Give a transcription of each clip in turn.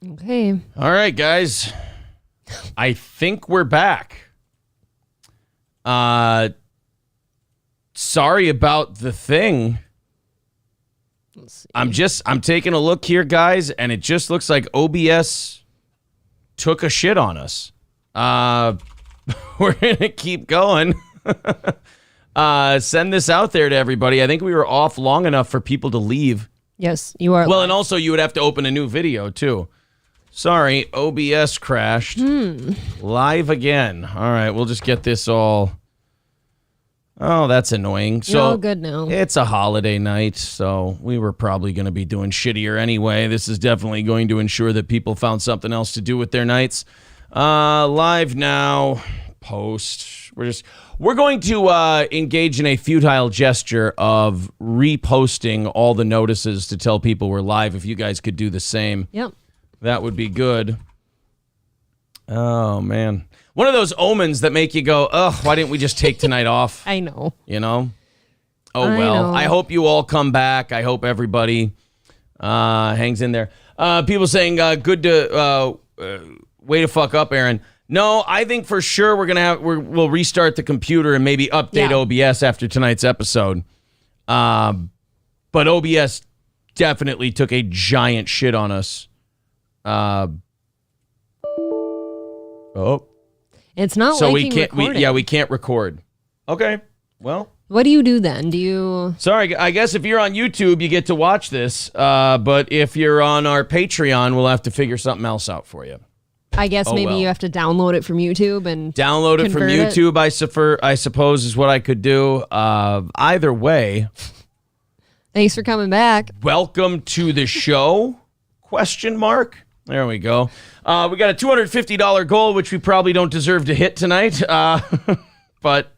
Okay. All right, guys. I think we're back. Sorry about the thing. I'm taking a look here, guys, and it just looks like OBS took a shit on us. We're gonna keep going. Send this out there to everybody. I think we were off long enough for people to leave. Yes, you are. Well, and also you would have to open a new video too. Sorry, OBS crashed. Live again. All right, we'll just get this all. Oh, that's annoying. You're all good now. It's a holiday night, so we were probably going to be doing shittier anyway. This is definitely going to ensure that people found something else to do with their nights. Live now. Post. We're going to engage in a futile gesture of reposting all the notices to tell people we're live. If you guys could do the same. Yep. That would be good. Oh, man. One of those omens that make you go, ugh, why didn't we just take tonight off? I know. You know? Oh, well. I hope you all come back. I hope everybody hangs in there. People saying, good to, way to fuck up, Aaron. No, I think for sure we'll restart the computer and maybe update OBS after tonight's episode. But OBS definitely took a giant shit on us. It's not so we can't. We can't record. Okay. Well, what do you do then? Do you? Sorry, I guess if you're on YouTube, you get to watch this. But if you're on our Patreon, we'll have to figure something else out for you. I guess maybe you have to download it from YouTube and download it from YouTube. I suppose is what I could do. Either way. Thanks for coming back. Welcome to the show? ? There we go. We got a $250 goal, which we probably don't deserve to hit tonight. But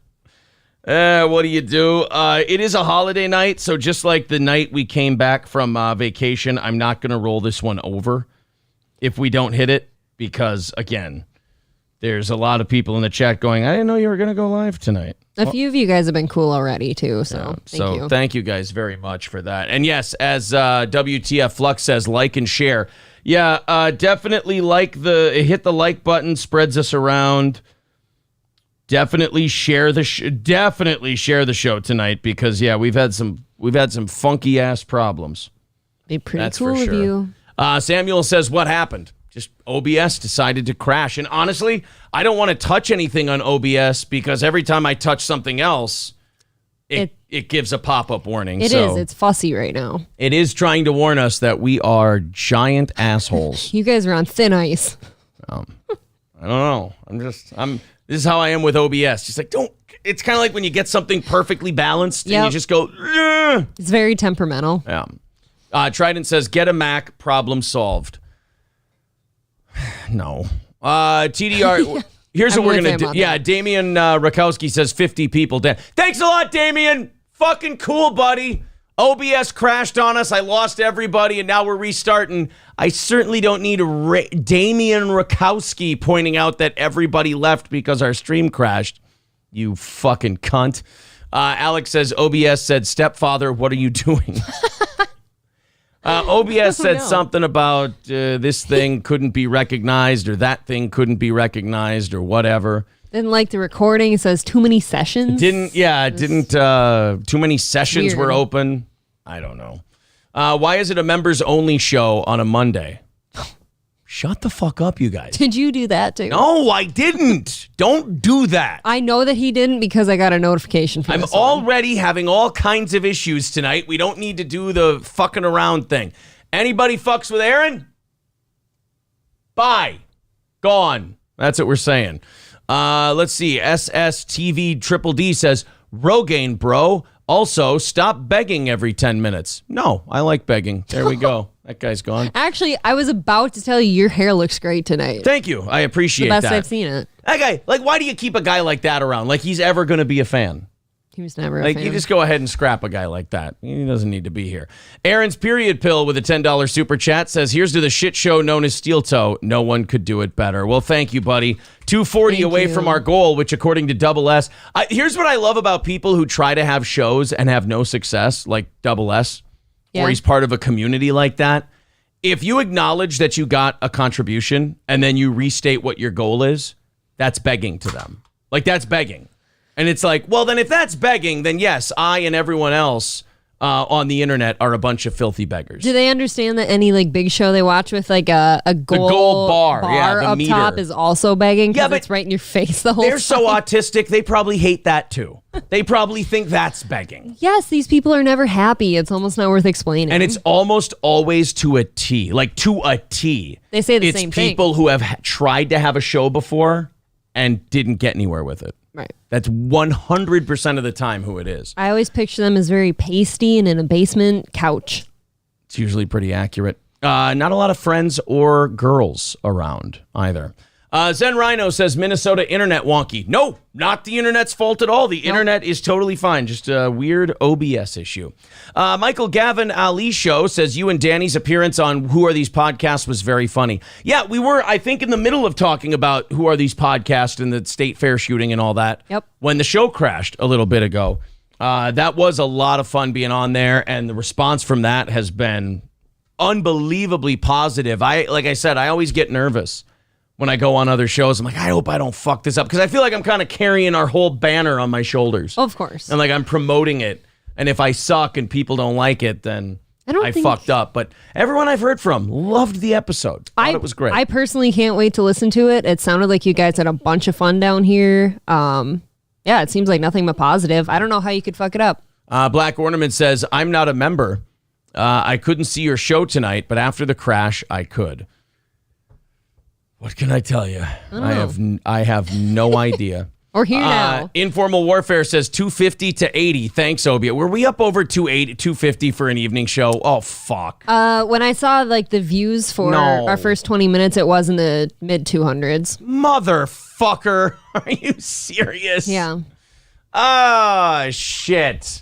what do you do? It is a holiday night, so just like the night we came back from vacation, I'm not going to roll this one over if we don't hit it, because, again, there's a lot of people in the chat going, I didn't know you were going to go live tonight. A few of you guys have been cool already, too, so thank you. Thank you guys very much for that. And yes, as WTF Flux says, like and share. Yeah, definitely hit the like button, spreads us around. Definitely share the show tonight, because we've had some funky ass problems. Be pretty cool of you. Samuel says, what happened? Just OBS decided to crash. And honestly, I don't want to touch anything on OBS, because every time I touch something else, it gives a pop-up warning. It is. It's fussy right now. It is trying to warn us that we are giant assholes. You guys are on thin ice. I don't know. This is how I am with OBS. Just like, it's kind of like when you get something perfectly balanced and you just go, ugh. It's very temperamental. Yeah. Trident says, get a Mac, problem solved. No. TDR, here's what we're going to do. Yeah, Damian Rakowski says 50 people dead. Thanks a lot, Damian. Fucking cool, buddy. OBS crashed on us. I lost everybody, and now we're restarting. I certainly don't need Damian Rakowski pointing out that everybody left because our stream crashed. You fucking cunt. Alex says, OBS said, stepfather, what are you doing? OBS said something about this thing couldn't be recognized, or that thing couldn't be recognized, or whatever. Didn't like the recording. It says too many sessions. Too many sessions were open. I don't know. Why is it a members only show on a Monday? Shut the fuck up, you guys. Did you do that too? No, I didn't. Don't do that. I know that he didn't, because I got a notification from this one. Already having all kinds of issues tonight. We don't need to do the fucking around thing. Anybody fucks with Aaron? Bye. Gone. That's what we're saying. Let's see. SSTV Triple D says, Rogan, bro. Also, stop begging every 10 minutes. No, I like begging. There we go. That guy's gone. Actually, I was about to tell you your hair looks great tonight. Thank you. I appreciate that. The best I've seen it. That guy, why do you keep a guy like that around? Like he's ever going to be a fan? He was never a fan. You just go ahead and scrap a guy like that. He doesn't need to be here. Aaron's period pill with a $10 super chat says, here's to the shit show known as Steel Toe. No one could do it better. Well, thank you, buddy. 240 away from our goal, which according to Double S. Here's what I love about people who try to have shows and have no success, like Double S, or he's part of a community like that. if you acknowledge that you got a contribution and then you restate what your goal is, that's begging to them. Like, that's begging. And it's like, well, then if that's begging, then yes, I and everyone else on the internet are a bunch of filthy beggars. Do they understand that any like big show they watch with like a gold bar up meter top is also begging? Yeah, but it's right in your face the whole they're time. so autistic, they probably hate that too. They probably think that's begging. Yes, these people are never happy. It's almost not worth explaining. And it's almost always to a T, like to a T. They say the same thing. It's people who have tried to have a show before and didn't get anywhere with it. Right. That's 100% of the time who it is. I always picture them as very pasty and in a basement couch. It's usually pretty accurate. Not a lot of friends or girls around either. Zen Rhino says Minnesota internet wonky. No, not the internet's fault at all. The internet is totally fine. Just a weird OBS issue. Michael Gavin Ali Show says you and Danny's appearance on Who Are These Podcasts was very funny. Yeah, we were, I think, in the middle of talking about Who Are These Podcasts and the state fair shooting and all that. Yep. When the show crashed a little bit ago. That was a lot of fun being on there, and the response from that has been unbelievably positive. Like I said, I always get nervous when I go on other shows. I'm like, I hope I don't fuck this up, because I feel like I'm kind of carrying our whole banner on my shoulders. Of course. And like I'm promoting it. And if I suck and people don't like it, then I fucked up. But everyone I've heard from loved the episode. Thought it was great. I personally can't wait to listen to it. It sounded like you guys had a bunch of fun down here. Yeah, it seems like nothing but positive. I don't know how you could fuck it up. Black Ornament says, I'm not a member. I couldn't see your show tonight, but after the crash, I could. What can I tell you? I have no idea. Or here now. Informal Warfare says 250 to 80. Thanks, Obia. Were we up over 250 for an evening show? Oh, fuck. When I saw like the views for our first 20 minutes, it was in the mid 200s. Motherfucker. Are you serious? Yeah. Ah, shit.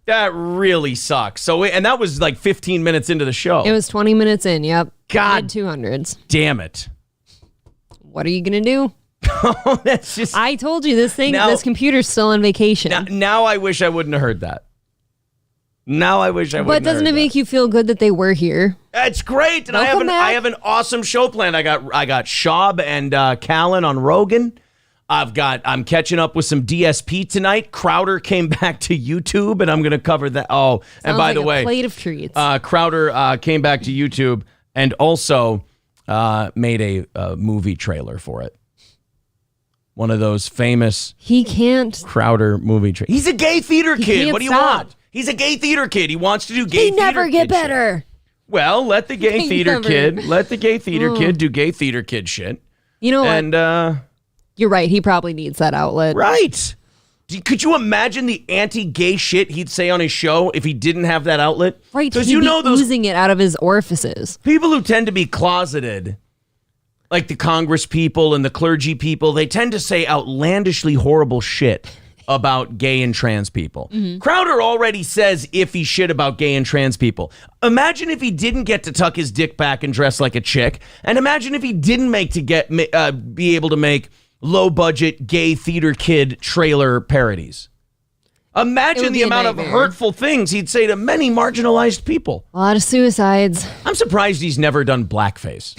That really sucks. So, and that was like 15 minutes into the show. It was 20 minutes in. Yep. God. Mid 200s. Damn it. What are you going to do? That's just. I told you this computer's still on vacation. Now I wish I wouldn't have heard that. But doesn't it make you feel good that they were here? It's great. And I have an awesome show planned. I got Schaub and Callen on Rogan. I'm catching up with some DSP tonight. Crowder came back to YouTube, and I'm going to cover that. Oh, and by the way, plate of treats. Crowder came back to YouTube and also made a movie trailer for it. One of those famous Crowder movie trailers. He's a gay theater kid. What do you want? He's a gay theater kid. He wants to do gay theater kid. He never get better. Shit. Well, let the gay theater kid do gay theater kid shit. You know what? And you're right. He probably needs that outlet. Right. Could you imagine the anti-gay shit he'd say on his show if he didn't have that outlet? Right. Because you know those oozing it out of his orifices. People who tend to be closeted, like the Congress people and the clergy people, they tend to say outlandishly horrible shit about gay and trans people. Mm-hmm. Crowder already says iffy shit about gay and trans people. Imagine if he didn't get to tuck his dick back and dress like a chick, and imagine if he didn't be able to make low-budget gay theater kid trailer parodies. Imagine the amount of hurtful things he'd say to many marginalized people. A lot of suicides. I'm surprised he's never done blackface.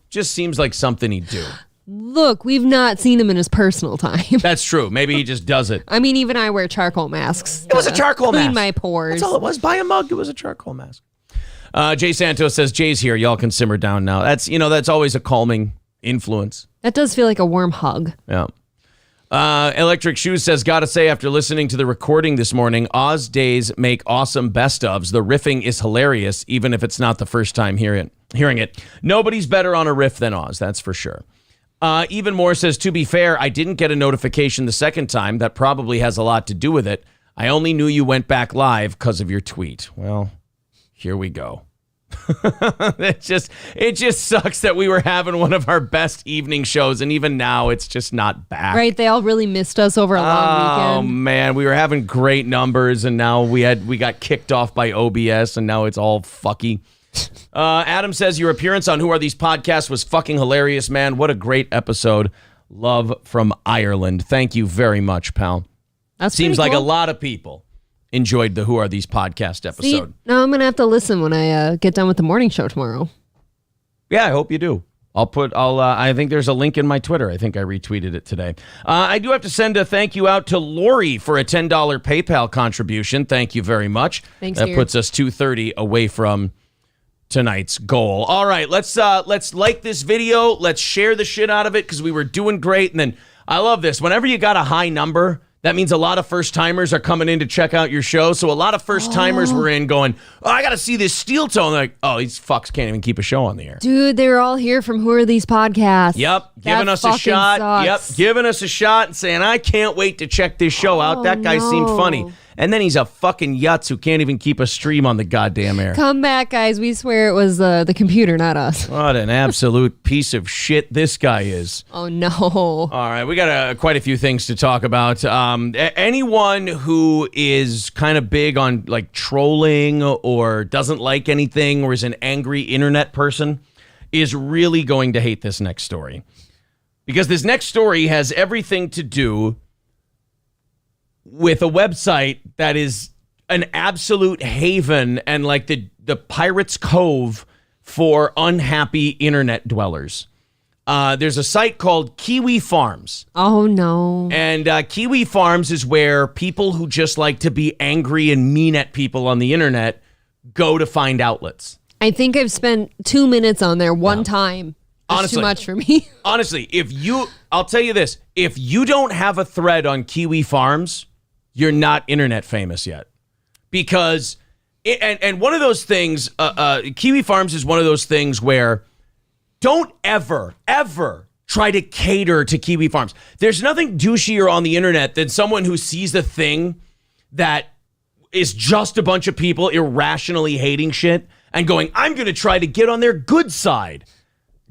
Just seems like something he'd do. Look, we've not seen him in his personal time. That's true. Maybe he just does it. I mean, even I wear charcoal masks. It was a charcoal mask. Clean my pores. That's all it was. Buy a mug. It was a charcoal mask. Jay Santos says, Jay's here. Y'all can simmer down now. That's always a calming influence. That does feel like a warm hug. Yeah. Electric Shoes says, gotta say, after listening to the recording this morning, Oz days make awesome best ofs. The riffing is hilarious, even if it's not the first time hearing it. Nobody's better on a riff than Oz, that's for sure. Even More says, to be fair, I didn't get a notification the second time. That probably has a lot to do with it. I only knew you went back live because of your tweet. Well, here we go. It just sucks that we were having one of our best evening shows, and even now it's just not back. Right, they all really missed us over a long weekend. Oh man, we were having great numbers, and now we got kicked off by OBS, and now it's all fucky. Adam says your appearance on Who Are These Podcasts was fucking hilarious, man. What a great episode. Love from Ireland. Thank you very much, pal. That's seems like cool. a lot of people enjoyed the Who Are These podcast episode. See, now I'm going to have to listen when I get done with the morning show tomorrow. Yeah, I hope you do. I think there's a link in my Twitter. I think I retweeted it today. I do have to send a thank you out to Lori for a $10 PayPal contribution. Thank you very much. Thanks, that dear. puts us 230 away from tonight's goal. All right, let's like this video. Let's share the shit out of it because we were doing great. And then I love this. Whenever you got a high number, that means a lot of first-timers are coming in to check out your show. So a lot of first-timers were in going, oh, I got to see this steel toe. And they're like, oh, these fucks can't even keep a show on the air. Dude, they were all here from Who Are These podcasts. Yep, giving That us a fucking shot. sucks. Yep, giving us a shot and saying, I can't wait to check this show out. That guy seemed funny. And then he's a fucking yutz who can't even keep a stream on the goddamn air. Come back, guys. We swear it was the computer, not us. What an absolute piece of shit this guy is. Oh, no. All right, we got quite a few things to talk about. Anyone who is kind of big on like trolling or doesn't like anything or is an angry internet person is really going to hate this next story. Because this next story has everything to do with a website that is an absolute haven and like the Pirate's Cove for unhappy internet dwellers. There's a site called Kiwi Farms. Oh, no. And Kiwi Farms is where people who just like to be angry and mean at people on the internet go to find outlets. I think I've spent 2 minutes on there one time. That's Honestly, too much for me. Honestly, I'll tell you this, if you don't have a thread on Kiwi Farms, you're not internet famous yet. Because, and one of those things, Kiwi Farms is one of those things where don't ever try to cater to Kiwi Farms. There's nothing douchier on the internet than someone who sees a thing that is just a bunch of people irrationally hating shit and going, I'm going to try to get on their good side.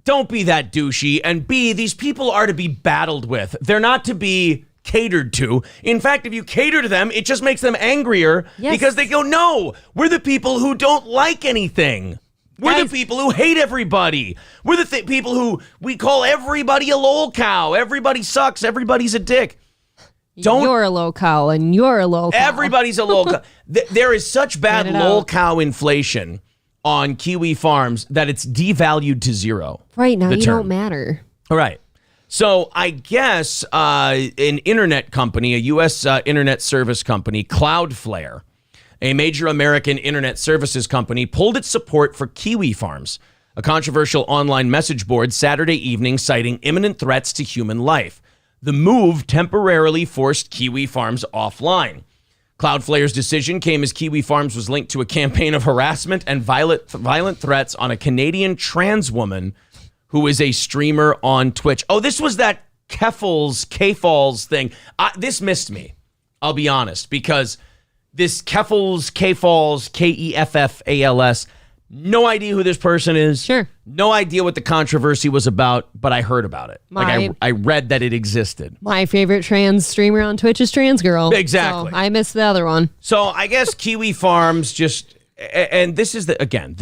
Don't be that douchey. And B, these people are to be battled with. They're not to be catered to. In fact, if you cater to them, it just makes them angrier because they go, no, we're the people who don't like anything. We're the people who hate everybody. We're the people who we call everybody a lol cow. Everybody sucks. Everybody's a dick. You're a low cow and you're a low cow. Everybody's a lol cow. There is such bad lol cow inflation on Kiwi Farms that it's devalued to zero. Right now, you don't matter. All right. So I guess an internet company, a U.S. internet service company, Cloudflare, a major American internet services company, pulled its support for Kiwi Farms, a controversial online message board, Saturday evening, citing imminent threats to human life. The move temporarily forced Kiwi Farms offline. Cloudflare's decision came as Kiwi Farms was linked to a campaign of harassment and violent threats on a Canadian trans woman who is a streamer on Twitch. Oh, this was that K-Falls thing. This missed me, I'll be honest, because this K-Falls, Keffals, no idea who this person is. Sure. No idea what the controversy was about, but I heard about it. I read that it existed. My favorite trans streamer on Twitch is Trans Girl. Exactly. So I missed the other one. So I guess Kiwi Farms just... And this is the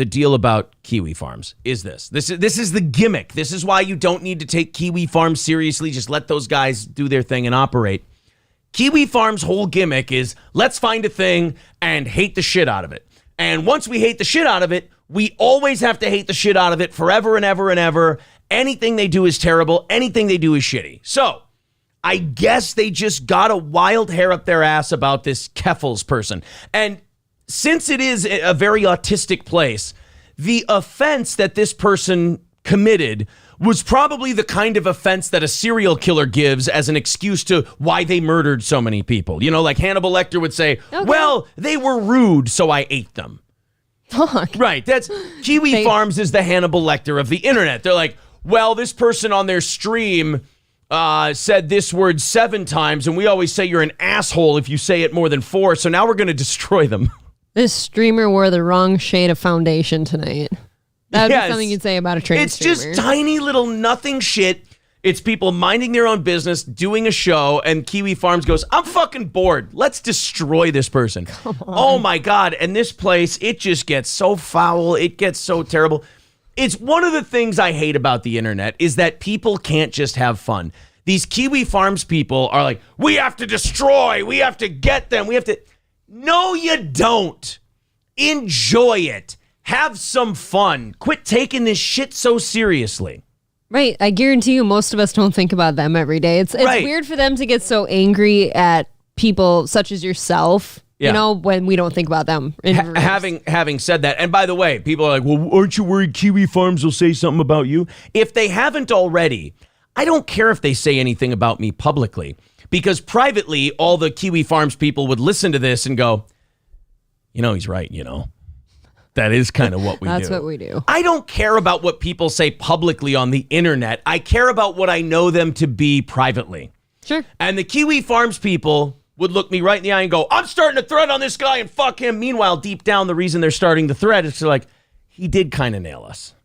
deal about Kiwi Farms is this is the gimmick. This is why you don't need to take Kiwi Farms seriously. Just let those guys do their thing and operate. Kiwi Farms' whole gimmick is let's find a thing and hate the shit out of it. And once we hate the shit out of it, we always have to hate the shit out of it forever and ever and ever. Anything they do is terrible. Anything they do is shitty. So I guess they just got a wild hair up their ass about this Keffals person. And since it is a very autistic place, the offense that this person committed was probably the kind of offense that a serial killer gives as an excuse to why they murdered so many people. You know, like Hannibal Lecter would say, well, they were rude, so I ate them. Fuck. Right. That's Kiwi Farms is the Hannibal Lecter of the internet. They're like, well, this person on their stream said this word 7 times, and we always say you're an asshole if you say it more than 4, so now we're going to destroy them. This streamer wore the wrong shade of foundation tonight. That would be something you'd say about a trans streamer. It's just tiny little nothing shit. It's people minding their own business, doing a show, and Kiwi Farms goes, I'm fucking bored. Let's destroy this person. Come on. Oh my God. And this place, it just gets so foul. It gets so terrible. It's one of the things I hate about the internet is that people can't just have fun. These Kiwi Farms people are like, we have to destroy. We have to get them. We have to... No, you don't. Enjoy it. Have some fun. Quit taking this shit so seriously. Right. I guarantee you most of us don't think about them every day. It's Right. weird for them to get so angry at people such as yourself, Yeah. you know, when we don't think about them. Having said that, and by the way, people are like, well, aren't you worried Kiwi Farms will say something about you? If they haven't already, I don't care if they say anything about me publicly, because privately, all the Kiwi Farms people would listen to this and go, you know, he's right, you know. That is kind of what we do. That's what we do. I don't care about what people say publicly on the internet. I care about what I know them to be privately. Sure. And the Kiwi Farms people would look me right in the eye and go, I'm starting a thread on this guy and fuck him. Meanwhile, deep down, the reason they're starting the thread is like, he did kind of nail us.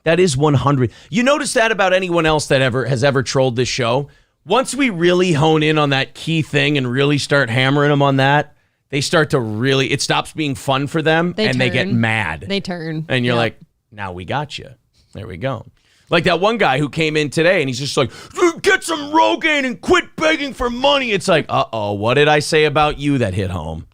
That is 100. You notice that about anyone else that has ever trolled this show? Once we really hone in on that key thing and really start hammering them on that, they start to really, it stops being fun for them and they get mad. They turn. And you're like, now we got you. There we go. Like that one guy who came in today and he's just like, get some Rogan and quit begging for money. It's like, uh-oh, what did I say about you that hit home?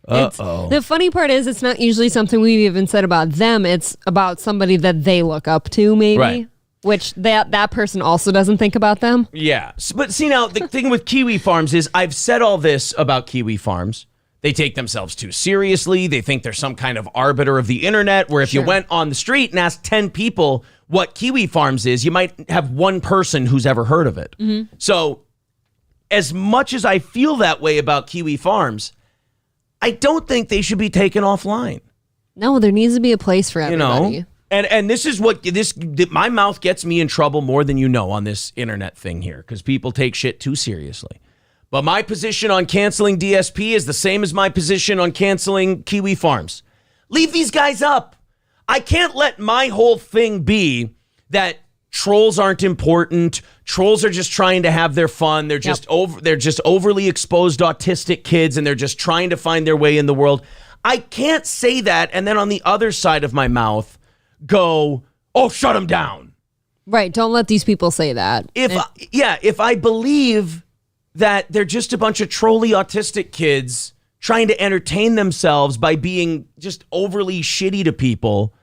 Uh-oh. The funny part is it's not usually something we've even said about them. It's about somebody that they look up to, maybe. Right. Which that person also doesn't think about them. Yeah. But see, now, the thing with Kiwi Farms is I've said all this about Kiwi Farms. They take themselves too seriously. They think they're some kind of arbiter of the internet, where if you went on the street and asked 10 people what Kiwi Farms is, you might have one person who's ever heard of it. Mm-hmm. So as much as I feel that way about Kiwi Farms, I don't think they should be taken offline. No, there needs to be a place for everybody. You know? And this is what my mouth gets me in trouble more than you know on this internet thing here, because people take shit too seriously. But my position on canceling DSP is the same as my position on canceling Kiwi Farms. Leave these guys up. I can't let my whole thing be that trolls aren't important. Trolls are just trying to have their fun. They're just they're just overly exposed autistic kids, and they're just trying to find their way in the world. I can't say that and then on the other side of my mouth go, oh, shut them down. Right. Don't let these people say that. If I believe that they're just a bunch of trolly autistic kids trying to entertain themselves by being just overly shitty to people,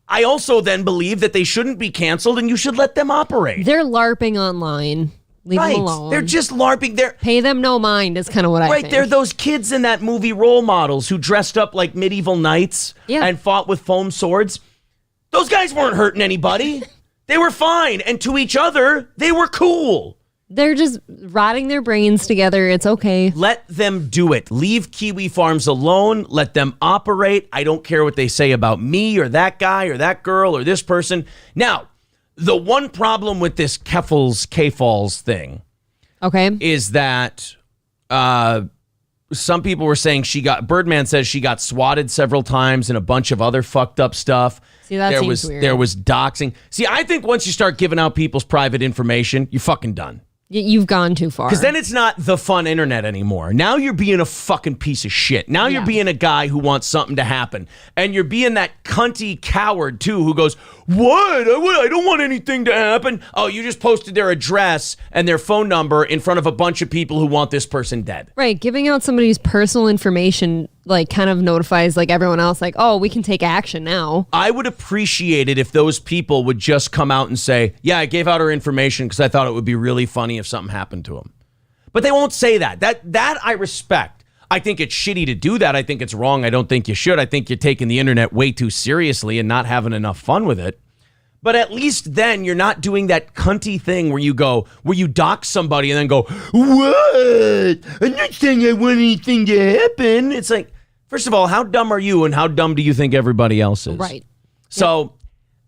I also then believe that they shouldn't be canceled and you should let them operate. They're LARPing online. Leave them alone. They're just LARPing. Pay them no mind is kind of what I think. Right, they're those kids in that movie Role Models who dressed up like medieval knights and fought with foam swords. Those guys weren't hurting anybody. They were fine. And to each other, they were cool. They're just rotting their brains together. It's okay. Let them do it. Leave Kiwi Farms alone. Let them operate. I don't care what they say about me or that guy or that girl or this person. Now, the one problem with this K-Falls thing is that some people were saying Birdman says she got swatted several times and a bunch of other fucked up stuff. See, that seems weird. There was doxing. See, I think once you start giving out people's private information, you're fucking done. You've gone too far. Because then it's not the fun internet anymore. Now you're being a fucking piece of shit. Now you're being a guy who wants something to happen. And you're being that cunty coward, too, who goes, what? I don't want anything to happen. Oh, you just posted their address and their phone number in front of a bunch of people who want this person dead. Right. Giving out somebody's personal information like kind of notifies like everyone else like, oh, we can take action now. I would appreciate it if those people would just come out and say, yeah, I gave out her information because I thought it would be really funny if something happened to him. But they won't say that. That I respect. I think it's shitty to do that. I think it's wrong. I don't think you should. I think you're taking the internet way too seriously and not having enough fun with it. But at least then you're not doing that cunty thing where you dox somebody and then go, what? I'm not saying I want anything to happen. It's like, first of all, how dumb are you and how dumb do you think everybody else is? Right. So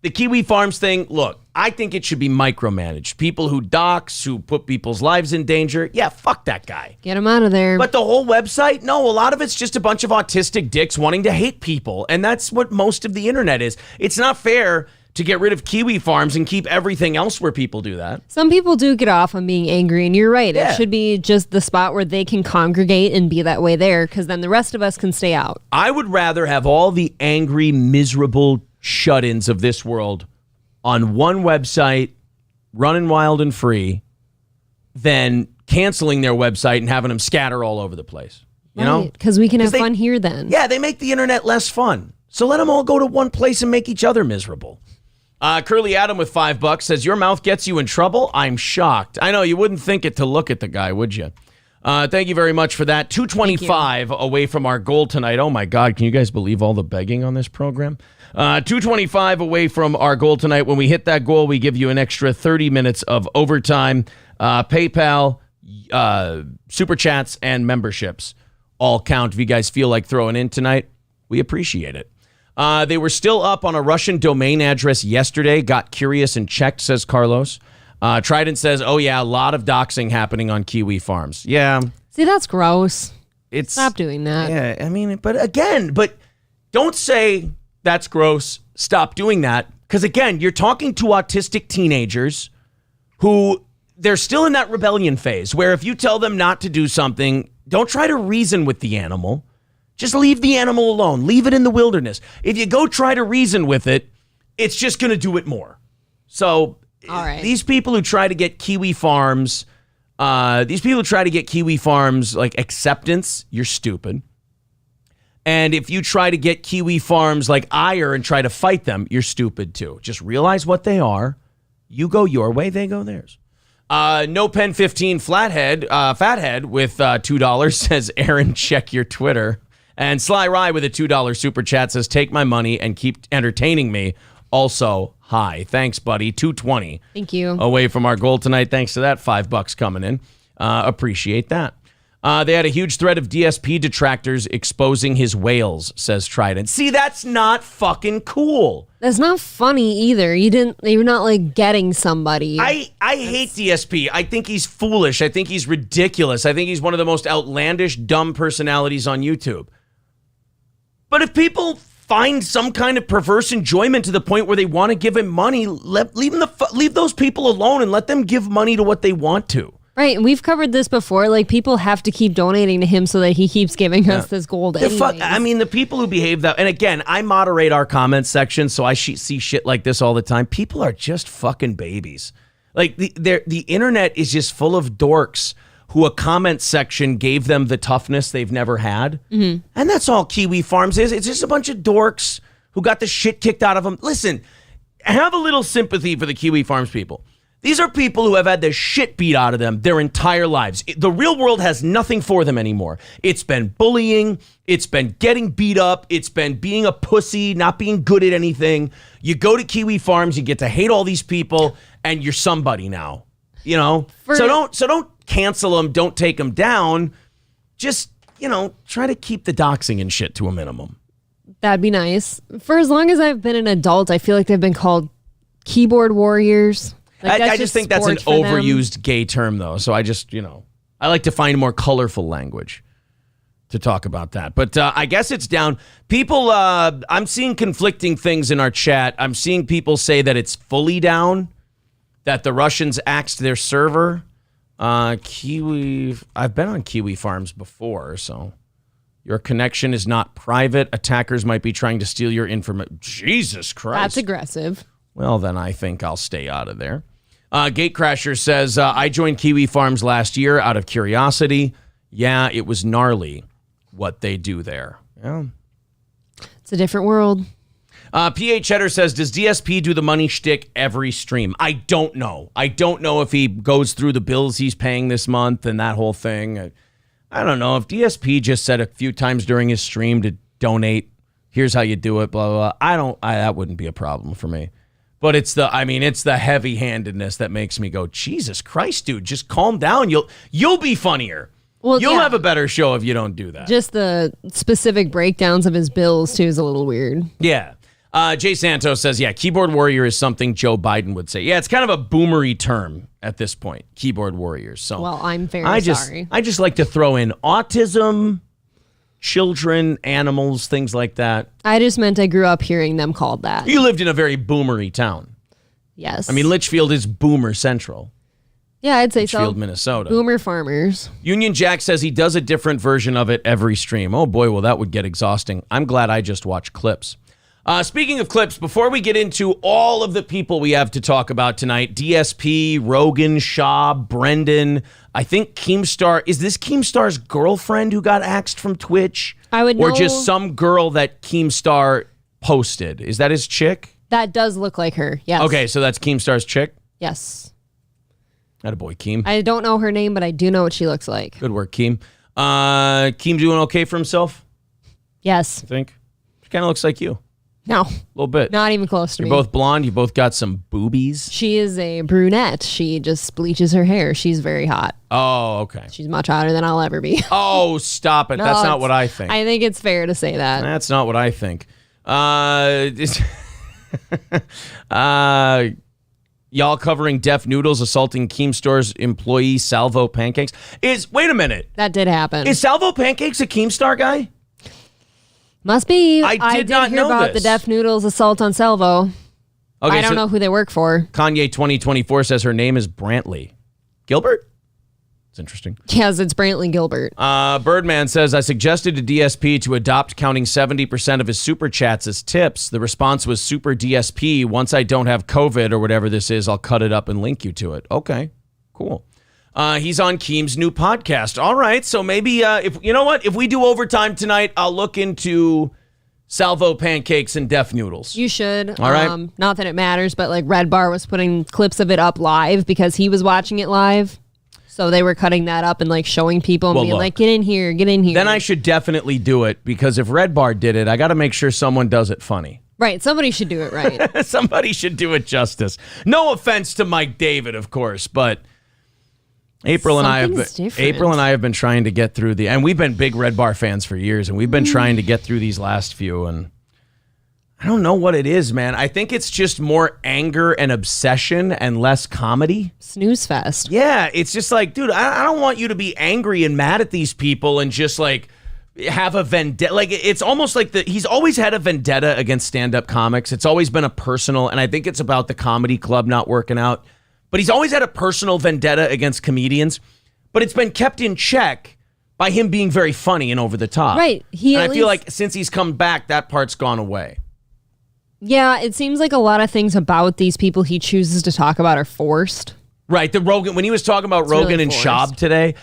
the Kiwi Farms thing, look, I think it should be micromanaged. People who dox, who put people's lives in danger, yeah, fuck that guy. Get him out of there. But the whole website, no, a lot of it's just a bunch of autistic dicks wanting to hate people. And that's what most of the internet is. It's not fair to get rid of Kiwi Farms and keep everything else where people do that. Some people do get off on being angry, and you're right. Yeah. It should be just the spot where they can congregate and be that way there, because then the rest of us can stay out. I would rather have all the angry, miserable shut-ins of this world on one website, running wild and free, than canceling their website and having them scatter all over the place. You know? Because we can have fun here then. Yeah, they make the internet less fun. So let them all go to one place and make each other miserable. Curly Adam with $5 says, your mouth gets you in trouble? I'm shocked. I know, you wouldn't think it to look at the guy, would you? Thank you very much for that. 225 away from our goal tonight. Oh, my God. Can you guys believe all the begging on this program? 225 away from our goal tonight. When we hit that goal, we give you an extra 30 minutes of overtime. PayPal, Super Chats, and memberships all count. If you guys feel like throwing in tonight, we appreciate it. They were still up on a Russian domain address yesterday. Got curious and checked, says Carlos. Trident says, oh, yeah, a lot of doxing happening on Kiwi farms. Yeah. See, that's gross. Stop doing that. Yeah, I mean, but don't say that's gross. Stop doing that. Because, again, you're talking to autistic teenagers who they're still in that rebellion phase where if you tell them not to do something, don't try to reason with the animal. Just leave the animal alone. Leave it in the wilderness. If you go try to reason with it, it's just going to do it more. So these people who try to get Kiwi farms, like acceptance, you're stupid. And if you try to get Kiwi farms like ire and try to fight them, you're stupid too. Just realize what they are. You go your way, they go theirs. No Pen 15 fathead with $2 says, Aaron, check your Twitter. And Sly Rye with a $2 super chat says, take my money and keep entertaining me. Also, hi. Thanks, buddy. 220. Thank you. Away from our goal tonight. Thanks to that. $5 coming in. Appreciate that. They had a huge thread of DSP detractors exposing his whales, says Trident. See, that's not fucking cool. That's not funny either. You're not like getting somebody. I hate DSP. I think he's foolish. I think he's ridiculous. I think he's one of the most outlandish, dumb personalities on YouTube. But if people find some kind of perverse enjoyment to the point where they want to give him money, leave those people alone and let them give money to what they want to. Right, and we've covered this before. Like, people have to keep donating to him so that he keeps giving us this gold anyways. I mean, the people who behave that... And again, I moderate our comment section, so I see shit like this all the time. People are just fucking babies. Like, the internet is just full of dorks who a comment section gave them the toughness they've never had. Mm-hmm. And that's all Kiwi Farms is. It's just a bunch of dorks who got the shit kicked out of them. Listen, have a little sympathy for the Kiwi Farms people. These are people who have had the shit beat out of them their entire lives. The real world has nothing for them anymore. It's been bullying. It's been getting beat up. It's been being a pussy, not being good at anything. You go to Kiwi Farms, you get to hate all these people, and you're somebody now. You know? So don't cancel them. Don't take them down. Just, try to keep the doxing and shit to a minimum. That'd be nice. For as long as I've been an adult, I feel like they've been called keyboard warriors. Like, I just think that's an overused gay term, though. So I just, I like to find more colorful language to talk about that. But I guess it's down. People, I'm seeing conflicting things in our chat. I'm seeing people say that it's fully down, that the Russians axed their server. Kiwi, I've been on Kiwi Farms before, so your connection is not private. Attackers might be trying to steal your information. Jesus Christ. That's aggressive. Well, then I think I'll stay out of there. Gatecrasher says, I joined Kiwi Farms last year out of curiosity. Yeah, it was gnarly what they do there. Yeah. It's a different world. PH Cheddar says, does DSP do the money shtick every stream? I don't know. I don't know if he goes through the bills he's paying this month and that whole thing. I don't know. If DSP just said a few times during his stream to donate, here's how you do it, blah, blah, blah. That wouldn't be a problem for me. But it's the heavy-handedness that makes me go, Jesus Christ, dude, just calm down. You'll be funnier. Well, you'll have a better show if you don't do that. Just the specific breakdowns of his bills, too, is a little weird. Yeah. Jay Santos says, yeah, keyboard warrior is something Joe Biden would say. Yeah, it's kind of a boomery term at this point, keyboard warriors. So, well, I'm very sorry. I just like to throw in autism, children, animals, things like that. I just meant I grew up hearing them called that. You lived in a very boomery town. Yes. I mean, Litchfield is boomer central. Yeah, I'd say Litchfield, so. Minnesota. Boomer farmers. Union Jack says he does a different version of it every stream. Oh boy, well that would get exhausting. I'm glad I just watch clips. Speaking of clips, before we get into all of the people we have to talk about tonight, DSP, Rogan, Schaub, Brendan, I think Keemstar. Is this Keemstar's girlfriend who got axed from Twitch? I would know. Or just some girl that Keemstar posted? Is that his chick? That does look like her, yes. Okay, so that's Keemstar's chick? Yes. Attaboy, Keem. I don't know her name, but I do know what she looks like. Good work, Keem. Keem doing okay for himself, Yes. I think? She kind of looks like you. No. A little bit. Not even close to me. You're both blonde. You both got some boobies. She is a brunette. She just bleaches her hair. She's very hot. Oh, okay. She's much hotter than I'll ever be. Oh, stop it. No, That's not what I think. I think it's fair to say that. That's not what I think. Y'all covering Deaf Noodles assaulting Keemstar's employee Salvo Pancakes. Wait a minute. That did happen. Is Salvo Pancakes a Keemstar guy? Must be. I did not hear know about this. the Deaf Noodles assault on Salvo. Okay, I don't know who they work for. Kanye 2024 says her name is Brantley Gilbert. It's interesting. Yes, it's Brantley Gilbert. Birdman says, I suggested to DSP to adopt counting 70% of his super chats as tips. The response was super DSP. Once I don't have COVID or whatever this is, I'll cut it up and link you to it. Okay, cool. He's on Keem's new podcast. All right, so maybe if you know what, if we do overtime tonight, I'll look into Salvo Pancakes and Deaf Noodles. You should. All right. Not that it matters, but like Red Bar was putting clips of it up live because he was watching it live. So they were cutting that up and like showing people and being like, get in here, get in here. Then I should definitely do it because if Red Bar did it, I got to make sure someone does it funny. Right. Somebody should do it right. Somebody should do it justice. No offense to Mike David, of course, but April and I have been trying to get through and we've been big Red Bar fans for years, and we've been trying to get through these last few, and I don't know what it is, man. I think it's just more anger and obsession and less comedy. Snooze fest. Yeah, it's just like, dude, I don't want you to be angry and mad at these people and just like have a vendetta. Like, it's almost like he's always had a vendetta against stand-up comics. It's always been a personal, and I think it's about the comedy club not working out. But he's always had a personal vendetta against comedians, but it's been kept in check by him being very funny and over the top. Right. I feel like since he's come back, that part's gone away. Yeah, it seems like a lot of things about these people he chooses to talk about are forced. Right. The Rogan, when he was talking about Rogan really and forced. Schaub today,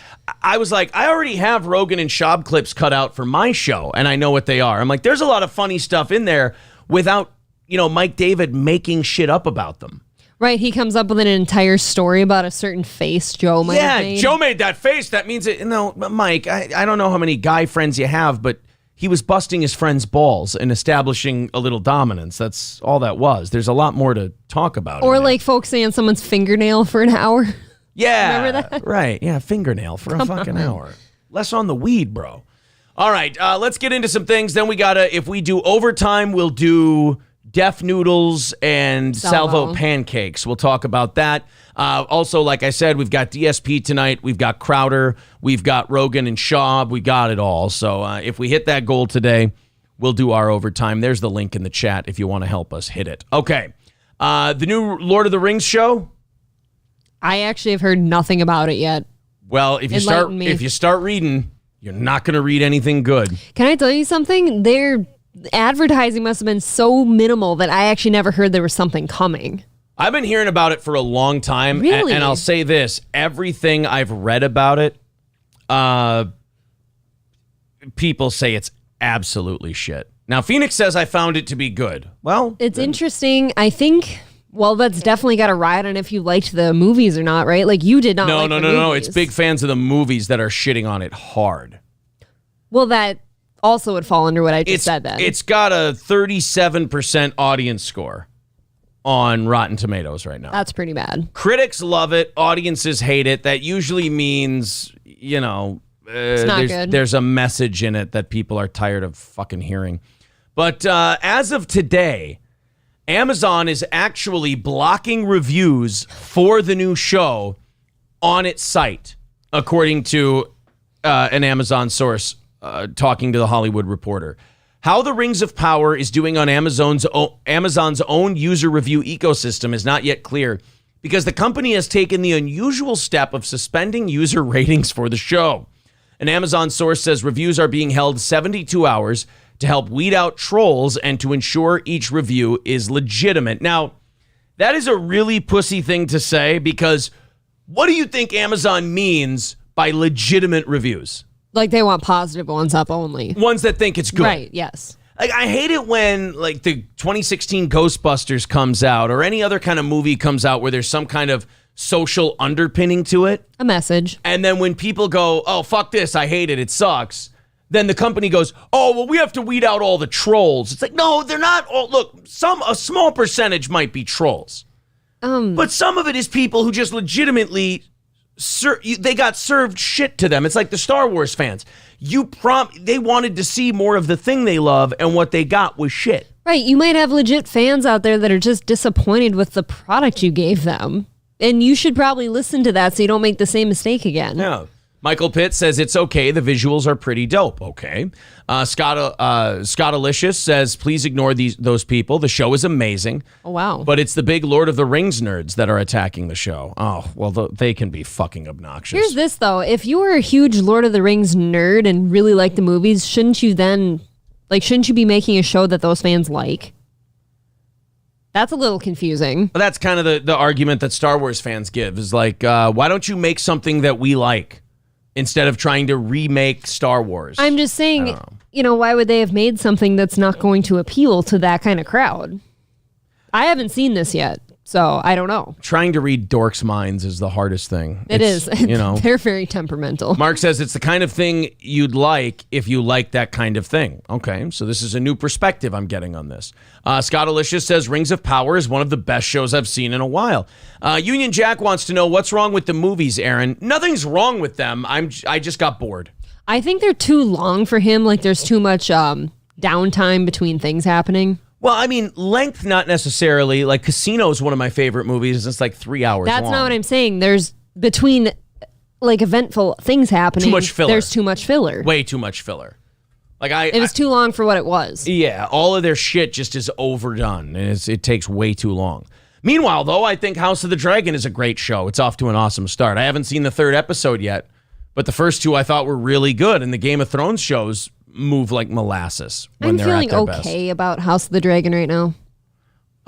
I was like, I already have Rogan and Schaub clips cut out for my show, and I know what they are. I'm like, there's a lot of funny stuff in there without, Mike David making shit up about them. Right, he comes up with an entire story about a certain face Joe might have made. Yeah, Joe made that face. That means it. No, Mike, I don't know how many guy friends you have, but he was busting his friend's balls and establishing a little dominance. That's all that was. There's a lot more to talk about. Or like focusing on someone's fingernail for an hour. Yeah. Remember that? Right. Yeah, fingernail for a fucking hour. Less on the weed, bro. All right, let's get into some things. Then we gotta, if we do overtime, we'll do Deaf Noodles and Salvo Pancakes. We'll talk about that. Also, like I said, we've got DSP tonight. We've got Crowder. We've got Rogan and Schaub. We got it all. So if we hit that goal today, we'll do our overtime. There's the link in the chat if you want to help us hit it. Okay. The new Lord of the Rings show. I actually have heard nothing about it yet. Well, if you start reading, you're not going to read anything good. Can I tell you something? Their advertising must have been so minimal that I actually never heard there was something coming. I've been hearing about it for a long time. Really? And I'll say this. Everything I've read about it, people say it's absolutely shit. Now, Phoenix says I found it to be good. Well, it's interesting. I think, well, that's definitely got to ride on if you liked the movies or not, right? Like, you did not like the movies. No. It's big fans of the movies that are shitting on it hard. Well, that also would fall under what I just said then. It's got a 37% audience score on Rotten Tomatoes right now. That's pretty bad. Critics love it. Audiences hate it. That usually means, it's not good. There's a message in it that people are tired of fucking hearing. But as of today, Amazon is actually blocking reviews for the new show on its site, according to an Amazon source talking to The Hollywood Reporter. How the Rings of Power is doing on Amazon's own user review ecosystem is not yet clear because the company has taken the unusual step of suspending user ratings for the show. An Amazon source says reviews are being held 72 hours to help weed out trolls and to ensure each review is legitimate. Now, that is a really pussy thing to say, because what do you think Amazon means by legitimate reviews? Like they want positive ones up only. Ones that think it's good. Right, yes. Like, I hate it when, like, the 2016 Ghostbusters comes out or any other kind of movie comes out where there's some kind of social underpinning to it. A message. And then when people go, oh, fuck this, I hate it, it sucks, then the company goes, oh, well, we have to weed out all the trolls. It's like, no, they're not all. Look, a small percentage might be trolls. But some of it is people who just legitimately, they got served shit to them. It's like the Star Wars fans. They wanted to see more of the thing they love, and what they got was shit. Right. You might have legit fans out there that are just disappointed with the product you gave them. And you should probably listen to that so you don't make the same mistake again. Yeah. Michael Pitt says it's okay. The visuals are pretty dope. Okay. Scottalicious says, please ignore those people. The show is amazing. Oh, wow. But it's the big Lord of the Rings nerds that are attacking the show. Oh, well, they can be fucking obnoxious. Here's this, though. If you were a huge Lord of the Rings nerd and really like the movies, shouldn't you be making a show that those fans like? That's a little confusing. That's kind of the argument that Star Wars fans give, is like, why don't you make something that we like instead of trying to remake Star Wars? I'm just saying, why would they have made something that's not going to appeal to that kind of crowd? I haven't seen this yet, so I don't know. Trying to read dorks' minds is the hardest thing. It is. They're very temperamental. Mark says it's the kind of thing you'd like if you like that kind of thing. Okay, so this is a new perspective I'm getting on this. Scott Alicious says Rings of Power is one of the best shows I've seen in a while. Union Jack wants to know, what's wrong with the movies, Aaron? Nothing's wrong with them. I just got bored. I think they're too long for him. Like, there's too much downtime between things happening. Well, I mean, length, not necessarily. Like, Casino is one of my favorite movies. It's like 3 hours long. That's not what I'm saying. There's between, like, eventful things happening. Too much filler. There's too much filler. Way too much filler. Like, it was too long for what it was. Yeah, all of their shit just is overdone, and it takes way too long. Meanwhile, though, I think House of the Dragon is a great show. It's off to an awesome start. I haven't seen the third episode yet, but the first two I thought were really good, and the Game of Thrones shows move like molasses when they're at their best. I'm feeling okay about House of the Dragon right now.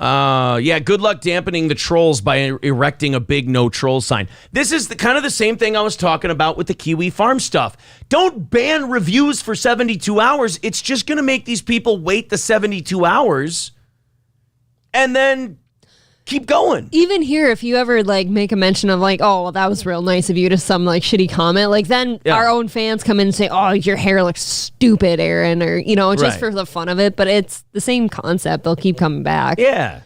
Yeah, good luck dampening the trolls by erecting a big no troll sign. This is kind of the same thing I was talking about with the Kiwi Farm stuff. Don't ban reviews for 72 hours. It's just going to make these people wait the 72 hours and then keep going. Even here, if you ever like make a mention of like, oh, well, that was real nice of you to some like shitty comment, like then our own fans come in and say, oh, your hair looks stupid, Aaron, or, just for the fun of it. But it's the same concept. They'll keep coming back. Yeah.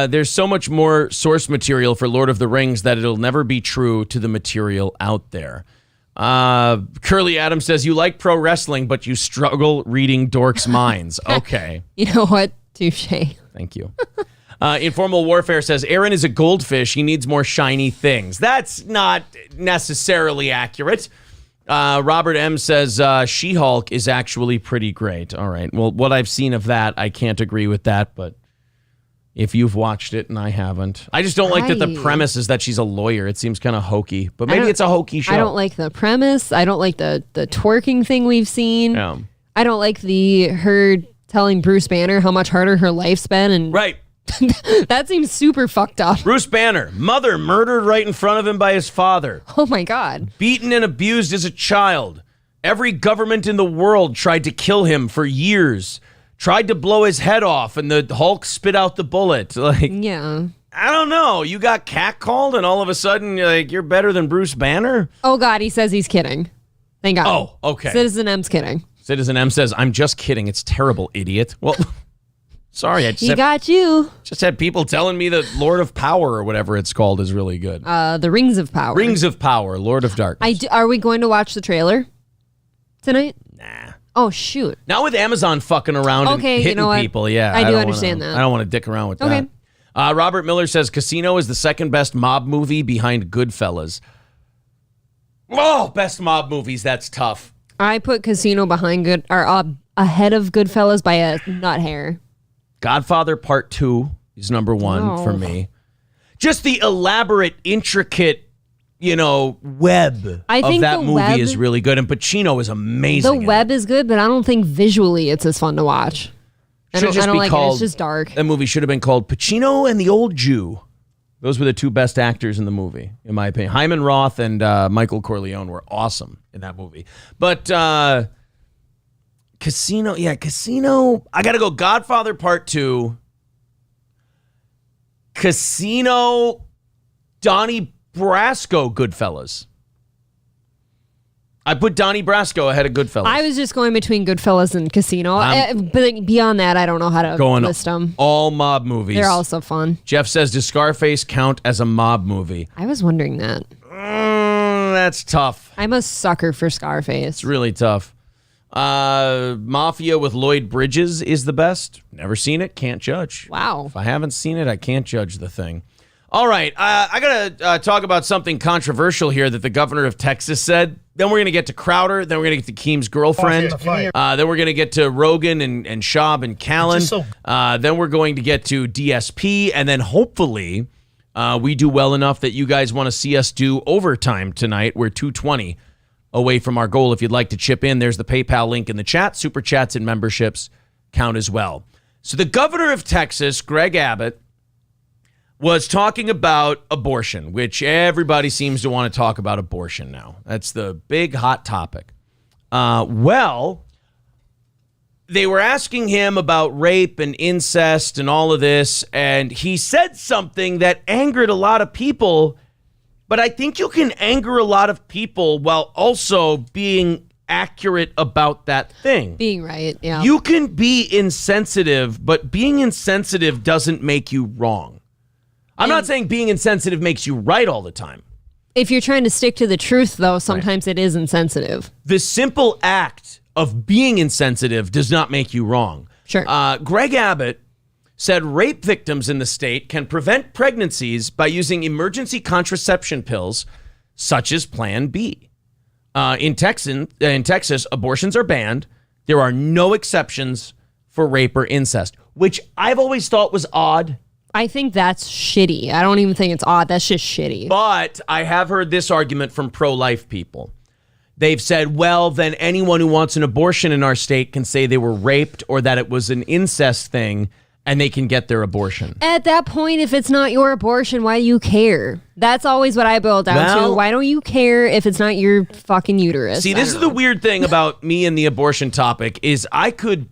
There's so much more source material for Lord of the Rings that it'll never be true to the material out there. Curly Adams says, you like pro wrestling, but you struggle reading dorks' minds. Okay. You know what? Touche. Thank you. Informal Warfare says, Aaron is a goldfish. He needs more shiny things. That's not necessarily accurate. Robert M. says, She-Hulk is actually pretty great. All right. Well, what I've seen of that, I can't agree with that, but if you've watched it and I haven't. I just don't like that the premise is that she's a lawyer. It seems kind of hokey, but maybe it's a hokey show. I don't like the premise. I don't like the twerking thing we've seen. Yeah. I don't like her telling Bruce Banner how much harder her life's been. And right. That seems super fucked up. Bruce Banner, mother murdered right in front of him by his father. Oh my God. Beaten and abused as a child. Every government in the world tried to kill him for years. Tried to blow his head off and the Hulk spit out the bullet. Like, yeah. I don't know. You got catcalled and all of a sudden you're better than Bruce Banner? Oh God, he says he's kidding. Thank God. Oh, okay. Citizen M's kidding. Citizen M says, I'm just kidding. It's terrible, idiot. Well... Sorry, I just had people telling me that Lord of Power or whatever it's called is really good. The Rings of Power. Rings of Power, Lord of Darkness. Are we going to watch the trailer tonight? Nah. Oh, shoot. Not with Amazon fucking around and hitting people. Yeah, I do understand that. I don't want to dick around with that. Robert Miller says Casino is the second best mob movie behind Goodfellas. Oh, best mob movies. That's tough. I put Casino behind ahead of Goodfellas by a nut hair. Godfather Part 2 is number one for me. Just the elaborate, intricate web I think of that the movie web is really good, and Pacino is amazing. The web is good, but I don't think visually it's as fun to watch. I don't like it. It's just dark. That movie should have been called Pacino and the Old Jew. Those were the two best actors in the movie, in my opinion. Hyman Roth and Michael Corleone were awesome in that movie. But Casino. I got to go Godfather Part 2. Casino, Donnie Brasco, Goodfellas. I put Donnie Brasco ahead of Goodfellas. I was just going between Goodfellas and Casino. But beyond that, I don't know how to list them. All mob movies. They're also fun. Jeff says, does Scarface count as a mob movie? I was wondering that. That's tough. I'm a sucker for Scarface. It's really tough. Mafia with Lloyd Bridges is the best. Never seen it. Can't judge. Wow. If I haven't seen it, I can't judge the thing. All right. I got to talk about something controversial here that the governor of Texas said. Then we're going to get to Crowder. Then we're going to get to Keem's girlfriend. Then we're going to get to Rogan and Schaub and Callen. Then we're going to get to DSP. And then hopefully we do well enough that you guys want to see us do overtime tonight. We're 220 away from our goal. If you'd like to chip in, there's the PayPal link in the chat. Super chats and memberships count as well. So the governor of Texas, Greg Abbott, was talking about abortion, which everybody seems to want to talk about abortion now. That's the big hot topic. Well, they were asking him about rape and incest and all of this, and he said something that angered a lot of people, but I think you can anger a lot of people while also being accurate about that thing. Being right, yeah. You can be insensitive, but being insensitive doesn't make you wrong. I'm not saying being insensitive makes you right all the time. If you're trying to stick to the truth, though, sometimes it is insensitive. The simple act of being insensitive does not make you wrong. Sure. Greg Abbott said rape victims in the state can prevent pregnancies by using emergency contraception pills such as Plan B. In Texas, abortions are banned. There are no exceptions for rape or incest, which I've always thought was odd. I think that's shitty. I don't even think it's odd. That's just shitty. But I have heard this argument from pro-life people. They've said, well, then anyone who wants an abortion in our state can say they were raped or that it was an incest thing, and they can get their abortion. At that point, if it's not your abortion, why do you care? That's always what I boil down to. Why don't you care if it's not your fucking uterus? See, this is the weird thing about me and the abortion topic is I could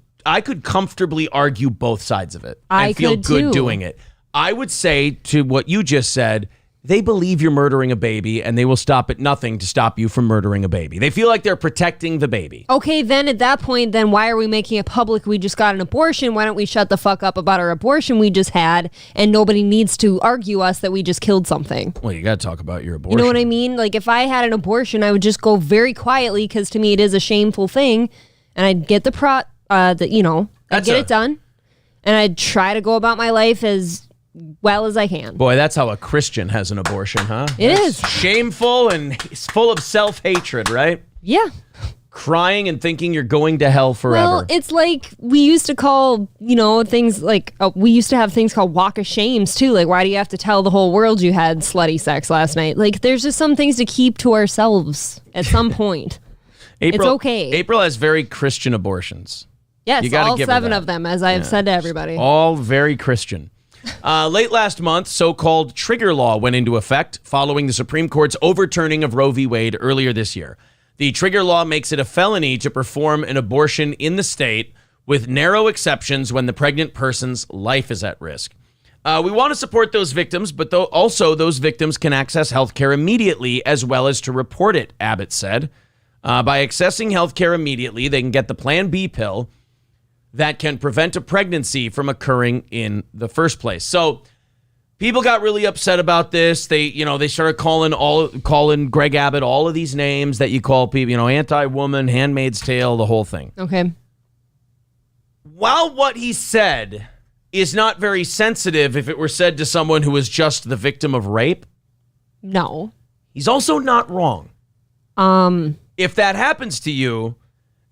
comfortably argue both sides of it and feel good doing it. I would say to what you just said, they believe you're murdering a baby and they will stop at nothing to stop you from murdering a baby. They feel like they're protecting the baby. Okay, then at that point, then why are we making it public we just got an abortion? Why don't we shut the fuck up about our abortion we just had and nobody needs to argue us that we just killed something? Well, you got to talk about your abortion. You know what I mean? Like if I had an abortion, I would just go very quietly because to me it is a shameful thing and I'd get I'd get it done and I'd try to go about my life as well as I can. Boy, that's how a Christian has an abortion, huh? That's is shameful and it's full of self-hatred, right? Yeah. Crying and thinking you're going to hell forever. Well, it's like we used to call, things like, we used to have things called walk of shames too. Like, why do you have to tell the whole world you had slutty sex last night? Like, there's just some things to keep to ourselves at some point. It's okay. April has very Christian abortions. Yes, all 7 of them, as I've said to everybody. All very Christian. Late last month, so-called trigger law went into effect following the Supreme Court's overturning of Roe v. Wade earlier this year. The trigger law makes it a felony to perform an abortion in the state with narrow exceptions when the pregnant person's life is at risk. We want to support those victims, but also those victims can access health care immediately as well as to report it, Abbott said. By accessing health care immediately, they can get the Plan B pill that can prevent a pregnancy from occurring in the first place. So people got really upset about this. They started calling Greg Abbott all of these names that you call people, anti-woman, Handmaid's Tale, the whole thing. Okay. While what he said is not very sensitive if it were said to someone who was just the victim of rape. No. He's also not wrong. If that happens to you,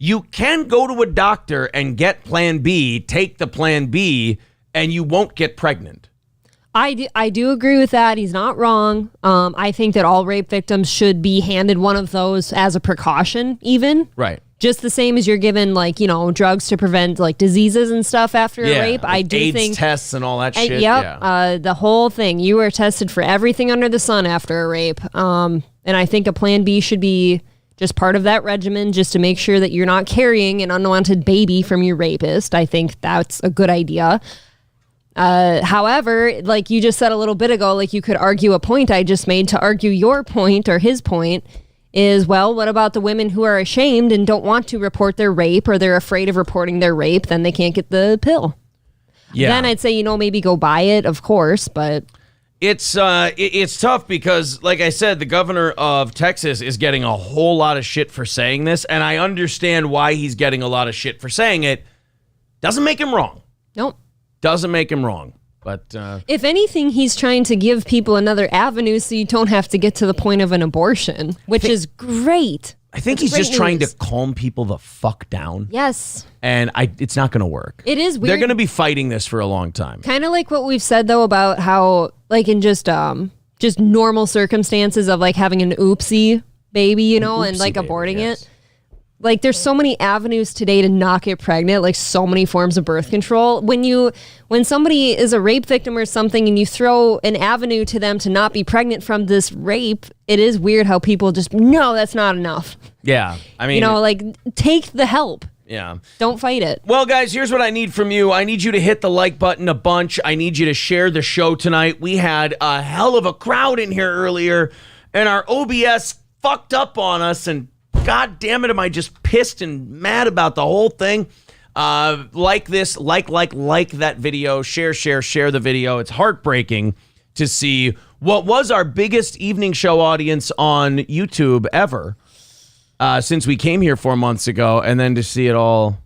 you can go to a doctor and get Plan B, take the Plan B, and you won't get pregnant. I do agree with that. He's not wrong. I think that all rape victims should be handed one of those as a precaution, even. Right. Just the same as you're given, like, drugs to prevent, like, diseaze and stuff after a rape. I do AIDS think tests and all that shit. Yep. The whole thing. You are tested for everything under the sun after a rape. And I think a plan B should be just part of that regimen, just to make sure that you're not carrying an unwanted baby from your rapist. I think that's a good idea. However, like you just said a little bit ago, like you could argue a point I just made to argue your point or his point is, well, what about the women who are ashamed and don't want to report their rape, or they're afraid of reporting their rape? Then they can't get the pill. Yeah. Then I'd say, maybe go buy it, of course, but it's tough because, like I said, the governor of Texas is getting a whole lot of shit for saying this, and I understand why he's getting a lot of shit for saying it. Doesn't make him wrong. Nope. Doesn't make him wrong. But if anything, he's trying to give people another avenue so you don't have to get to the point of an abortion, which is great. I think he's just trying to calm people the fuck down. Yes. And it's not going to work. It is weird. They're going to be fighting this for a long time. Kind of like what we've said, though, about how, like, in just normal circumstances of, like, having an oopsie baby, and, like, aborting it. Like, there's so many avenues today to not get pregnant, like so many forms of birth control. When somebody is a rape victim or something and you throw an avenue to them to not be pregnant from this rape, it is weird how people just, no, that's not enough. Yeah. I mean, like, take the help. Yeah. Don't fight it. Well, guys, here's what I need from you. I need you to hit the like button a bunch. I need you to share the show tonight. We had a hell of a crowd in here earlier, and our OBS fucked up on us, and God damn it, am I just pissed and mad about the whole thing. Like this, like that video, share the video. It's heartbreaking to see what was our biggest evening show audience on YouTube ever since we came here 4 months ago, and then to see it all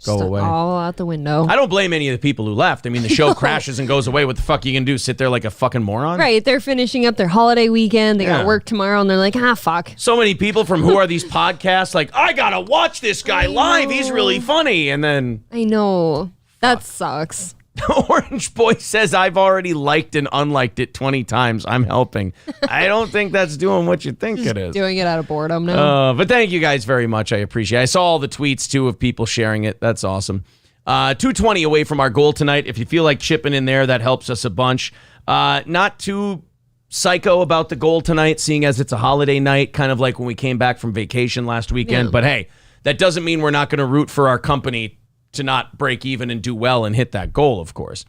go away. All out the window. I don't blame any of the people who left. I mean, the show crashes and goes away. What the fuck are you going to do? Sit there like a fucking moron? Right. They're finishing up their holiday weekend. They got work tomorrow, and they're like, fuck. So many people from Who Are These Podcasts, like, I got to watch this guy live. He's really funny. And then... I know. That sucks. Orange Boy says, I've already liked and unliked it 20 times. I'm helping. I don't think that's doing what you think it is. Doing it out of boredom now. But thank you guys very much. I appreciate it. I saw all the tweets, too, of people sharing it. That's awesome. 220 away from our goal tonight. If you feel like chipping in there, that helps us a bunch. Not too psycho about the goal tonight, seeing as it's a holiday night, kind of like when we came back from vacation last weekend. Yeah. But hey, that doesn't mean we're not going to root for our company to not break even and do well and hit that goal, of course.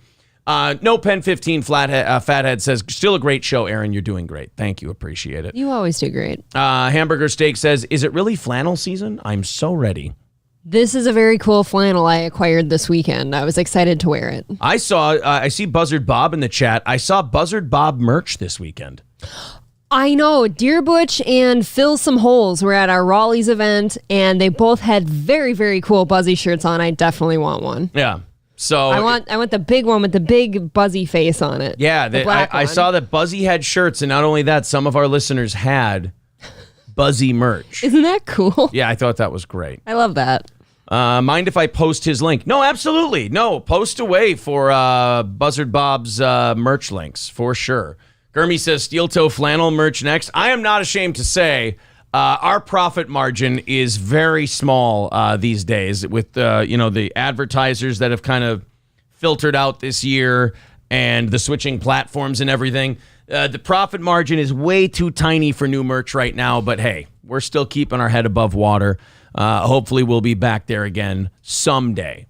No Pen 15 Fathead says, still a great show, Aaron. You're doing great. Thank you. Appreciate it. You always do great. Hamburger Steak says, is it really flannel season? I'm so ready. This is a very cool flannel I acquired this weekend. I was excited to wear it. I see Buzzard Bob in the chat. I saw Buzzard Bob merch this weekend. I know. Deer Butch and Fill Some Holes were at our Raleigh's event, and they both had very, very cool Buzzy shirts on. I definitely want one. Yeah. So I want the big one with the big Buzzy face on it. Yeah, I saw that Buzzy had shirts, and not only that, some of our listeners had Buzzy merch. Isn't that cool? Yeah, I thought that was great. I love that. Mind if I post his link? No, absolutely. No, post away for Buzzard Bob's merch links, for sure. Gurmy says steel toe flannel merch next. I am not ashamed to say our profit margin is very small these days with the advertisers that have kind of filtered out this year and the switching platforms and everything. The profit margin is way too tiny for new merch right now, but hey, we're still keeping our head above water. Hopefully we'll be back there again someday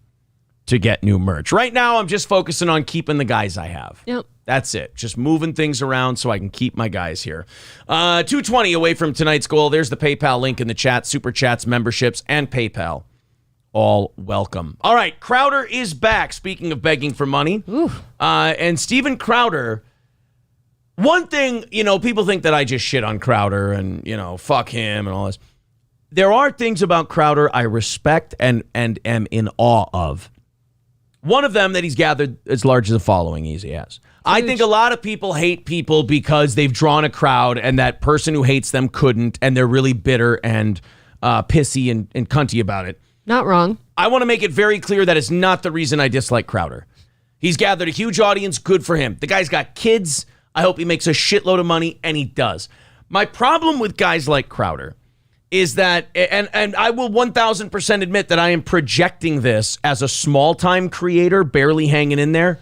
to get new merch. Right now, I'm just focusing on keeping the guys I have. Yep. That's it. Just moving things around so I can keep my guys here. 220 away from tonight's goal. There's the PayPal link in the chat. Super Chats, memberships, and PayPal. All welcome. All right, Crowder is back. Speaking of begging for money. And Steven Crowder, one thing, people think that I just shit on Crowder and, fuck him and all this. There are things about Crowder I respect and am in awe of. One of them that he's gathered as large as a following he has. I think a lot of people hate people because they've drawn a crowd and that person who hates them couldn't, and they're really bitter and pissy and cunty about it. Not wrong. I want to make it very clear that is not the reason I dislike Crowder. He's gathered a huge audience. Good for him. The guy's got kids. I hope he makes a shitload of money, and he does. My problem with guys like Crowder is that, and I will 1,000% admit that I am projecting this as a small-time creator, barely hanging in there.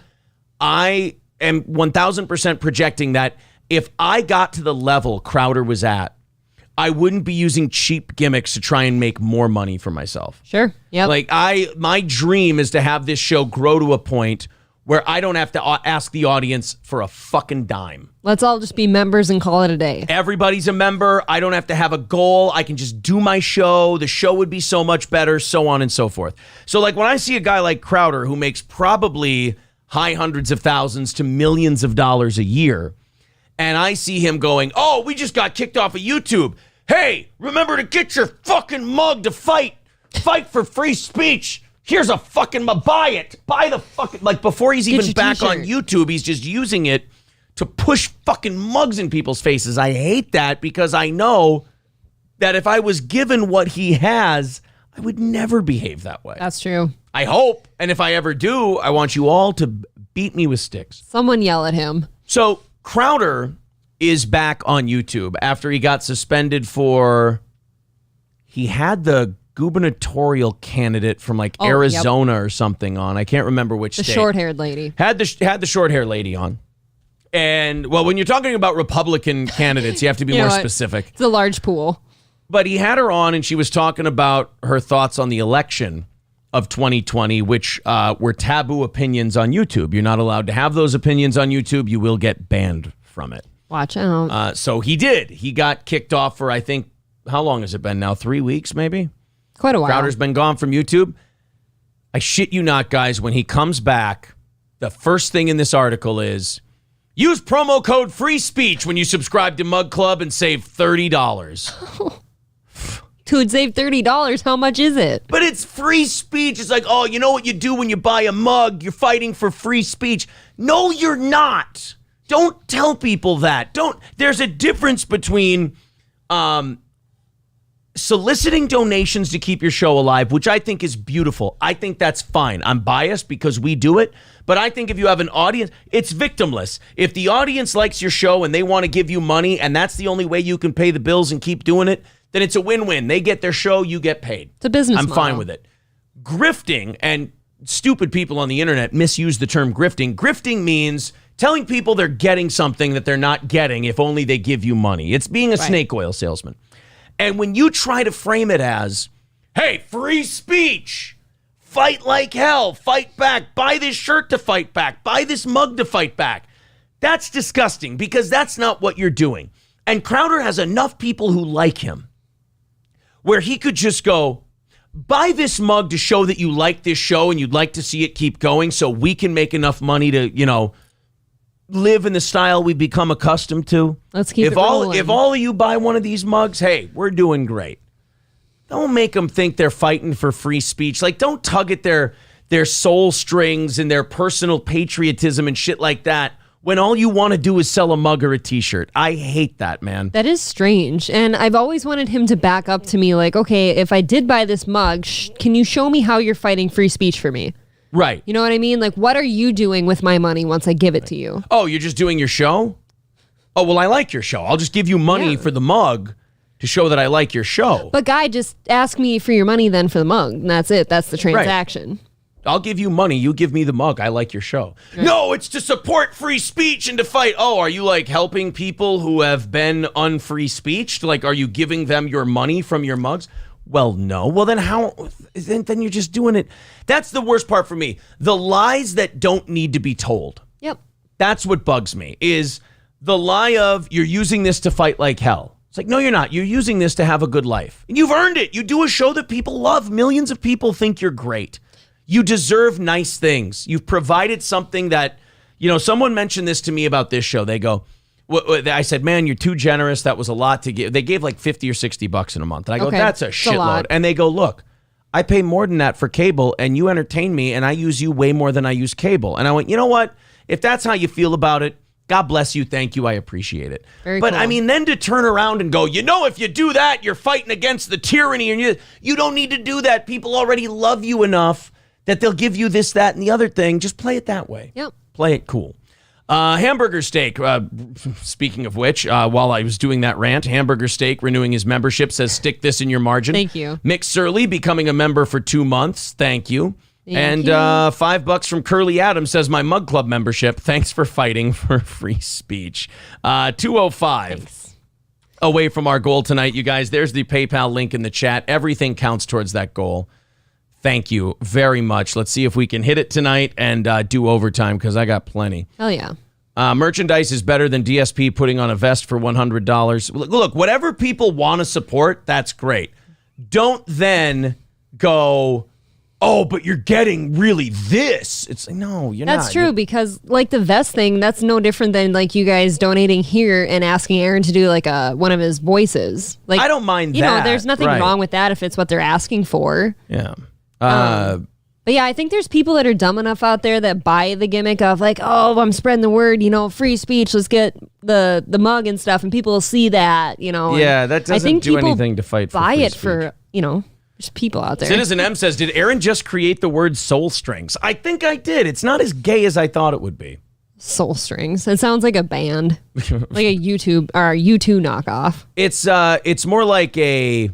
I am 1,000% projecting that if I got to the level Crowder was at, I wouldn't be using cheap gimmicks to try and make more money for myself. Sure. Yep. Like my dream is to have this show grow to a point where I don't have to ask the audience for a fucking dime. Let's all just be members and call it a day. Everybody's a member. I don't have to have a goal. I can just do my show. The show would be so much better, so on and so forth. So like when I see a guy like Crowder who makes probably high hundreds of thousands to millions of dollars a year, and I see him going, oh, we just got kicked off of YouTube. Hey, remember to get your fucking mug to fight for free speech. Here's a fucking buy it. Buy the fucking, like before he's even back on YouTube, he's just using it to push fucking mugs in people's faces. I hate that because I know that if I was given what he has, I would never behave that way. That's true. I hope. And if I ever do, I want you all to beat me with sticks. Someone yell at him. So Crowder is back on YouTube after he got suspended for, he had the gubernatorial candidate from like Arizona or something on. I can't remember which state. The short-haired lady. Had the short-haired lady on. And, well, when you're talking about Republican candidates, you have to be more specific. It's a large pool. But he had her on, and she was talking about her thoughts on the election of 2020, which were taboo opinions on YouTube. You're not allowed to have those opinions on YouTube. You will get banned from it. Watch out. So he did. He got kicked off for, I think, how long has it been now? 3 weeks, maybe? Quite a while. Crowder's been gone from YouTube. I shit you not, guys. When he comes back, the first thing in this article is, use promo code free speech when you subscribe to Mug Club and save $30. Dude, save $30. How much is it? But it's free speech. It's like, oh, you know what you do when you buy a mug? You're fighting for free speech. No, you're not. Don't tell people that. There's a difference between soliciting donations to keep your show alive, which I think is beautiful. I think that's fine. I'm biased because we do it. But I think if you have an audience, it's victimless. If the audience likes your show and they want to give you money and that's the only way you can pay the bills and keep doing it, then it's a win-win. They get their show, you get paid. It's a business I'm model. fine with it. Grifting, and stupid people on the internet misuse the term grifting. Grifting means telling people they're getting something that they're not getting if only they give you money. It's being a snake oil salesman. And when you try to frame it as, hey, free speech, fight like hell, fight back, buy this shirt to fight back, buy this mug to fight back, that's disgusting because that's not what you're doing. And Crowder has enough people who like him where he could just go, buy this mug to show that you like this show and you'd like to see it keep going so we can make enough money to, live in the style we've become accustomed to. Let's keep it rolling. If all of you buy one of these mugs, hey, we're doing great. Don't make them think they're fighting for free speech. Like, don't tug at their soul strings and their personal patriotism and shit like that when all you want to do is sell a mug or a t-shirt. I hate that, man. That is strange. And I've always wanted him to back up to me like, okay, if I did buy this mug, can you show me how you're fighting free speech for me? Right. You know what I mean? Like, what are you doing with my money once I give it to you? Oh, you're just doing your show? Oh, well, I like your show. I'll just give you money for the mug to show that I like your show. But guy, just ask me for your money then for the mug. And that's it. That's the transaction. Right. I'll give you money. You give me the mug. I like your show. Right. No, it's to support free speech and to fight. Oh, are you like helping people who have been unfree speeched? Like, are you giving them your money from your mugs? Well, no. Well, then how? Then you're just doing it. That's the worst part for me. The lies that don't need to be told. Yep. That's what bugs me, is the lie of you're using this to fight like hell. It's like, no, you're not. You're using this to have a good life. And you've earned it. You do a show that people love. Millions of people think you're great. You deserve nice things. You've provided something that, someone mentioned this to me about this show. They go, I said, man, you're too generous. That was a lot to give. They gave like $50 or $60 in a month. And I go, that's a shitload. And they go, look, I pay more than that for cable and you entertain me and I use you way more than I use cable. And I went, you know what? If that's how you feel about it, God bless you. Thank you. I appreciate it. Very cool. I mean, then to turn around and go, if you do that, you're fighting against the tyranny and you don't need to do that. People already love you enough that they'll give you this, that, and the other thing. Just play it that way. Yep. Play it cool. Hamburger Steak, speaking of which, while I was doing that rant, Hamburger Steak renewing his membership says, stick this in your margin. Thank you. Mick Surley becoming a member for 2 months. Thank you. Thank and you. $5 from Curly Adams says, my Mug Club membership. Thanks for fighting for free speech. 205. Thanks. Away from our goal tonight, you guys. There's the PayPal link in the chat. Everything counts towards that goal. Thank you very much. Let's see if we can hit it tonight and do overtime because I got plenty. Hell yeah. Merchandise is better than DSP putting on a vest for $100. Look, whatever people want to support, that's great. Don't then go, oh, but you're getting really this. It's like, no, you're not. That's true because like the vest thing, that's no different than like you guys donating here and asking Aaron to do like one of his voices. Like I don't mind that. You know, there's nothing wrong with that if it's what they're asking for. Yeah. But yeah, I think there's people that are dumb enough out there that buy the gimmick of like, oh, I'm spreading the word, free speech. Let's get the mug and stuff, and people will see that, Yeah, that doesn't do anything to fight for buy free it speech. for, there's people out there. Citizen M says, did Aaron just create the word soul strings? I think I did. It's not as gay as I thought it would be. Soul Strings. It sounds like a band, like a YouTube or U2 knockoff. It's more like a.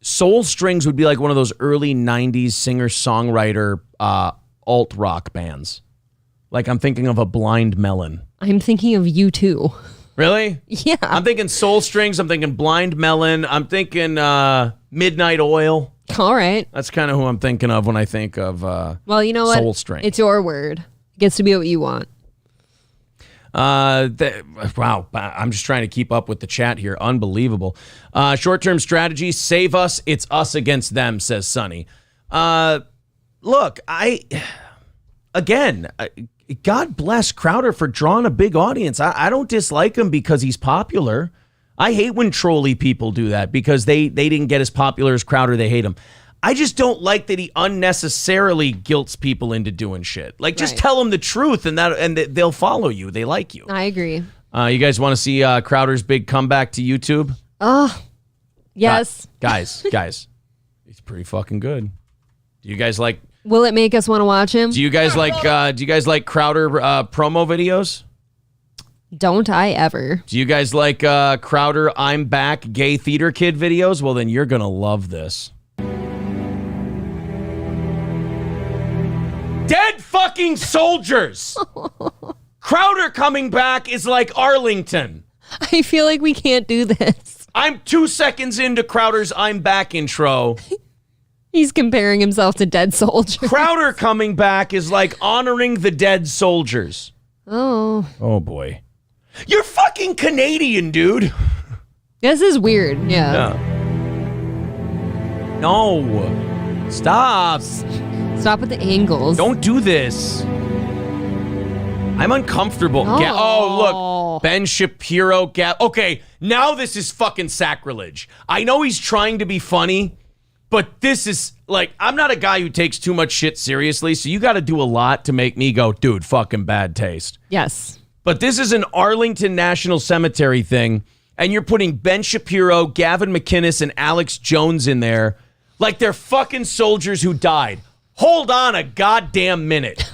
Soul Strings would be like one of those early 90s singer-songwriter alt rock bands. Like I'm thinking of a Blind Melon. I'm thinking of U2. Really? Yeah. I'm thinking Soul Strings. I'm thinking Blind Melon. I'm thinking Midnight Oil. All right. That's kind of who I'm thinking of when I think of well, you know what? Soul Strings. It's your word. It gets to be what you want. Wow, I'm just trying to keep up with the chat here. Unbelievable. Short-term strategy, save us. It's us against them, says Sonny. Look, God bless Crowder for drawing a big audience. I don't dislike him because he's popular. I hate when trolly people do that because they didn't get as popular as Crowder. They hate him. I just don't like that he unnecessarily guilts people into doing shit. Like, just tell them the truth, and they'll follow you. They like you. I agree. You guys want to see Crowder's big comeback to YouTube? Oh, yes. Guys, he's pretty fucking good. Do you guys like? Will it make us want to watch him? Do you guys like? Do you guys like Crowder promo videos? Don't I ever? Do you guys like Crowder I'm Back gay theater kid videos? Well, then you're gonna love this. Dead fucking soldiers. Crowder coming back is like Arlington. I feel like we can't do this. I'm 2 seconds into Crowder's I'm Back intro. He's comparing himself to dead soldiers. Crowder coming back is like honoring the dead soldiers. Oh. Oh, boy. You're fucking Canadian, dude. This is weird. Yeah. No. Stop. Stop with the angles. Don't do this. I'm uncomfortable. Look. Ben Shapiro. Okay, now this is fucking sacrilege. I know he's trying to be funny, but this is like, I'm not a guy who takes too much shit seriously, so you got to do a lot to make me go, dude, fucking bad taste. Yes. But this is an Arlington National Cemetery thing, and you're putting Ben Shapiro, Gavin McInnes, and Alex Jones in there like they're fucking soldiers who died. Hold on a goddamn minute.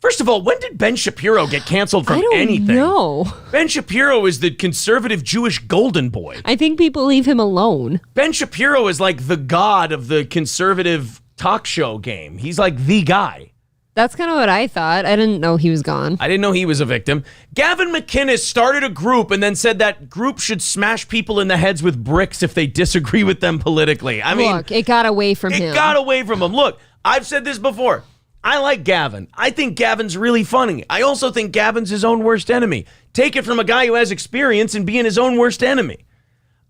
First of all, when did Ben Shapiro get canceled from anything? I don't know. Ben Shapiro is the conservative Jewish golden boy. I think people leave him alone. Ben Shapiro is like the god of the conservative talk show game. He's like the guy. That's kind of what I thought. I didn't know he was gone. I didn't know he was a victim. Gavin McInnes started a group and then said that group should smash people in the heads with bricks if they disagree with them politically. I mean, it got away from him. It got away from him. Look, I've said this before. I like Gavin. I think Gavin's really funny. I also think Gavin's his own worst enemy. Take it from a guy who has experience in being his own worst enemy.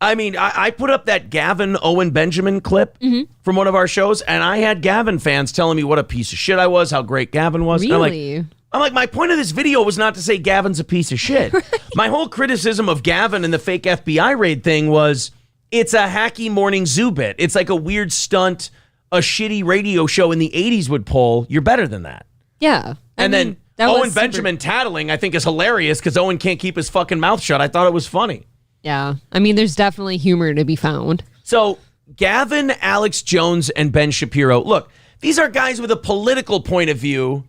I mean, I put up that Gavin Owen Benjamin clip from one of our shows, and I had Gavin fans telling me what a piece of shit I was, how great Gavin was. Really? I'm like, my point of this video was not to say Gavin's a piece of shit. Right. My whole criticism of Gavin and the fake FBI raid thing was it's a hacky morning zoo bit. It's like a weird stunt a shitty radio show in the 80s would pull. You're better than that. Yeah. And then Owen Benjamin tattling, I think, is hilarious because Owen can't keep his fucking mouth shut. I thought it was funny. Yeah. I mean, there's definitely humor to be found. So Gavin, Alex Jones, and Ben Shapiro. Look, These are guys with a political point of view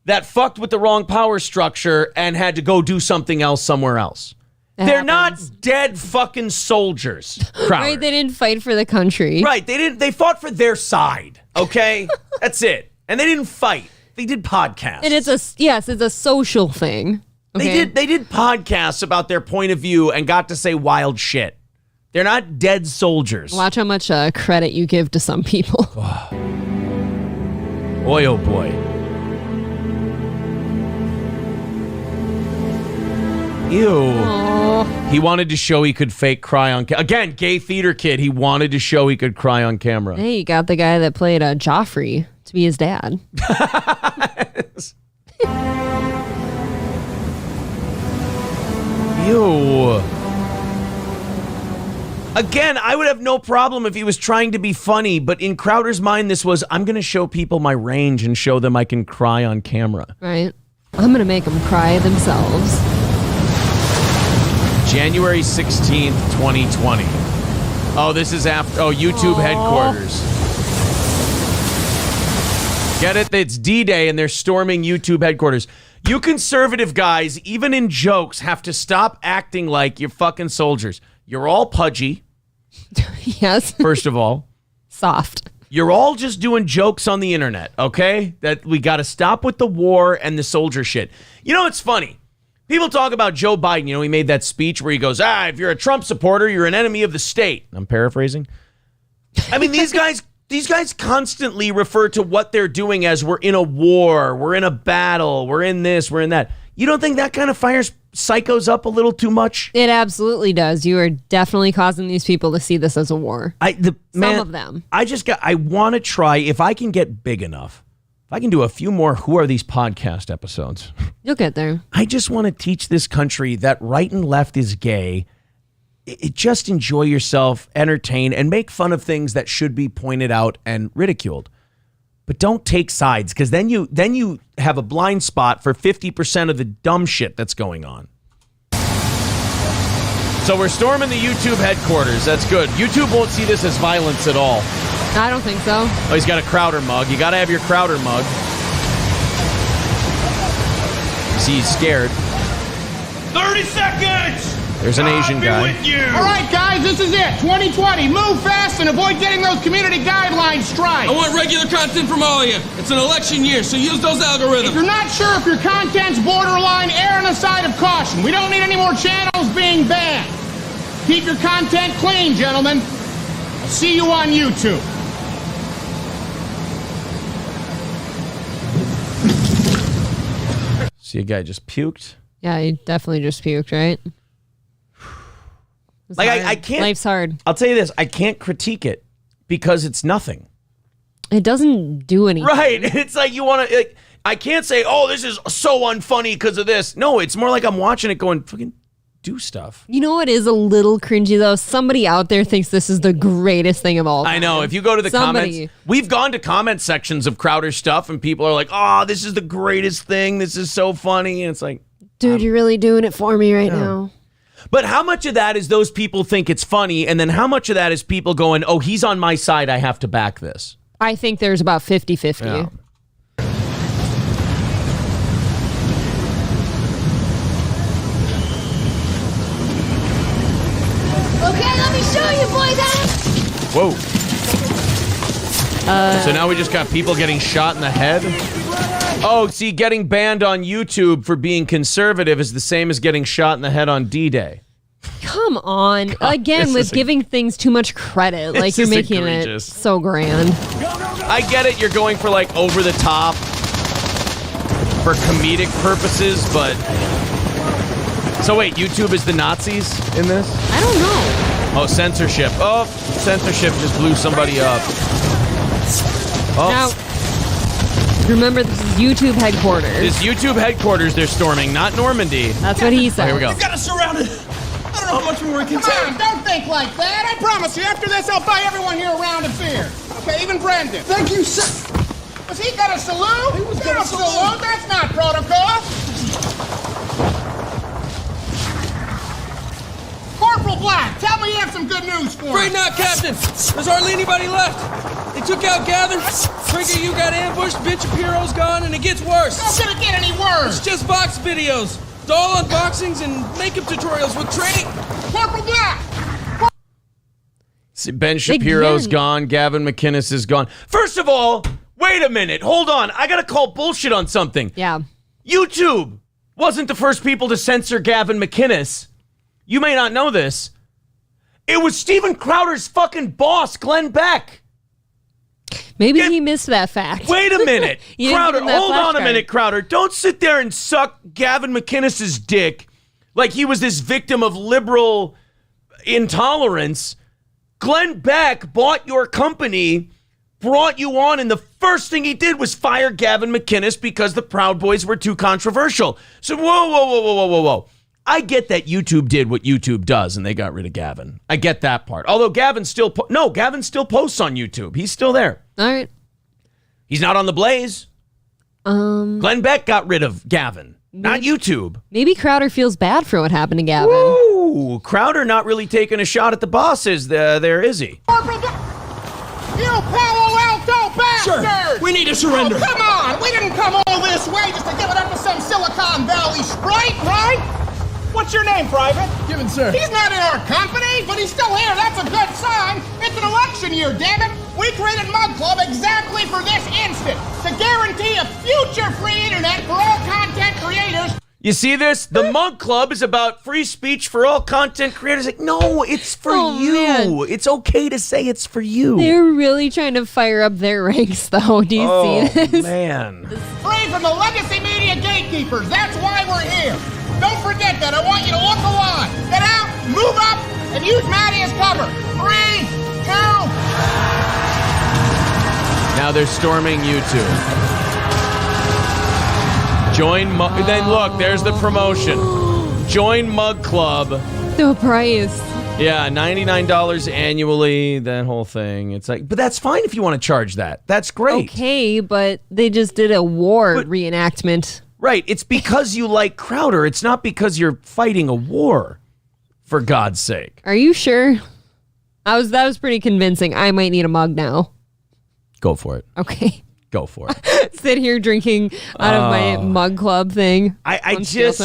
that fucked with the wrong power structure and had to go do something else somewhere else. They're not dead fucking soldiers, Crowder. Right, they didn't fight for the country. Right, they fought for their side, okay? That's it. And they didn't fight. They did podcasts. And it's a social thing. Okay? They did podcasts about their point of view and got to say wild shit. They're not dead soldiers. Watch how much credit you give to some people. Boy, oh boy. Ew. Aww. He wanted to show he could fake cry on camera. Again, gay theater kid. He wanted to show he could cry on camera. Hey, you got the guy that played Joffrey to be his dad. Ew. Again, I would have no problem if he was trying to be funny, but in Crowder's mind, this was, I'm going to show people my range and show them I can cry on camera. Right. I'm going to make them cry themselves. January 16th, 2020. Oh, this is after, YouTube headquarters. Get it? It's D-Day and they're storming YouTube headquarters. You conservative guys, even in jokes, have to stop acting like you're fucking soldiers. You're all pudgy. Yes. First of all. Soft. You're all just doing jokes on the internet, okay? That we got to stop with the war and the soldier shit. You know, it's funny. People talk about Joe Biden. You know, he made that speech where he goes, if you're a Trump supporter, you're an enemy of the state. I'm paraphrasing. I mean, these guys constantly refer to what they're doing as we're in a war, we're in a battle, we're in this, we're in that. You don't think that kind of fires psychos up a little too much? It absolutely does. You are definitely causing these people to see this as a war. Some of them. I want to try, if I can get big enough, if I can do a few more Who Are These podcast episodes. You'll get there. I just want to teach this country that right and left is gay. Just enjoy yourself, entertain, and make fun of things that should be pointed out and ridiculed. But don't take sides, because then you have a blind spot for 50% of the dumb shit that's going on. So we're storming the YouTube headquarters. That's good. YouTube won't see this as violence at all. I don't think so. Oh, he's got a Crowder mug. You got to have your Crowder mug. See, he's scared. 30 seconds! There's an Asian guy. With you. All right, guys, this is it. 2020. Move fast and avoid getting those community guidelines strikes. I want regular content from all of you. It's an election year, so use those algorithms. If you're not sure if your content's borderline, err on the side of caution. We don't need any more channels being banned. Keep your content clean, gentlemen. I'll see you on YouTube. See, a guy just puked. Yeah, he definitely just puked, right? Like, I can't. Life's hard. I'll tell you this. I can't critique it because it's nothing. It doesn't do anything. Right. It's like you want to. I can't say, this is so unfunny because of this. No, it's more like I'm watching it going, fucking do stuff. You know what is a little cringy, though? Somebody out there thinks this is the greatest thing of all time. I know. If you go to the comments, we've gone to comment sections of Crowder stuff, and people are like, this is the greatest thing. This is so funny. And it's like, dude, you're really doing it for me right now. But how much of that is those people think it's funny, and then how much of that is people going, he's on my side, I have to back this? I think there's about 50-50. Yeah. Okay, let me show you, boys. Whoa. So now we just got people getting shot in the head? See, getting banned on YouTube for being conservative is the same as getting shot in the head on D-Day. Come on. God, again, with giving things too much credit. Like, you're making it so grand. I get it. You're going for, like, over the top for comedic purposes, but... So wait, YouTube is the Nazis in this? I don't know. Censorship. Censorship just blew somebody up. Now, remember, this is YouTube headquarters. This YouTube headquarters they're storming, not Normandy. That's what he said. Here we go. We've got us surrounded. I don't know how much more we can Come take. on, don't think like that. I promise you, after this, I'll buy everyone here a round of beer. Okay, even Brendan. Thank you, sir. Was he got a salute? He was got a salute. That's not protocol. Corporal Black, tell me you have some good news for Afraid me. not, Captain. There's hardly anybody left. They took out Gather, Trinket, you got ambushed, Ben Shapiro's gone, and it gets worse. How could it get any worse? It's just box videos, doll unboxings, and makeup tutorials with training. Corporal Black! Ben Shapiro's gone. Gavin McInnes is gone. First of all, wait a minute. Hold on. I got to call bullshit on something. Yeah. YouTube wasn't the first people to censor Gavin McInnes. You may not know this. It was Steven Crowder's fucking boss, Glenn Beck. Maybe he missed that fact. Wait a minute. You didn't Crowder, give him that hold on a flashcard. minute, Crowder. Don't sit there and suck Gavin McInnes' dick like he was this victim of liberal intolerance. Glenn Beck bought your company, brought you on, and the first thing he did was fire Gavin McInnes because the Proud Boys were too controversial. So, whoa. I get that YouTube did what YouTube does, and they got rid of Gavin. I get that part. Although Gavin still Gavin still posts on YouTube. He's still there. All right. He's not on the Blaze. Glenn Beck got rid of Gavin, not YouTube. Maybe Crowder feels bad for what happened to Gavin. Ooh, Crowder not really taking a shot at the bosses there, is he? Corporal Black! You Palo Alto bastards! Sir, we need to surrender. Oh, come on! We didn't come all this way just to give it up to some Silicon Valley sprite, right? What's your name, Private? Given, sir. He's not in our company, but he's still here. That's a good sign. It's an election year, damn it. We created Mug Club exactly for this instant, to guarantee a future-free internet for all content creators. You see this? The Mug Club is about free speech for all content creators. Like, no, it's for you. Man. It's okay to say it's for you. They're really trying to fire up their ranks, though. Do you see this? Man. Free from the legacy media gatekeepers. That's why we're here. Don't forget that. I want you to look alive. Get out, move up, and use Maddie as cover. 3, 2. Now they're storming YouTube. Then look, there's the promotion. Join Mug Club. No price. Yeah, $99 annually, that whole thing. It's like, but that's fine if you want to charge that. That's great. Okay, but they just did a war reenactment. Right. It's because you like Crowder. It's not because you're fighting a war, for God's sake. Are you sure? That was pretty convincing. I might need a mug now. Go for it. Okay. Go for it. Sit here drinking out of my Mug Club thing. I just...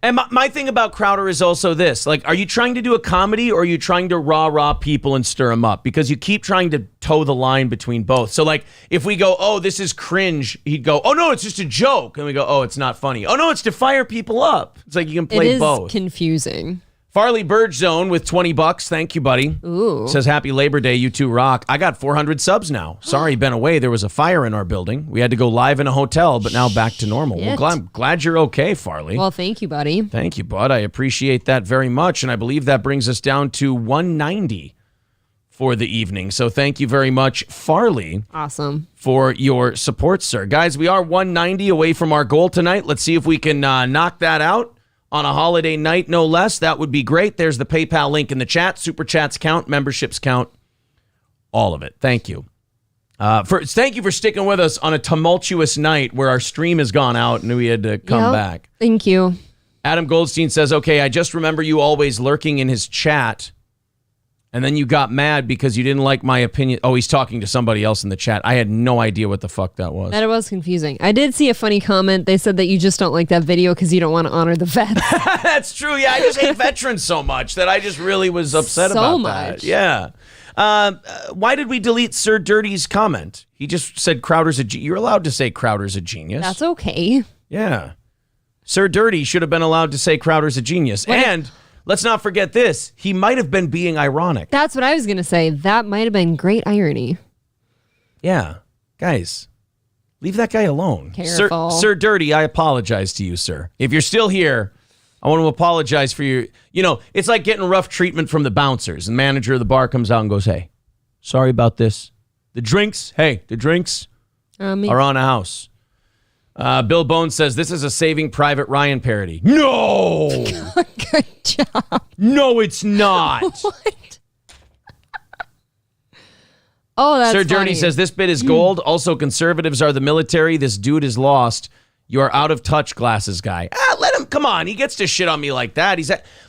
And my thing about Crowder is also this. Like, are you trying to do a comedy or are you trying to rah-rah people and stir them up? Because you keep trying to toe the line between both. So, like, if we go, oh, this is cringe, he'd go, oh, no, it's just a joke. And we go, oh, it's not funny. Oh, no, it's to fire people up. It's like you can play both. It is confusing. Farley Bird Zone with $20. Thank you, buddy. Ooh. Says, happy Labor Day. You two rock. I got 400 subs now. Sorry, been away. There was a fire in our building. We had to go live in a hotel, but now back to normal. Well, I'm glad you're okay, Farley. Well, thank you, buddy. Thank you, bud. I appreciate that very much. And I believe that brings us down to 190 for the evening. So thank you very much, Farley. Awesome. For your support, sir. Guys, we are 190 away from our goal tonight. Let's see if we can knock that out. On a holiday night, no less. That would be great. There's the PayPal link in the chat. Super chats count, memberships count, all of it. Thank you. Thank you for sticking with us on a tumultuous night where our stream has gone out and we had to come back. Thank you. Adam Goldstein says, okay, I just remember you always lurking in his chat. And then you got mad because you didn't like my opinion. Oh, he's talking to somebody else in the chat. I had no idea what the fuck that was. That was confusing. I did see a funny comment. They said that you just don't like that video because you don't want to honor the vets. That's true. Yeah, I just hate veterans so much that I just really was upset about that. Yeah. Why did we delete Sir Dirty's comment? He just said Crowder's a genius. You're allowed to say Crowder's a genius. That's okay. Yeah. Sir Dirty should have been allowed to say Crowder's a genius. And... let's not forget this. He might have been being ironic. That's what I was going to say. That might have been great irony. Yeah. Guys, leave that guy alone. Careful. Sir Dirty, I apologize to you, sir. If you're still here, I want to apologize for your... You know, it's like getting rough treatment from the bouncers. And the manager of the bar comes out and goes, hey, sorry about this. The drinks are on a house. Bill Bones says, this is a Saving Private Ryan parody. No! Good job. No, it's not. What? Oh, that's Sir funny. Dirty says, this bit is gold. Also, conservatives are the military. This dude is lost. You are out of touch, glasses guy. Let him, come on. He gets to shit on me like that.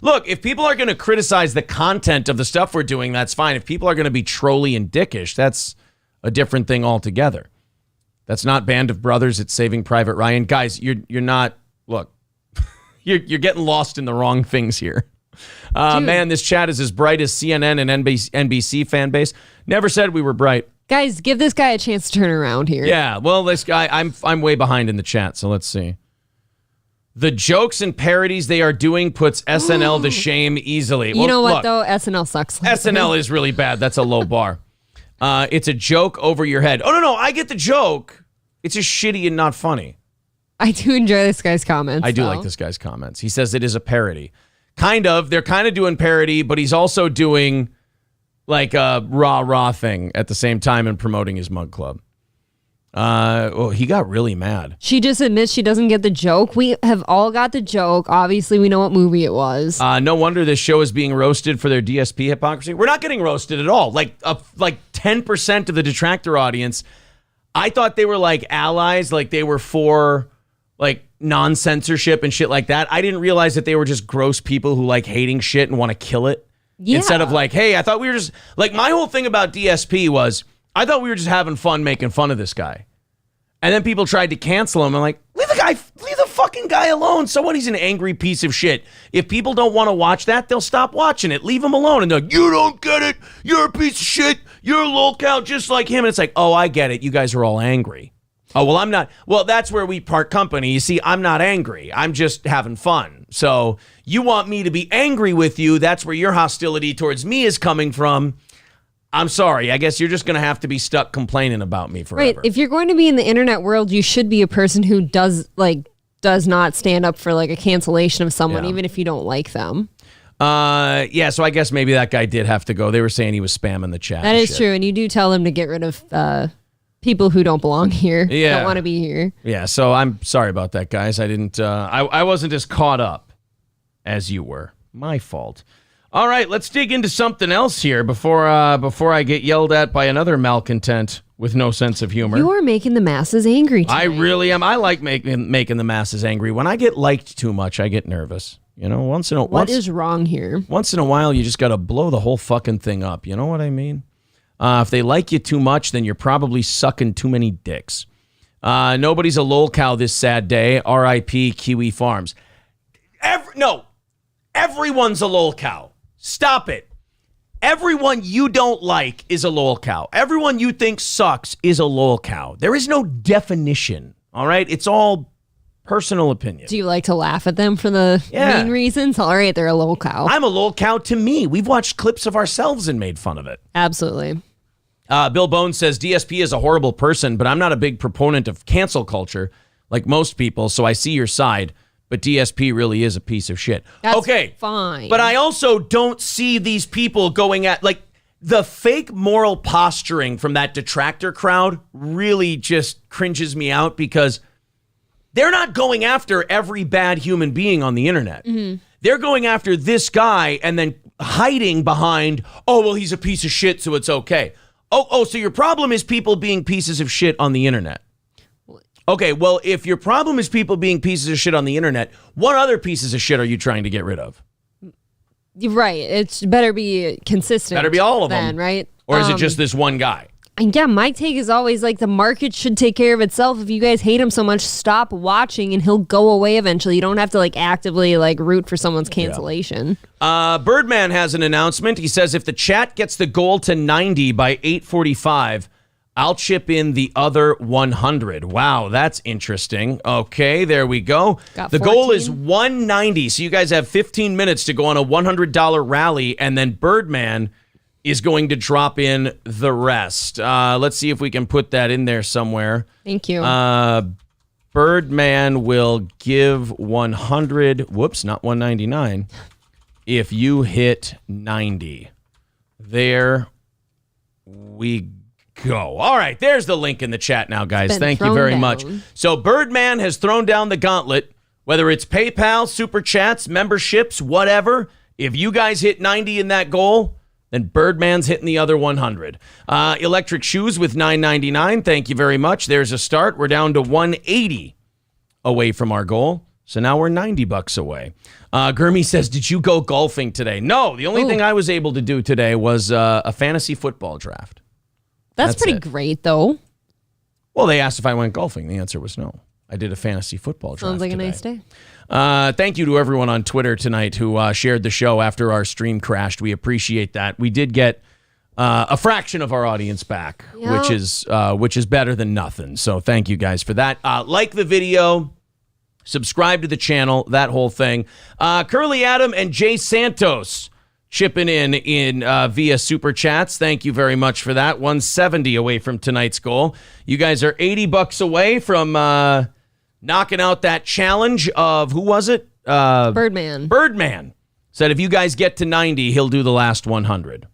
Look, if people are going to criticize the content of the stuff we're doing, that's fine. If people are going to be trolly and dickish, that's a different thing altogether. That's not Band of Brothers. It's Saving Private Ryan. Guys, you're not. Look, you're getting lost in the wrong things here. Man, this chat is as bright as CNN and NBC fan base. Never said we were bright. Guys, give this guy a chance to turn around here. Yeah, well, this guy, I'm way behind in the chat, so let's see. The jokes and parodies they are doing puts SNL to shame easily. You know what, though? SNL sucks. SNL is really bad. That's a low bar. It's a joke over your head. Oh, no, I get the joke. It's just shitty and not funny. I do enjoy this guy's comments. I do like this guy's comments. He says it is a parody. Kind of. They're kind of doing parody, but he's also doing like a rah-rah thing at the same time and promoting his mug club. He got really mad. She just admits she doesn't get the joke. We have all got the joke. Obviously, we know what movie it was. No wonder this show is being roasted for their DSP hypocrisy. We're not getting roasted at all. Like 10% of the detractor audience, I thought they were like allies, like they were for like non-censorship and shit like that. I didn't realize that they were just gross people who like hating shit and want to kill it. Yeah. Instead of like, hey, I thought we were just like, my whole thing about DSP was I thought we were just having fun making fun of this guy. And then people tried to cancel him. I'm like, leave the fucking guy alone. So what? He's an angry piece of shit. If people don't want to watch that, they'll stop watching it. Leave him alone. And they're like, you don't get it. You're a piece of shit. You're a lolcow just like him. And it's like, oh, I get it. You guys are all angry. Oh, well, I'm not. Well, that's where we part company. You see, I'm not angry. I'm just having fun. So you want me to be angry with you. That's where your hostility towards me is coming from. I'm sorry. I guess you're just going to have to be stuck complaining about me forever. Right. If you're going to be in the internet world, you should be a person who does not stand up for like a cancellation of someone, even if you don't like them. Yeah, so I guess maybe that guy did have to go. They were saying he was spamming the chat. That is true. And you do tell them to get rid of people who don't belong here. Yeah. Don't want to be here. Yeah, so I'm sorry about that, guys. I didn't, I wasn't as caught up as you were. My fault. All right, let's dig into something else here before I get yelled at by another malcontent with no sense of humor. You are making the masses angry tonight. I really am. I like making the masses angry. When I get liked too much, I get nervous. You know, what is wrong here? Once in a while, you just got to blow the whole fucking thing up. You know what I mean? If they like you too much, then you're probably sucking too many dicks. Nobody's a lolcow this sad day. R.I.P. Kiwi Farms. Everyone's a lolcow. Stop it. Everyone you don't like is a lolcow. Everyone you think sucks is a lolcow. There is no definition, all right? It's all personal opinion. Do you like to laugh at them for the main reasons? All right, they're a lolcow. I'm a lolcow to me. We've watched clips of ourselves and made fun of it. Absolutely. Bill Bones says, DSP is a horrible person, but I'm not a big proponent of cancel culture like most people, so I see your side. But DSP really is a piece of shit. That's fine. But I also don't see these people going at, like, the fake moral posturing from that detractor crowd really just cringes me out because they're not going after every bad human being on the internet. Mm-hmm. They're going after this guy and then hiding behind, oh, well, he's a piece of shit, so it's okay. Oh, so your problem is people being pieces of shit on the internet. Okay, well, if your problem is people being pieces of shit on the internet, what other pieces of shit are you trying to get rid of? Right. It's better be consistent. Better be all of them. Right? Or is it just this one guy? And yeah, my take is always like the market should take care of itself. If you guys hate him so much, stop watching and he'll go away eventually. You don't have to like actively like root for someone's cancellation. Yeah. Birdman has an announcement. He says if the chat gets the goal to 90 by 8:45, I'll chip in the other 100. Wow, that's interesting. Okay, there we go. The goal is 190. So you guys have 15 minutes to go on a $100 rally, and then Birdman is going to drop in the rest. Let's see if we can put that in there somewhere. Thank you. Birdman will give 100. Whoops, not 199. If you hit 90. There we go. All right, there's the link in the chat now, guys. Thank you very much. So Birdman has thrown down the gauntlet, whether it's PayPal, Super Chats, memberships, whatever. If you guys hit 90 in that goal, then Birdman's hitting the other 100. Electric shoes with $9.99. Thank you very much. There's a start. We're down to 180 away from our goal. So now we're $90 away. Gurmy says, did you go golfing today? No, the only thing I was able to do today was a fantasy football draft. That's pretty great, though. Well, they asked if I went golfing. The answer was no. I did a fantasy football draft. Sounds like today. a nice day. Thank you to everyone on Twitter tonight who shared the show after our stream crashed. We appreciate that. We did get a fraction of our audience back, which is better than nothing. So thank you guys for that. Like the video, subscribe to the channel, that whole thing. Curly Adam and Jay Santos chipping in via Super Chats. Thank you very much for that. 170 away from tonight's goal. You guys are $80 away from knocking out that challenge of, who was it? Birdman. Birdman said if you guys get to 90, he'll do the last 100.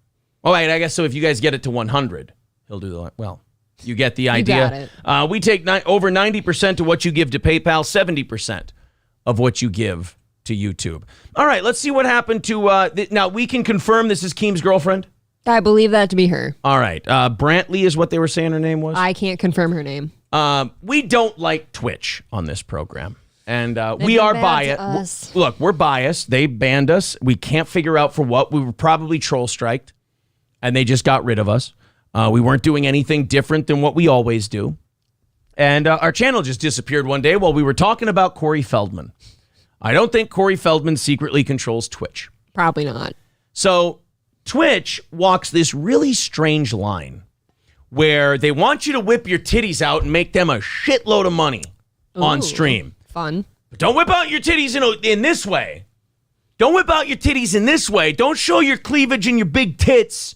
Oh, wait, I guess so if you guys get it to 100, he'll do the, well, you get the idea. Got it. We take over 90% of what you give to PayPal, 70% of what you give to YouTube. All right, let's see what happened to, now we can confirm this is Keem's girlfriend? I believe that to be her. All right, Brantley is what they were saying her name was? I can't confirm her name. We don't like Twitch on this program. And we are biased. Look, we're biased. They banned us. We can't figure out for what. We were probably troll striked, and they just got rid of us. We weren't doing anything different than what we always do. And our channel just disappeared one day while we were talking about Corey Feldman. I don't think Corey Feldman secretly controls Twitch. Probably not. So Twitch walks this really strange line where they want you to whip your titties out and make them a shitload of money on stream. Fun. But don't whip out your titties in this way. Don't whip out your titties in this way. Don't show your cleavage and your big tits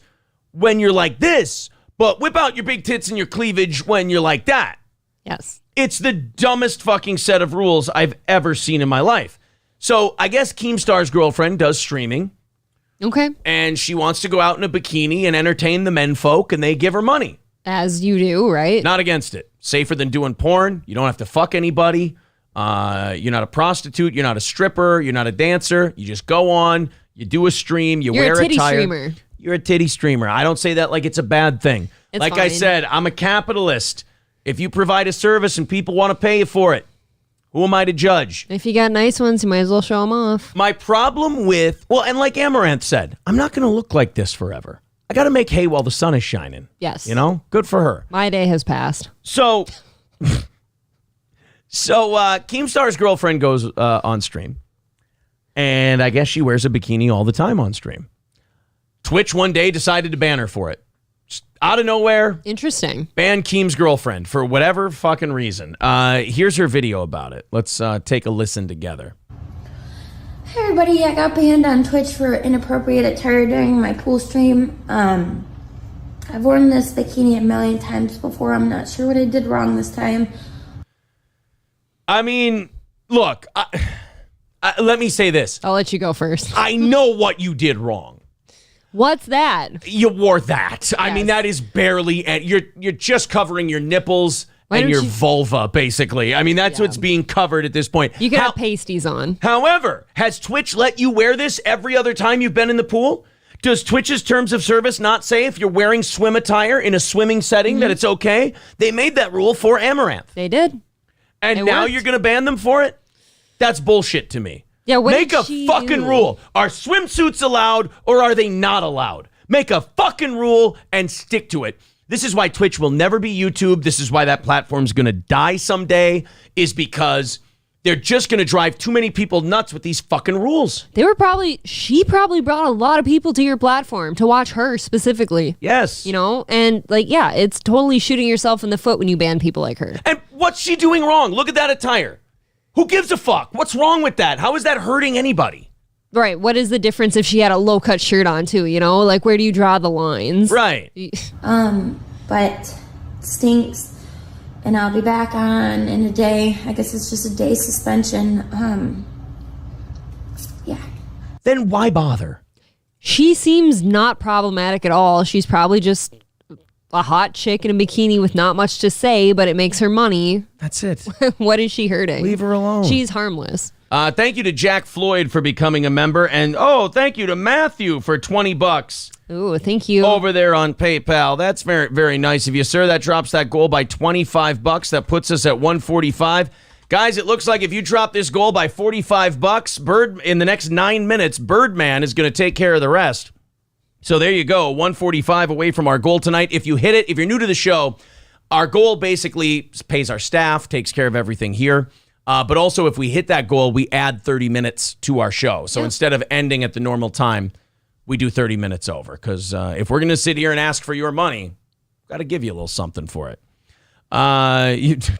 when you're like this, but whip out your big tits and your cleavage when you're like that. Yes. It's the dumbest fucking set of rules I've ever seen in my life. So I guess Keemstar's girlfriend does streaming. Okay. And she wants to go out in a bikini and entertain the men folk, and they give her money. As you do, right? Not against it. Safer than doing porn. You don't have to fuck anybody. You're not a prostitute. You're not a stripper. You're not a dancer. You just go on. You do a stream. You're wear a titty streamer. You're a titty streamer. I don't say that like it's a bad thing. It's like fine. I said, I'm a capitalist. If you provide a service and people want to pay you for it, who am I to judge? If you got nice ones, you might as well show them off. My problem with, well, and like Amaranth said, I'm not going to look like this forever. I got to make hay while the sun is shining. Yes. You know? Good for her. My day has passed. So Keemstar's girlfriend goes on stream, and I guess she wears a bikini all the time on stream. Twitch one day decided to ban her for it. Just out of nowhere. Interesting. Ban Keem's girlfriend for whatever fucking reason. Here's her video about it. Let's take a listen together. Hey everybody, I got banned on Twitch for inappropriate attire during my pool stream. I've worn this bikini a million times before. I'm not sure what I did wrong this time. I mean, look, let me say this. I'll let you go first. I know what you did wrong. What's that? You wore that. I mean, that is barely, you're just covering your nipples and your vulva, basically. I mean, that's what's being covered at this point. You can have pasties on. However, has Twitch let you wear this every other time you've been in the pool? Does Twitch's terms of service not say if you're wearing swim attire in a swimming setting that it's okay? They made that rule for Amaranth. They did. And now you're going to ban them for it? That's bullshit to me. Yeah, what Make did a she fucking do? rule. Are swimsuits allowed or are they not allowed? Make a fucking rule and stick to it. This is why Twitch will never be YouTube. This is why that platform's going to die someday, is because they're just going to drive too many people nuts with these fucking rules. She probably brought a lot of people to your platform to watch her specifically. Yes. You know, and like, yeah, it's totally shooting yourself in the foot when you ban people like her. And what's she doing wrong? Look at that attire. Who gives a fuck? What's wrong with that? How is that hurting anybody? Right. What is the difference if she had a low-cut shirt on too, you know? Like, where do you draw the lines? Right. But stinks, and I'll be back on in a day. I guess it's just a day suspension. Yeah. Then why bother? She seems not problematic at all. She's probably just a hot chick in a bikini with not much to say, but it makes her money. That's it. What is she hurting? Leave her alone. She's harmless. Thank you to Jack Floyd for becoming a member. And, thank you to Matthew for $20. Ooh, thank you. Over there on PayPal. That's very, very nice of you, sir. That drops that goal by $25. That puts us at $145. Guys, it looks like if you drop this goal by $45, in the next 9 minutes, Birdman is going to take care of the rest. So there you go, $145 away from our goal tonight. If you hit it, if you're new to the show, our goal basically pays our staff, takes care of everything here. But also, if we hit that goal, we add 30 minutes to our show. So instead of ending at the normal time, we do 30 minutes over. Because if we're going to sit here and ask for your money, we've got to give you a little something for it.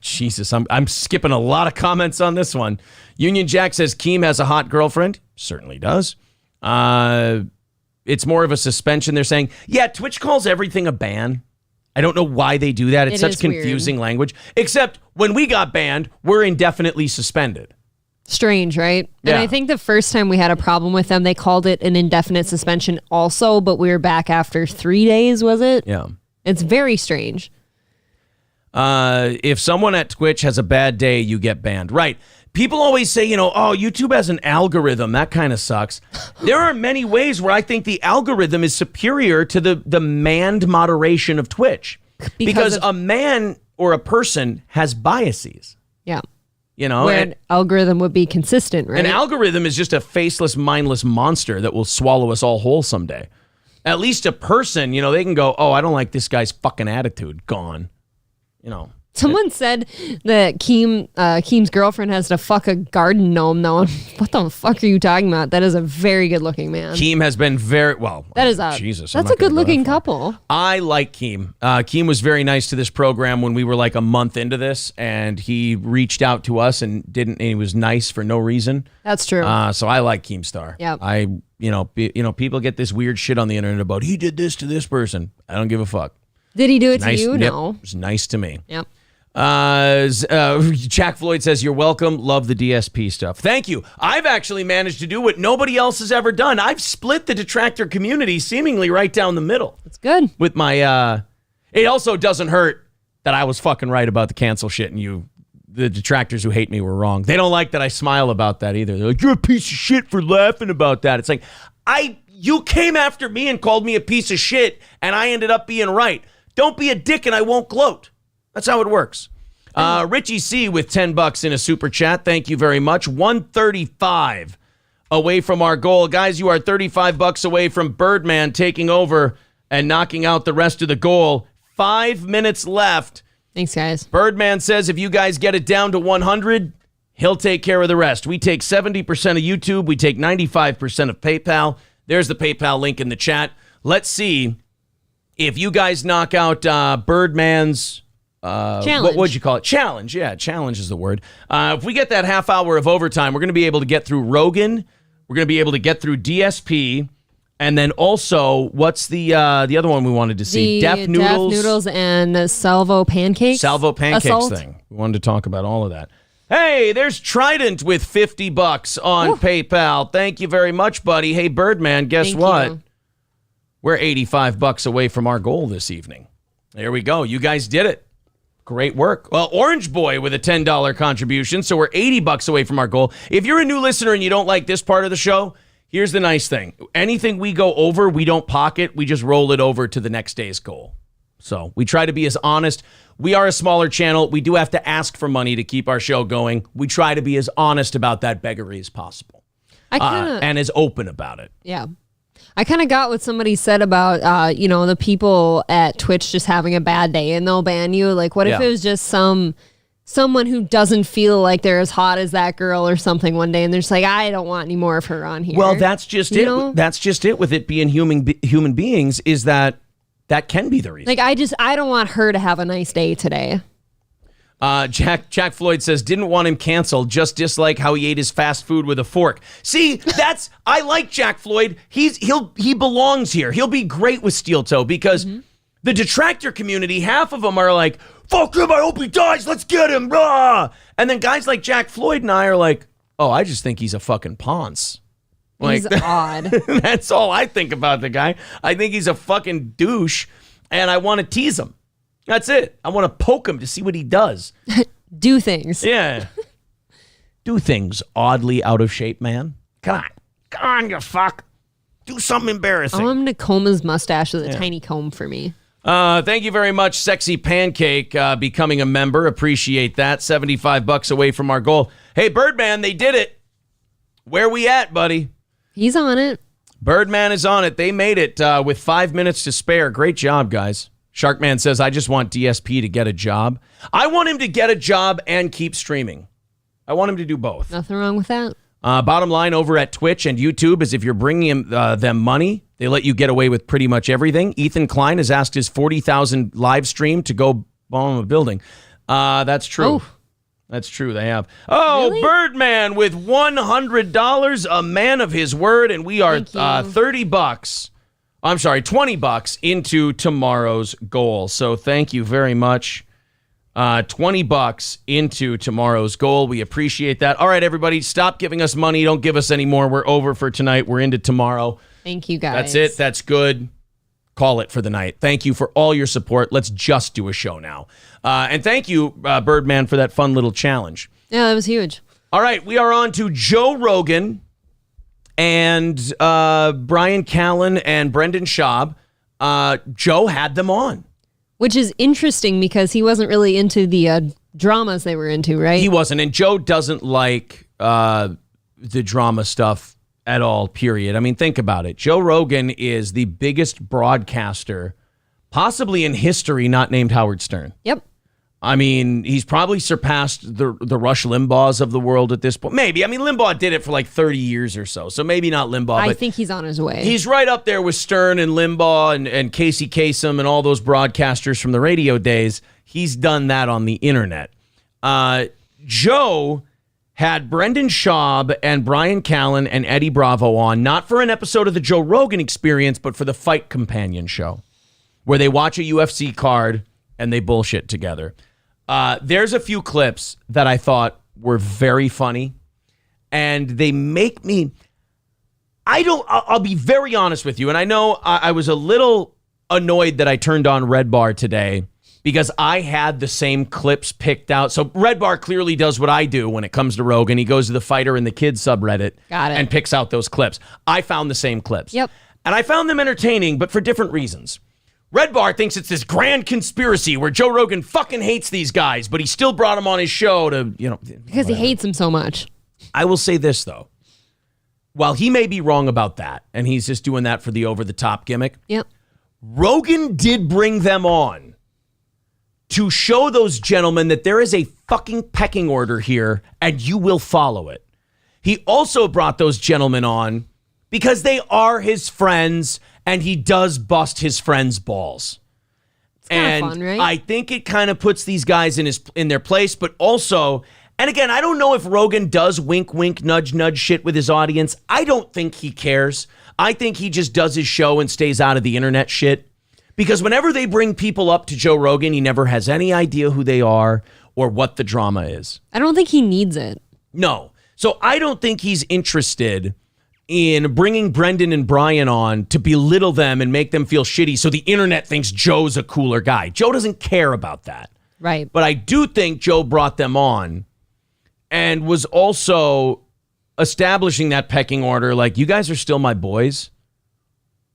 Jesus, I'm skipping a lot of comments on this one. Union Jack says Keem has a hot girlfriend. Certainly does. It's more of a suspension. They're saying, yeah, Twitch calls everything a ban. I don't know why they do that. It's such confusing language. Except when we got banned, we're indefinitely suspended. Strange, right? Yeah. And I think the first time we had a problem with them, they called it an indefinite suspension also, but we were back after 3 days, was it? Yeah. It's very strange. If someone at Twitch has a bad day, you get banned. Right. People always say, oh, YouTube has an algorithm. That kind of sucks. There are many ways where I think the algorithm is superior to the manned moderation of Twitch. Because a man or a person has biases. Yeah. Where an algorithm would be consistent, right? An algorithm is just a faceless, mindless monster that will swallow us all whole someday. At least a person, they can go, oh, I don't like this guy's fucking attitude. Gone. Someone said that Keem's girlfriend has to fuck a garden gnome, though. What the fuck are you talking about? That is a very good-looking man. Keem has been very well. That is Jesus. That's a good-looking couple. I like Keem. Keem was very nice to this program when we were like a month into this, and he reached out to us and he was nice for no reason. That's true. So I like Keemstar. Yeah. People get this weird shit on the internet about he did this to this person. I don't give a fuck. Did he do it nice, to you? Yep, No. it was nice to me. Yep. Jack Floyd says, you're welcome. Love the DSP stuff. Thank you. I've actually managed to do what nobody else has ever done. I've split the detractor community seemingly right down the middle. That's good. With my, it also doesn't hurt that I was fucking right about the cancel shit and the detractors who hate me were wrong. They don't like that I smile about that either. They're like, you're a piece of shit for laughing about that. It's like, you came after me and called me a piece of shit and I ended up being right. Don't be a dick and I won't gloat. That's how it works. Richie C with $10 in a super chat. Thank you very much. 135 away from our goal. Guys, you are $35 away from Birdman taking over and knocking out the rest of the goal. 5 minutes left. Thanks, guys. Birdman says if you guys get it down to 100, he'll take care of the rest. We take 70% of YouTube. We take 95% of PayPal. There's the PayPal link in the chat. Let's see if you guys knock out Birdman's challenge. What would you call it? Challenge. Yeah, challenge is the word. If we get that half hour of overtime, we're going to be able to get through Rogan. We're going to be able to get through DSP. And then also, what's the other one we wanted to see? Deaf Noodles and Salvo Pancakes. Salvo Pancakes Assault. thing. We wanted to talk about all of that. Hey, there's Trident with $50 on PayPal. Thank you very much, buddy. Hey, Birdman, guess Thank what? you. We're $85 away from our goal this evening. There we go. You guys did it. Great work. Well, Orange Boy with a $10 contribution, so we're $80 away from our goal. If you're a new listener and you don't like this part of the show, here's the nice thing. Anything we go over, we don't pocket. We just roll it over to the next day's goal. So we try to be as honest. We are a smaller channel. We do have to ask for money to keep our show going. We try to be as honest about that beggary as possible. And as open about it. Yeah. I kind of got what somebody said about, the people at Twitch just having a bad day and they'll ban you. Like, what if it was just someone who doesn't feel like they're as hot as that girl or something one day and they're just like, I don't want any more of her on here. Well, that's just it. Know? That's just it with it being human beings is that can be the reason. Like, I don't want her to have a nice day today. Jack Floyd says, didn't want him canceled, just dislike how he ate his fast food with a fork. See, I like Jack Floyd. He belongs here. He'll be great with Steel Toe because the detractor community, half of them are like, fuck him, I hope he dies, let's get him, rah! And then guys like Jack Floyd and I are like, oh, I just think he's a fucking ponce. He's odd. That's all I think about the guy. I think he's a fucking douche and I want to tease him. That's it. I want to poke him to see what he does. Do things. Yeah. Do things oddly out of shape, man. Come on, you fuck. Do something embarrassing. I want him to comb his mustache with a tiny comb for me. Thank you very much, Sexy Pancake, becoming a member. Appreciate that. $75 away from our goal. Hey, Birdman, they did it. Where we at, buddy? He's on it. Birdman is on it. They made it with 5 minutes to spare. Great job, guys. Sharkman says, I just want DSP to get a job. I want him to get a job and keep streaming. I want him to do both. Nothing wrong with that. Bottom line over at Twitch and YouTube is if you're bringing them money, they let you get away with pretty much everything. Ethan Klein has asked his 40,000 live stream to go bomb a building. That's true. Oh. That's true. They have. Oh, Really? Birdman with $100, a man of his word, and we are $30. I'm sorry, $20 into tomorrow's goal. So thank you very much. $20 into tomorrow's goal. We appreciate that. All right, everybody, stop giving us money. Don't give us any more. We're over for tonight. We're into tomorrow. Thank you, guys. That's it. That's good. Call it for the night. Thank you for all your support. Let's just do a show now. And thank you, Birdman, for that fun little challenge. Yeah, that was huge. All right, we are on to Joe Rogan and Bryan Callen and Brendan Schaub. Joe had them on. Which is interesting because he wasn't really into the dramas they were into, right? He wasn't. And Joe doesn't like the drama stuff at all, period. I mean, think about it. Joe Rogan is the biggest broadcaster possibly in history not named Howard Stern. Yep. I mean, he's probably surpassed the Rush Limbaughs of the world at this point. Maybe. I mean, Limbaugh did it for like 30 years or so. So maybe not Limbaugh. I but think he's on his way. He's right up there with Stern and Limbaugh and Casey Kasem and all those broadcasters from the radio days. He's done that on the internet. Joe had Brendan Schaub and Bryan Callen and Eddie Bravo on, not for an episode of the Joe Rogan Experience, but for the Fight Companion show, where they watch a UFC card and they bullshit together. There's a few clips that I thought were very funny, and they make me... I'll be very honest with you, and I know I was a little annoyed that I turned on Red Bar today because I had the same clips picked out. So Red Bar clearly does what I do when it comes to Rogan. He goes to the Fighter and the Kids subreddit and picks out those clips. I found the same clips. Yep. And I found them entertaining, but for different reasons. Red Bar thinks it's this grand conspiracy where Joe Rogan fucking hates these guys, but he still brought them on his show to, because he hates them so much. I will say this, though. While he may be wrong about that, and he's just doing that for the over-the-top gimmick, Yep. Rogan did bring them on to show those gentlemen that there is a fucking pecking order here, and you will follow it. He also brought those gentlemen on because they are his friends, and he does bust his friends' balls. It's kind of fun, right? I think it kind of puts these guys in their place, but also, and again, I don't know if Rogan does wink, wink, nudge, nudge shit with his audience. I don't think he cares. I think he just does his show and stays out of the internet shit. Because whenever they bring people up to Joe Rogan, he never has any idea who they are or what the drama is. I don't think he needs it. No. So I don't think he's interested in bringing Brendan and Bryan on to belittle them and make them feel shitty so the internet thinks Joe's a cooler guy. Joe doesn't care about that. Right. But I do think Joe brought them on and was also establishing that pecking order, like, you guys are still my boys,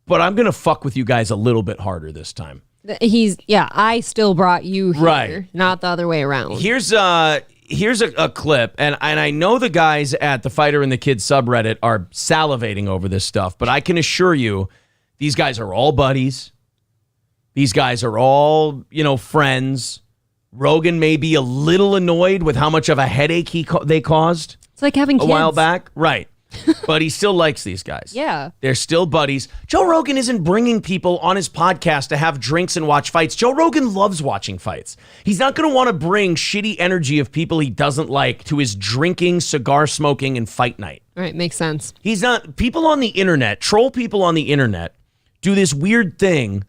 but I'm going to fuck with you guys a little bit harder this time. I still brought you here, Right. not the other way around. Here's a clip, and I know the guys at the Fighter and the Kids subreddit are salivating over this stuff, but I can assure you, these guys are all buddies. These guys are all, friends. Rogan may be a little annoyed with how much of a headache they caused. It's like having kids. A while back. Right. But he still likes these guys. Yeah. They're still buddies. Joe Rogan isn't bringing people on his podcast to have drinks and watch fights. Joe Rogan loves watching fights. He's not going to want to bring shitty energy of people he doesn't like to his drinking, cigar smoking, and fight night. Right. Makes sense. He's not. People on the internet, troll people on the internet, do this weird thing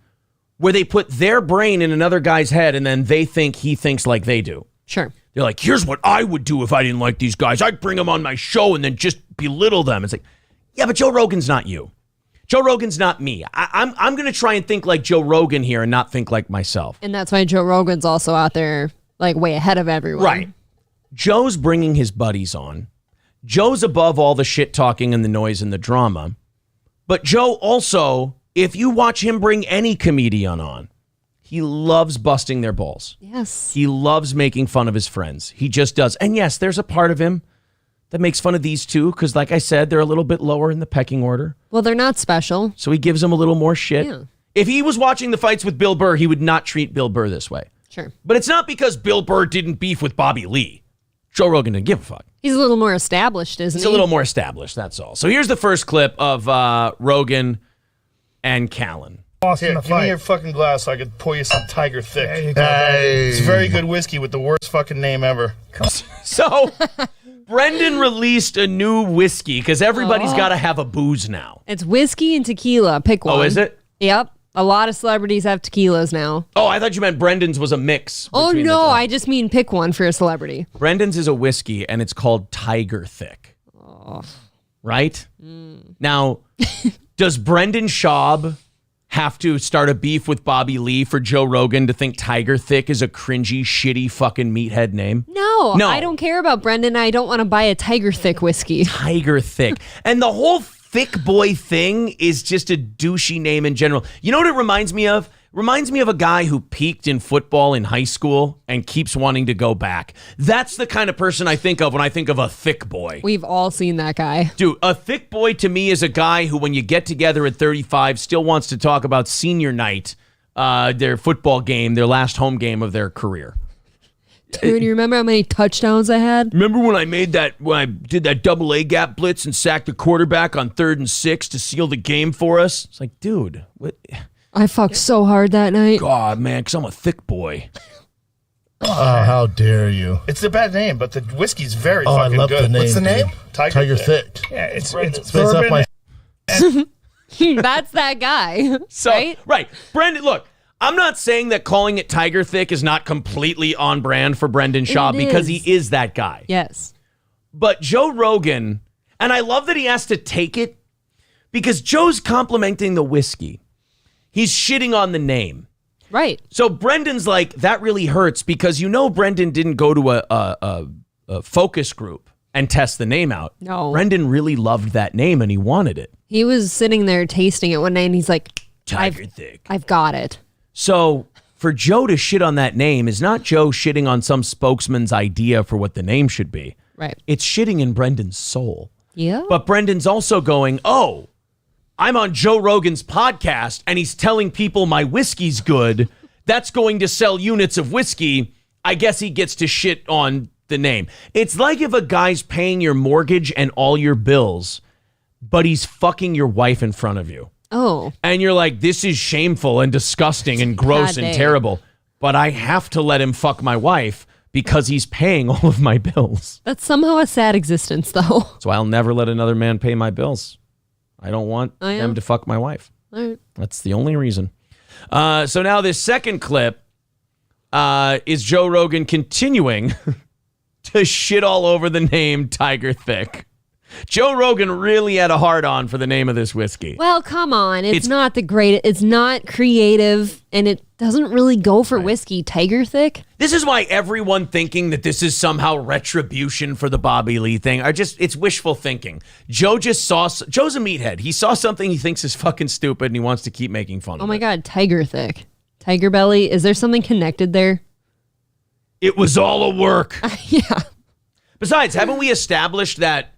where they put their brain in another guy's head and then they think he thinks like they do. Sure. They're like, here's what I would do if I didn't like these guys. I'd bring them on my show and then just belittle them. It's like, yeah, but Joe Rogan's not you. Joe Rogan's not me. I'm going to try and think like Joe Rogan here and not think like myself. And that's why Joe Rogan's also out there, like, way ahead of everyone. Right. Joe's bringing his buddies on. Joe's above all the shit talking and the noise and the drama. But Joe also, if you watch him bring any comedian on, he loves busting their balls. Yes. He loves making fun of his friends. He just does. And yes, there's a part of him that makes fun of these two because, like I said, they're a little bit lower in the pecking order. Well, they're not special. So he gives them a little more shit. Yeah. If he was watching the fights with Bill Burr, he would not treat Bill Burr this way. Sure. But it's not because Bill Burr didn't beef with Bobby Lee. Joe Rogan didn't give a fuck. He's a little more established, isn't he? He's a little more established, that's all. So here's the first clip of Rogan and Callen. Here, give me your fucking glass so I could pour you some Tiger Thick. Hey. It's very good whiskey with the worst fucking name ever. So, Brendan released a new whiskey because everybody's got to have a booze now. It's whiskey and tequila. Pick one. Oh, is it? Yep. A lot of celebrities have tequilas now. Oh, I thought you meant Brendan's was a mix. Oh, no. I just mean pick one for a celebrity. Brendan's is a whiskey, and it's called Tiger Thick. Oh. Right? Now, does Brendan Schaub have to start a beef with Bobby Lee for Joe Rogan to think Tiger Thick is a cringy, shitty fucking meathead name? No, I don't care about Brendan. I don't want to buy a Tiger Thick whiskey. Tiger Thick. And the whole thick boy thing is just a douchey name in general. You know what it reminds me of? Reminds me of a guy who peaked in football in high school and keeps wanting to go back. That's the kind of person I think of when I think of a thick boy. We've all seen that guy. Dude, a thick boy to me is a guy who, when you get together at 35, still wants to talk about senior night, their football game, their last home game of their career. Dude, you remember how many touchdowns I had? Remember when I did that double A gap blitz and sacked the quarterback on 3rd and 6 to seal the game for us? It's like, dude, what? I fucked so hard that night. God, man, because I'm a thick boy. Oh, how dare you. It's a bad name, but the whiskey's very fucking I love good. The name, What's the name? dude. Tiger Thick. Yeah, it's Space up my... That's that guy, So, right? Brendan, look, I'm not saying that calling it Tiger Thick is not completely on brand for Brendan Schaub because he is that guy. Yes. But Joe Rogan, and I love that he has to take it because Joe's complimenting the whiskey. He's shitting on the name. Right. So Brendan's like, that really hurts because Brendan didn't go to a focus group and test the name out. No. Brendan really loved that name and he wanted it. He was sitting there tasting it one night and he's like, Tiger Thick. I've got it. So for Joe to shit on that name is not Joe shitting on some spokesman's idea for what the name should be. Right. It's shitting in Brendan's soul. Yeah. But Brendan's also going, oh, I'm on Joe Rogan's podcast and he's telling people my whiskey's good. That's going to sell units of whiskey. I guess he gets to shit on the name. It's like if a guy's paying your mortgage and all your bills, but he's fucking your wife in front of you. Oh. And you're like, this is shameful and disgusting and gross and terrible. But I have to let him fuck my wife because he's paying all of my bills. That's somehow a sad existence, though. So I'll never let another man pay my bills. I don't want them to fuck my wife. All right. That's the only reason. So now this second clip is Joe Rogan continuing to shit all over the name Tiger Thick. Joe Rogan really had a hard-on for the name of this whiskey. Well, come on. It's not the greatest. It's not creative, and it doesn't really go for whiskey. Tiger Thick? This is why everyone thinking that this is somehow retribution for the Bobby Lee thing it's wishful thinking. Joe's a meathead. He saw something he thinks is fucking stupid, and he wants to keep making fun of it. Oh my God, Tiger Thick. Tiger Belly. Is there something connected there? It was all a work. Yeah. Besides, haven't we established that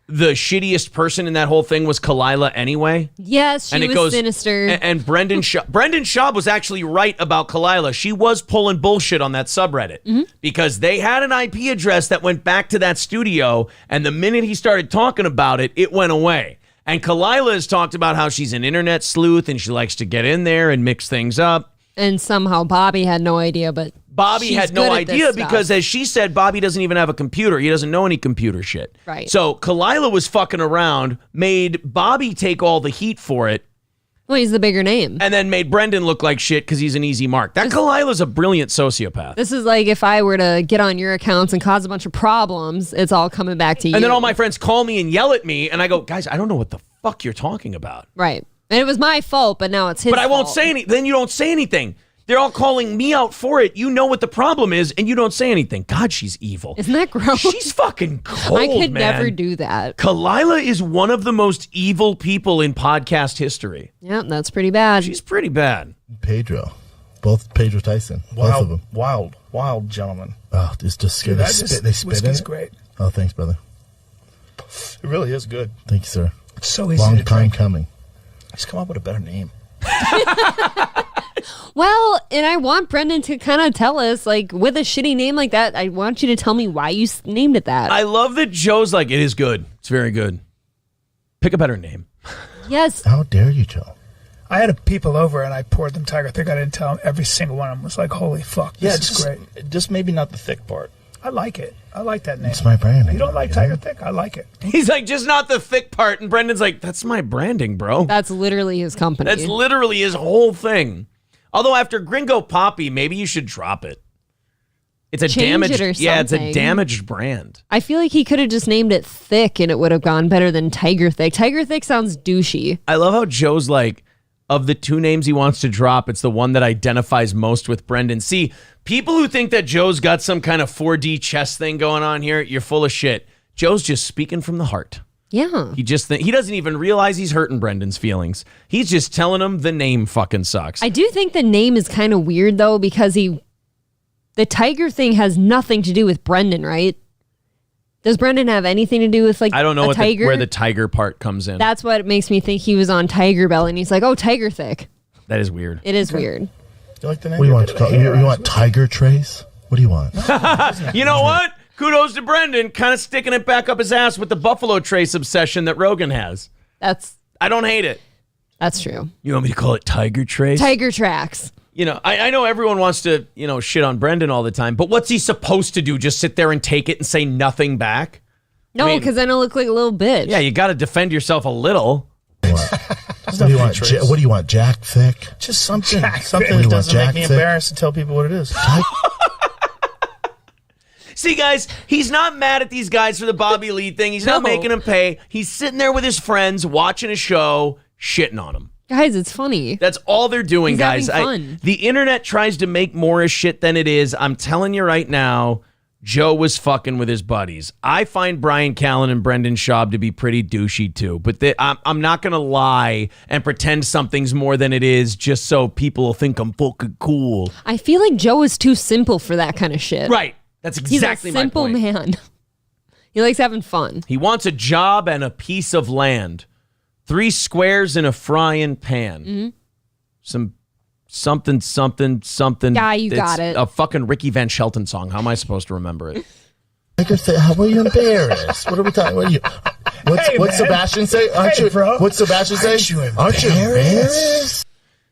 the shittiest person in that whole thing was Kalila anyway? Yes, she was sinister. And Brendan Schaub was actually right about Kalila. She was pulling bullshit on that subreddit because they had an IP address that went back to that studio, and the minute he started talking about it, it went away. And Kalila has talked about how she's an internet sleuth and she likes to get in there and mix things up. And somehow Bobby had no idea, but Bobby had no idea because, as she said, Bobby doesn't even have a computer. He doesn't know any computer shit. Right. So Kalila was fucking around, made Bobby take all the heat for it. Well, he's the bigger name. And then made Brendan look like shit because he's an easy mark. That Kalila's a brilliant sociopath. This is like if I were to get on your accounts and cause a bunch of problems, it's all coming back to you. And then all my friends call me and yell at me, and I go, guys, I don't know what the fuck you're talking about. Right. And it was my fault, but now it's his fault. But I won't say anything. Then you don't say anything. They're all calling me out for it. You know what the problem is, and you don't say anything. God, she's evil. Isn't that gross? She's fucking cold, I could man. never do that. Kalila is one of the most evil people in podcast history. Yeah, that's pretty bad. She's pretty bad. Pedro. Both Pedro Tyson. Both of them. Wild gentlemen. Oh, it's just good. They spit in it. Great. Oh, thanks, brother. It really is good. Thank you, sir. It's so easy Long to time drink. coming. Just come up with a better name. Well, and I want Brendan to kind of tell us, like, with a shitty name like that, I want you to tell me why you named it that. I love that Joe's like, it is good. It's very good. Pick a better name. Yes. How dare you, Joe? I had people over and I poured them Tiger Thick. I didn't tell them. Every single one of them was like, holy fuck, this is great. Just maybe not the thick part. I like it. I like that name. It's my branding. You don't like Tiger Thick? I like it. He's like, just not the thick part. And Brendan's like, that's my branding, bro. That's literally his company. That's literally his whole thing. Although after Gringo Poppy, maybe you should drop it. It's a damaged, it's a damaged brand. I feel like he could have just named it Thick and it would have gone better than Tiger Thick. Tiger Thick sounds douchey. I love how Joe's like, of the two names he wants to drop, it's the one that identifies most with Brendan. See, people who think that Joe's got some kind of 4D chess thing going on here, you're full of shit. Joe's just speaking from the heart. Yeah. He doesn't even realize he's hurting Brendan's feelings. He's just telling him the name fucking sucks. I do think the name is kind of weird though, because the Tiger thing has nothing to do with Brendan, right? Does Brendan have anything to do with like I don't know where the tiger part comes in. That's what makes me think he was on Tiger Bell and he's like, oh, Tiger Thick. That is weird. It is weird. You like the name? What do you want to call? You want Tiger Trace? What do you want? You know what? Kudos to Brendan, kind of sticking it back up his ass with the Buffalo Trace obsession that Rogan has. I don't hate it. That's true. You want me to call it Tiger Trace? Tiger Tracks. You know, I know everyone wants to, shit on Brendan all the time, but what's he supposed to do? Just sit there and take it and say nothing back? No, because then I'll look like a little bitch. Yeah, you got to defend yourself a little. What do you want? Jack Thick? Just something. Something that that doesn't make me embarrassed to tell people what it is. See, guys, he's not mad at these guys for the Bobby Lee thing. He's not making them pay. He's sitting there with his friends, watching a show, shitting on them. Guys, it's funny. That's all they're doing, He's guys. having fun. The internet tries to make more a shit than it is. I'm telling you right now, Joe was fucking with his buddies. I find Bryan Callen and Brendan Schaub to be pretty douchey too, but I'm not going to lie and pretend something's more than it is just so people will think I'm fucking cool. I feel like Joe is too simple for that kind of shit. Right. That's exactly my point. He's a simple man. He likes having fun. He wants a job and a piece of land. 3 squares in a frying pan. Mm-hmm. Something. Yeah, you got it. A fucking Ricky Van Shelton song. How am I supposed to remember it? I could say, how are you embarrassed? What are we talking? What are you? What's Sebastian say? Aren't you? Bro. What's Sebastian say? Aren't you embarrassed?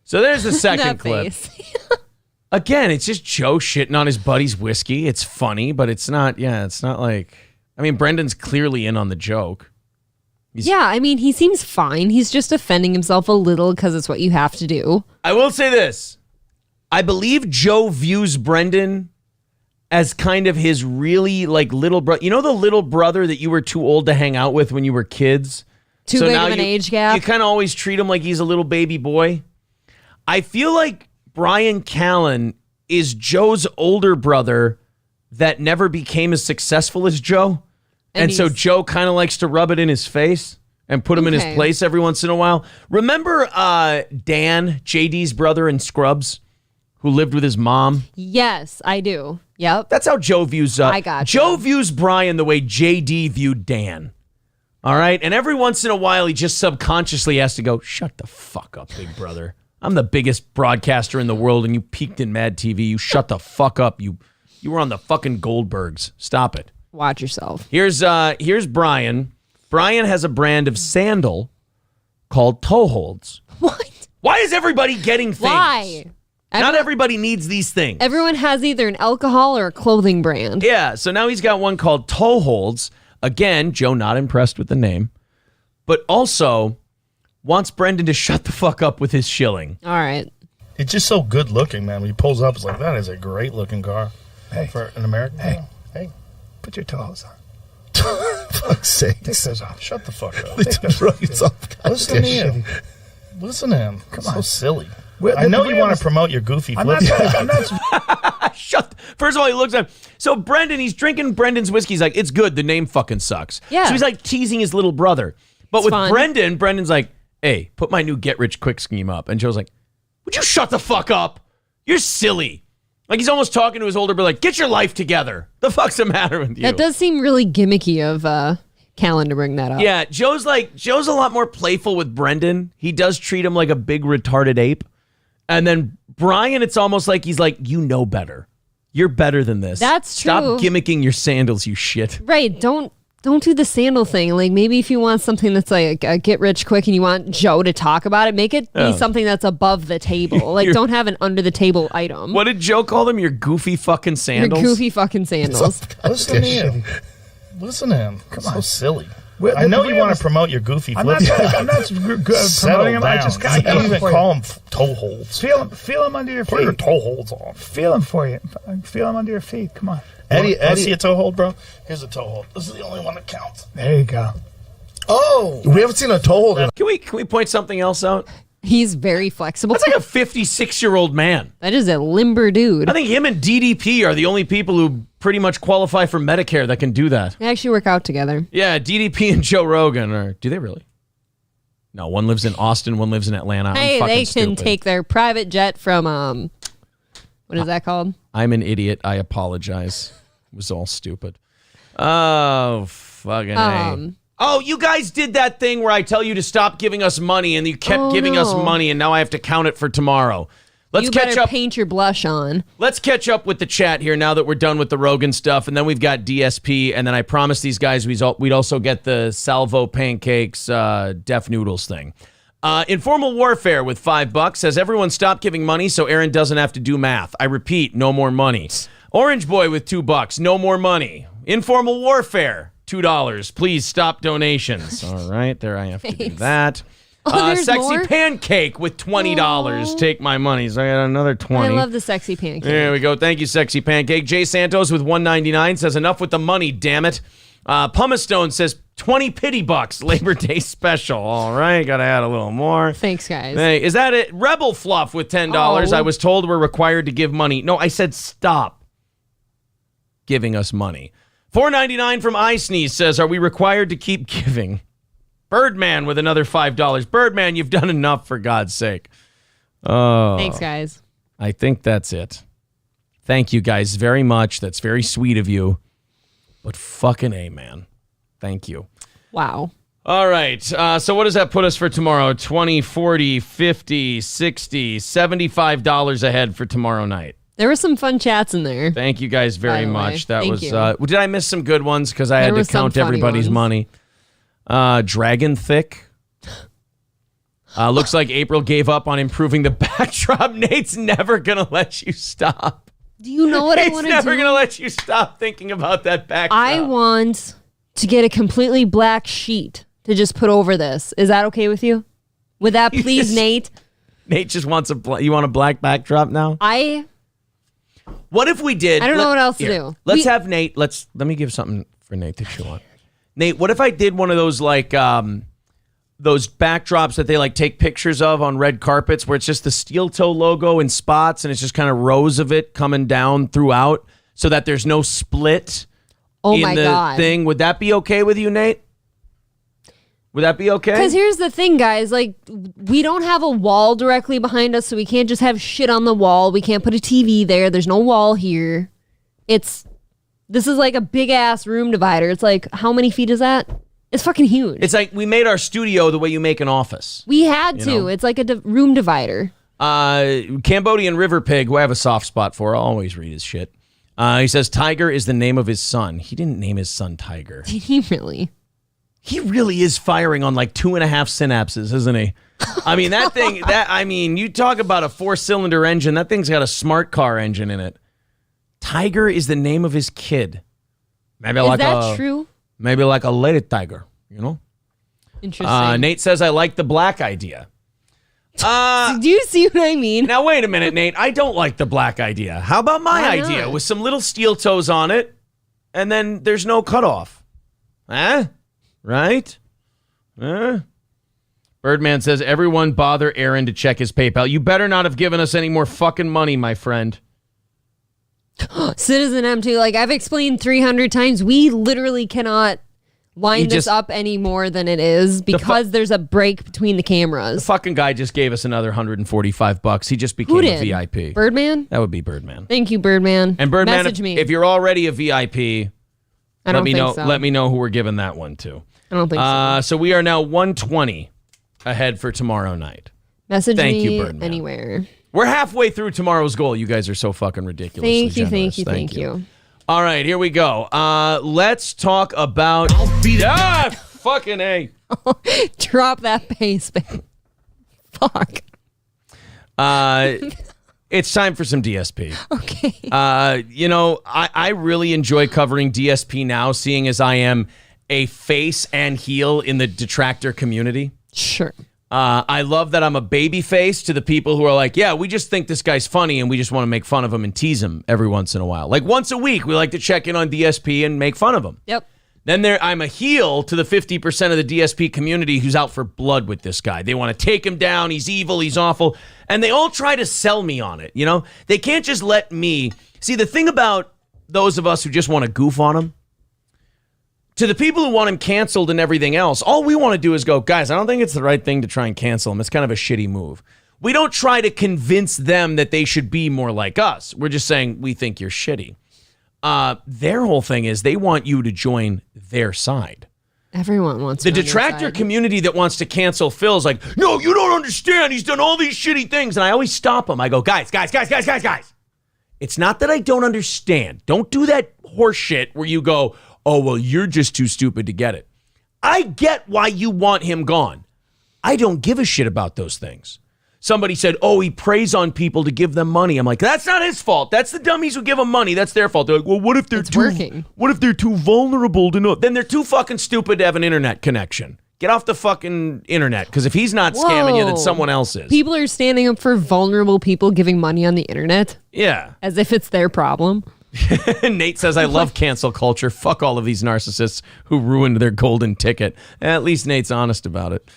So there's the second That clip. face. Again, it's just Joe shitting on his buddy's whiskey. It's funny, but it's not. Yeah, it's not like. I mean, Brendan's clearly in on the joke. Yeah, I mean, he seems fine. He's just defending himself a little because it's what you have to do. I will say this. I believe Joe views Brendan as kind of his really like little brother. You know the little brother that you were too old to hang out with when you were kids? Too big of an age gap? You kind of always treat him like he's a little baby boy. I feel like Bryan Callen is Joe's older brother that never became as successful as Joe. And so Joe kind of likes to rub it in his face and put him in his place every once in a while. Remember Dan, JD's brother in Scrubs, who lived with his mom? Yes, I do. Yep. That's how Joe views I got Joe views Bryan the way JD viewed Dan. All right? And every once in a while, he just subconsciously has to go, shut the fuck up, big brother. I'm the biggest broadcaster in the world, and you peaked in Mad TV. You shut the fuck up. You were on the fucking Goldbergs. Stop it. Watch yourself. Here's Bryan. Bryan has a brand of sandal called toe holds. What? Why is everybody getting things? Why? Not everybody needs these things. Everyone has either an alcohol or a clothing brand. Yeah, so now he's got one called toe holds. Again, Joe not impressed with the name, but also wants Brendan to shut the fuck up with his shilling. All right. It's just so good looking, man. When he pulls up, it's like, that is a great looking car. Hey. For an American. Hey. Put your toes on. Fuck's sake. Take those off. Shut the fuck up. Listen to him. Listen to him. Come so on. silly. Well, I know you want to promote your goofy flip. First of all, he looks at him. So Brendan, he's drinking Brendan's whiskey. He's like, it's good. The name fucking sucks. Yeah. So he's like teasing his little brother. But It's with fun. Brendan's like, hey, put my new get rich quick scheme up. And Joe's like, would you shut the fuck up? You're silly. Like he's almost talking to his older brother, like, get your life together. The fuck's the matter with you? That does seem really gimmicky of Callen to bring that up. Yeah, Joe's a lot more playful with Brendan. He does treat him like a big retarded ape. And then Bryan, it's almost like he's like, you know better. You're better than this. That's true. Stop gimmicking your sandals, you shit. Right. Don't do the sandal thing. Like, maybe if you want something that's like a get rich quick and you want Joe to talk about it, make it be something that's above the table. Like, don't have an under the table item. What did Joe call them? Your goofy fucking sandals? Your goofy fucking sandals. Listen to him. Listen to him. Come on. So silly. I know you want to promote your goofy flip. I'm not promoting him. I just got you don't even call them toe holds. Feel them under your feet. Put your toe holds on. Feel them for you. Feel them under your feet. Come on. Eddie, see a toe hold, bro? Here's a toe hold. This is the only one that counts. There you go. Oh, we haven't seen a toe hold. Can we point something else out? He's very flexible. That's like a 56-year-old man. That is a limber dude. I think him and DDP are the only people who pretty much qualify for Medicare that can do that. They actually work out together. Yeah, DDP and Joe Rogan. Do they really? No, one lives in Austin, one lives in Atlanta. Hey, they can take their private jet from, what is that called? I'm an idiot. I apologize. It was all stupid. Oh, fucking A. Oh, you guys did that thing where I tell you to stop giving us money, and you kept giving us money, and now I have to count it for tomorrow. Let's catch up. Paint your blush on. Let's catch up with the chat here now that we're done with the Rogan stuff, and then we've got DSP, and then I promised these guys we'd also get the Salvo Pancakes Deaf Noodles thing. Informal Warfare with $5 says everyone stop giving money so Aaron doesn't have to do math. I repeat, no more money. Orange Boy with $2, no more money. Informal Warfare, $2. Please stop donations. All right, there I have to do that. Sexy more? Pancake with $20. Take my money. So I got another $20. I love the Sexy Pancake. There we go. Thank you, Sexy Pancake. Jay Santos with $1.99 says enough with the money, damn it. Pumice Stone says 20 pity bucks Labor Day special. All right, gotta add a little more. Thanks, guys. Hey, is that it? Rebel Fluff with $10. I was told we're required to give money. No, I said stop giving us money. $4.99 from I Sneeze says, are we required to keep giving? Birdman with another $5. Birdman, you've done enough, for God's sake. Oh, thanks, guys. I think that's it. Thank you guys very much. That's very sweet of you. But fucking A, man. Thank you. Wow. All right. So what does that put us for tomorrow? 20, 40, 50, 60, $75 ahead for tomorrow night. There were some fun chats in there. Thank you guys very much. That was. You. Did I miss some good ones? Because I had to count everybody's money. Dragon Thick. Looks like April gave up on improving the backdrop. Nate's never gonna let you stop. Do you know what I want to do? He's never gonna let you stop thinking about that backdrop. I want to get a completely black sheet to just put over this. Is that okay with you? Would that please, Nate? Nate just wants you want a black backdrop now? What if we did? I don't know what else to do. Let's have Nate. Let me give something for Nate to chew on. Nate, what if I did one of those those backdrops that they like take pictures of on red carpets where it's just the steel toe logo in spots and it's just kind of rows of it coming down throughout so that there's no split in the thing. Would that be okay with you, Nate? Would that be okay? Because here's the thing, guys. Like, we don't have a wall directly behind us, so we can't just have shit on the wall. We can't put a TV there. There's no wall here. This is like a big-ass room divider. It's like, how many feet is that? It's fucking huge. It's like we made our studio the way you make an office. We had to. Know? It's like a room divider. Cambodian River Pig, who I have a soft spot for. I'll always read his shit. He says, Tiger is the name of his son. He didn't name his son Tiger. Did he really? He really is firing on like 2.5 synapses, isn't he? I mean, that thing, you talk about a 4-cylinder engine. That thing's got a smart car engine in it. Tiger is the name of his kid. Maybe is that true? Maybe like a lady tiger, you know? Interesting. Nate says, I like the black idea. Do you see what I mean? Now, wait a minute, Nate. I don't like the black idea. How about my idea with some little steel toes on it, and then there's no cutoff? Huh? Right? Birdman says, everyone bother Aaron to check his PayPal. You better not have given us any more fucking money, my friend. Citizen M2, like I've explained 300 times, we literally cannot line this up any more than it is because there's a break between the cameras. The fucking guy just gave us another $145. He just became a VIP. Birdman? That would be Birdman. Thank you, Birdman. And Birdman, message me. If you're already a VIP, Let me know. Let me know who we're giving that one to. I don't think so. So we are now 120 ahead for tomorrow night. Message Thank me you, Birdman. anywhere. We're halfway through tomorow's goal. You guys are so fucking ridiculously generous. Thank you. All right, here we go. Let's talk about... fucking A. Drop that bass, babe. Fuck. It's time for some DSP. Okay. I really enjoy covering DSP now, seeing as I am a face and heel in the detractor community. Sure. I love that I'm a baby face to the people who are like, yeah, we just think this guy's funny and we just want to make fun of him and tease him every once in a while. Like once a week, we like to check in on DSP and make fun of him. Yep. Then I'm a heel to the 50% of the DSP community who's out for blood with this guy. They want to take him down. He's evil. He's awful. And they all try to sell me on it. You know, they can't just let me see. The thing about those of us who just want to goof on him, to the people who want him canceled and everything else, all we want to do is go, guys, I don't think it's the right thing to try and cancel him. It's kind of a shitty move. We don't try to convince them that they should be more like us. We're just saying we think you're shitty. Their whole thing is they want you to join their side. Everyone wants the detractor community that wants to cancel Phil's like, no, you don't understand. He's done all these shitty things. And I always stop them. I go, guys. It's not that I don't understand. Don't do that horse shit where you go, oh, well, you're just too stupid to get it. I get why you want him gone. I don't give a shit about those things. Somebody said, oh, he preys on people to give them money. I'm like, that's not his fault. That's the dummies who give him money. That's their fault. They're like, well, what if they're too vulnerable to know? Then they're too fucking stupid to have an internet connection. Get off the fucking internet, because if he's not scamming you, then someone else is. People are standing up for vulnerable people giving money on the internet. Yeah. As if it's their problem. Nate says, I love cancel culture. Fuck all of these narcissists who ruined their golden ticket. At least Nate's honest about it.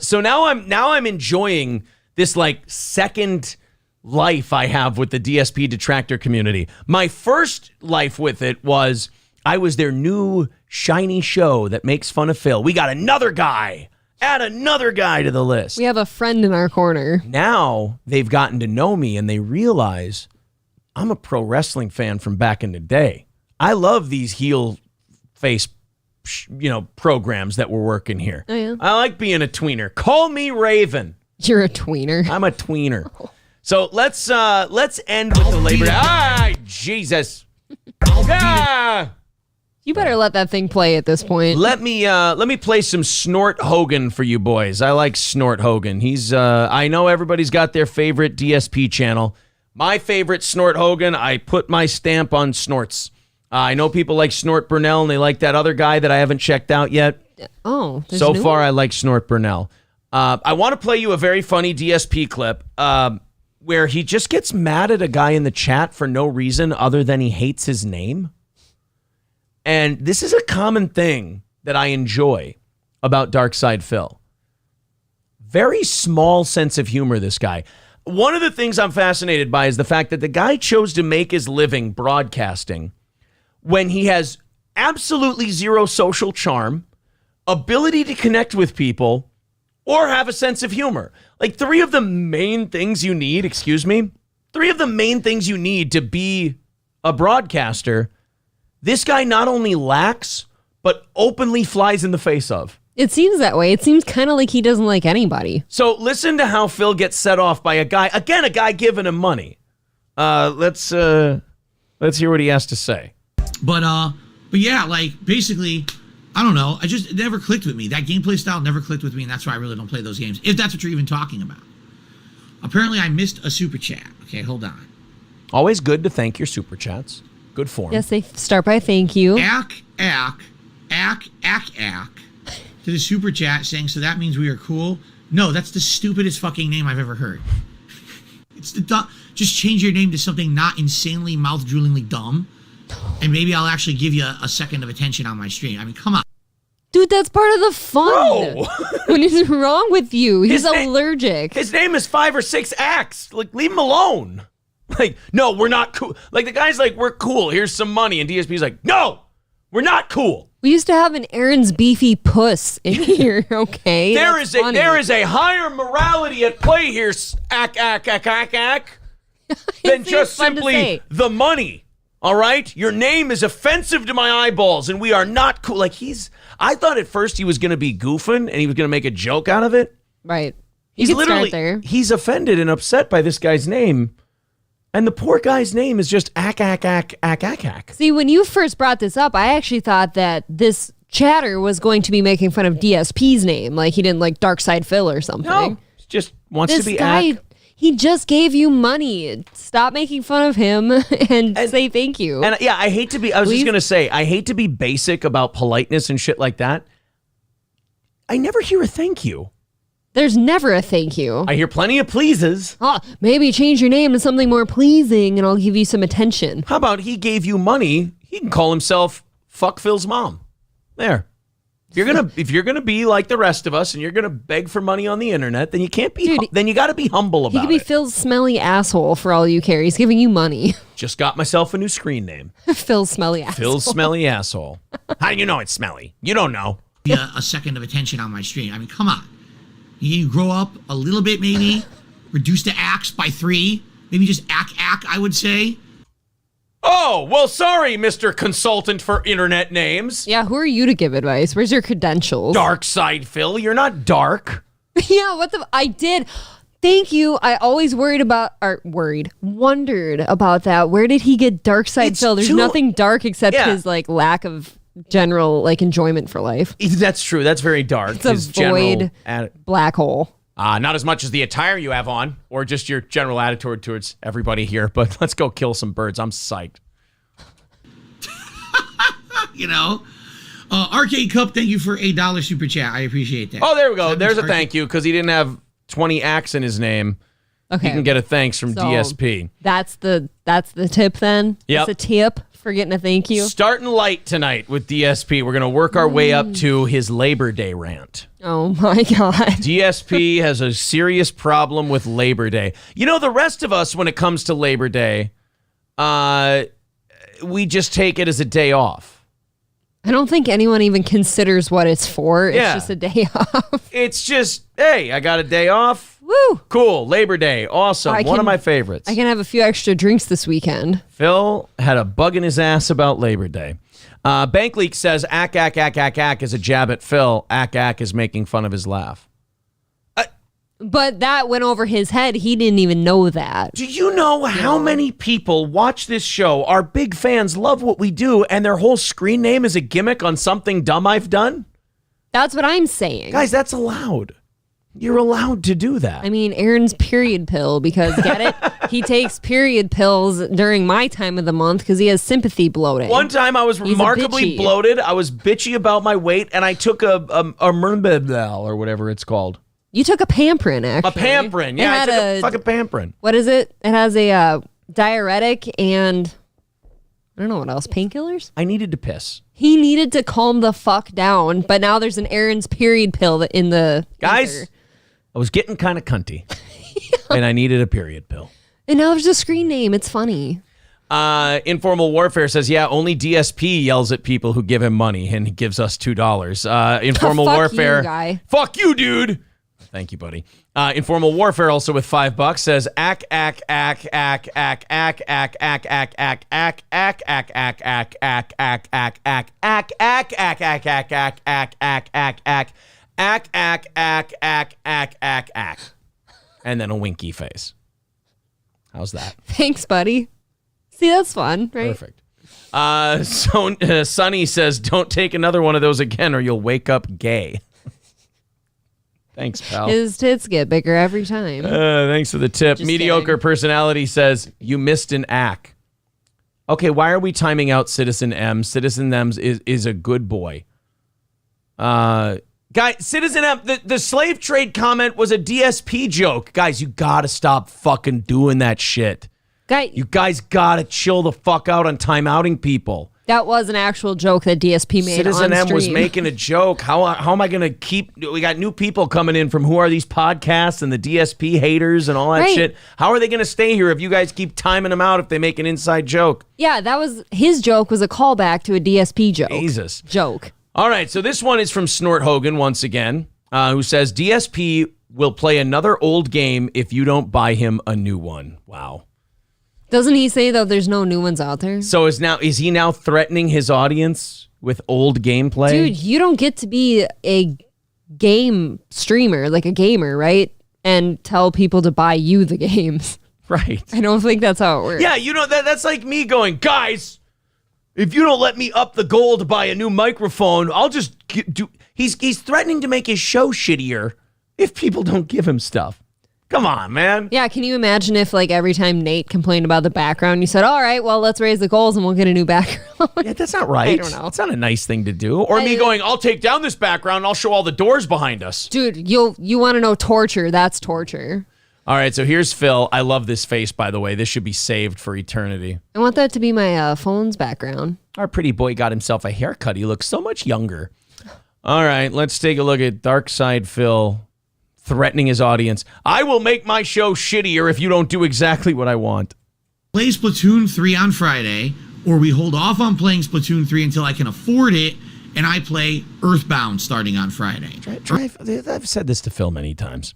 So now I'm enjoying this like second life I have with the DSP detractor community. My first life with it was I was their new shiny show that makes fun of Phil. We got another guy. Add another guy to the list. We have a friend in our corner. Now they've gotten to know me and they realize I'm a pro wrestling fan from back in the day. I love these heel face, programs that we're working here. Oh, yeah. I like being a tweener. Call me Raven. You're a tweener. I'm a tweener. So let's end with the Labor Day. Ah, Jesus. You better let that thing play at this point. Let me play some Snort Hogan for you boys. I like Snort Hogan. He's I know everybody's got their favorite DSP channel. My favorite, Snort Hogan. I put my stamp on Snorts. I know people like Snort Burnell, and they like that other guy that I haven't checked out yet. Oh, so far I like Snort Burnell. I want to play you a very funny DSP clip where he just gets mad at a guy in the chat for no reason other than he hates his name. And this is a common thing that I enjoy about Darkside Phil. Very small sense of humor, this guy. One of the things I'm fascinated by is the fact that the guy chose to make his living broadcasting when he has absolutely zero social charm, ability to connect with people, or have a sense of humor. Like three of the main things you need to be a broadcaster, this guy not only lacks, but openly flies in the face of. It seems that way. It seems kind of like he doesn't like anybody. So listen to how Phil gets set off by a guy giving him money. Let's hear what he has to say. But yeah, like basically, I don't know. It never clicked with me. That gameplay style never clicked with me, and that's why I really don't play those games, if that's what you're even talking about. Apparently, I missed a super chat. Okay, hold on. Always good to thank your super chats. Good form. Yes, they start by thank you. Ack, to the super chat saying, so that means we are cool? No, that's the stupidest fucking name I've ever heard. It's just change your name to something not insanely mouth-droolingly dumb, and maybe I'll actually give you a second of attention on my stream. I mean, come on. Dude, that's part of the fun. Bro. What is wrong with you? He's allergic. His name is 5 or 6 acts. Like, leave him alone. Like, no, we're not cool. Like, the guy's like, we're cool. Here's some money. And DSP's like, no, we're not cool. We used to have an Aaron's beefy puss in here, okay? There is a higher morality at play here, than just simply the money. All right? Your name is offensive to my eyeballs, and we are not cool. Like, I thought at first he was going to be goofing, and he was going to make a joke out of it. Right. He's literally, he's offended and upset by this guy's name. And the poor guy's name is just ack. See, when you first brought this up, I actually thought that this chatter was going to be making fun of DSP's name. Like, he didn't like Dark Side Phil or something. No, he just wants to be ack. He just gave you money. Stop making fun of him and say thank you. And yeah, I hate to be, I was just going to say, I hate to be basic about politeness and shit like that. I never hear a thank you. There's never a thank you. I hear plenty of pleases. Maybe change your name to something more pleasing and I'll give you some attention. How about he gave you money? He can call himself Fuck Phil's mom. There. If you're gonna be like the rest of us and you're gonna beg for money on the internet, then you can't be. Then you got to be humble about it. He could be Phil's smelly asshole for all you care. He's giving you money. Just got myself a new screen name. Phil's smelly asshole. Phil's smelly asshole. How do you know it's smelly? You don't know. A second of attention on my stream. I mean, come on. You grow up a little bit, maybe. Reduce the acts by 3. Maybe just ack, I would say. Oh, well, sorry, Mr. Consultant for Internet Names. Yeah, who are you to give advice? Where's your credentials? Dark Side Phil, you're not dark. Yeah, I did. Thank you. I always wondered about that. Where did he get Dark Side Phil? There's nothing dark except his like lack of general like enjoyment for life. That's true. That's very dark. It's a void black hole. Not as much as the attire you have on, or just your general attitude towards everybody here, but let's go kill some birds. I'm psyched. Arcade Cup, thank you for $8 super chat. I appreciate that. Oh, there we go. There's a thank you, because he didn't have 20 acts in his name. Okay. He can get a thanks from DSP. That's the tip then? Yep. That's a tip for getting a thank you? Starting light tonight with DSP. We're going to work our way up to his Labor Day rant. Oh my God. DSP has a serious problem with Labor Day. You know, the rest of us, when it comes to Labor Day, we just take it as a day off. I don't think anyone even considers what it's for. It's just a day off. It's just, hey, I got a day off. Woo. Cool. Labor Day. Awesome. One of my favorites. I can have a few extra drinks this weekend. Phil had a bug in his ass about Labor Day. Bank Leak says, ack is a jab at Phil. Ack is making fun of his laugh. But that went over his head. He didn't even know that. Do you know how many people watch this show, are big fans, love what we do, and their whole screen name is a gimmick on something dumb I've done? That's what I'm saying. Guys, that's allowed. You're allowed to do that. I mean, Aaron's period pill, because get it? He takes period pills during my time of the month because he has sympathy bloating. One time I was remarkably bloated. I was bitchy about my weight, and I took a Mermbedal or whatever it's called. You took a Pamprin, actually. A Pamprin. Yeah, I took a fucking Pamprin. What is it? It has a diuretic and I don't know what else. Painkillers? I needed to piss. He needed to calm the fuck down, but now there's an Aaron's period pill in the... Guys, answer. I was getting kind of cunty, and I needed a period pill. And now there's a screen name. It's funny. Informal Warfare says, yeah, only DSP yells at people who give him money, and he gives us $2. Informal Warfare. You, guy. Fuck you, dude. Thank you, buddy. Informal Warfare also with $5 says ack. And then a winky face. How's that? Thanks, buddy. See, that's fun, right? Perfect. So Sonny says, don't take another one of those again or you'll wake up gay. Thanks, pal. His tits get bigger every time. Thanks for the tip. Just Mediocre kidding. Personality says, you missed an ack. Okay, why are we timing out Citizen M? Citizen M is a good boy. Guy, Citizen M, the slave trade comment was a DSP joke. Guys, you gotta stop fucking doing that shit. You guys gotta chill the fuck out on time-outing people. That was an actual joke that DSP made Citizen on stream. M was making a joke. How am I going to keep... We got new people coming in from who are these podcasts and the DSP haters and all that shit. How are they going to stay here if you guys keep timing them out if they make an inside joke? Yeah, that was... His joke was a callback to a DSP joke. Jesus. Joke. All right, so this one is from Snort Hogan once again, who says, DSP will play another old game if you don't buy him a new one. Wow. Doesn't he say that there's no new ones out there? So is he now threatening his audience with old gameplay? Dude, you don't get to be a game streamer, like a gamer, right? And tell people to buy you the games. Right. I don't think that's how it works. Yeah, that's like me going, guys, if you don't let me up the goal to buy a new microphone, I'll just do. He's threatening to make his show shittier if people don't give him stuff. Come on, man. Yeah, can you imagine if like every time Nate complained about the background, you said, all right, well, let's raise the goals and we'll get a new background? Yeah, that's not right. I don't know. It's not a nice thing to do. Or me going, I'll take down this background and I'll show all the doors behind us. Dude, you want to know torture. That's torture. All right, so here's Phil. I love this face, by the way. This should be saved for eternity. I want that to be my phone's background. Our pretty boy got himself a haircut. He looks so much younger. All right, let's take a look at Dark Side Phil threatening his audience. I will make my show shittier if you don't do exactly what I want. Play Splatoon 3 on Friday, or we hold off on playing Splatoon 3 until I can afford it, and I play Earthbound starting on Friday. I've said this to Phil many times.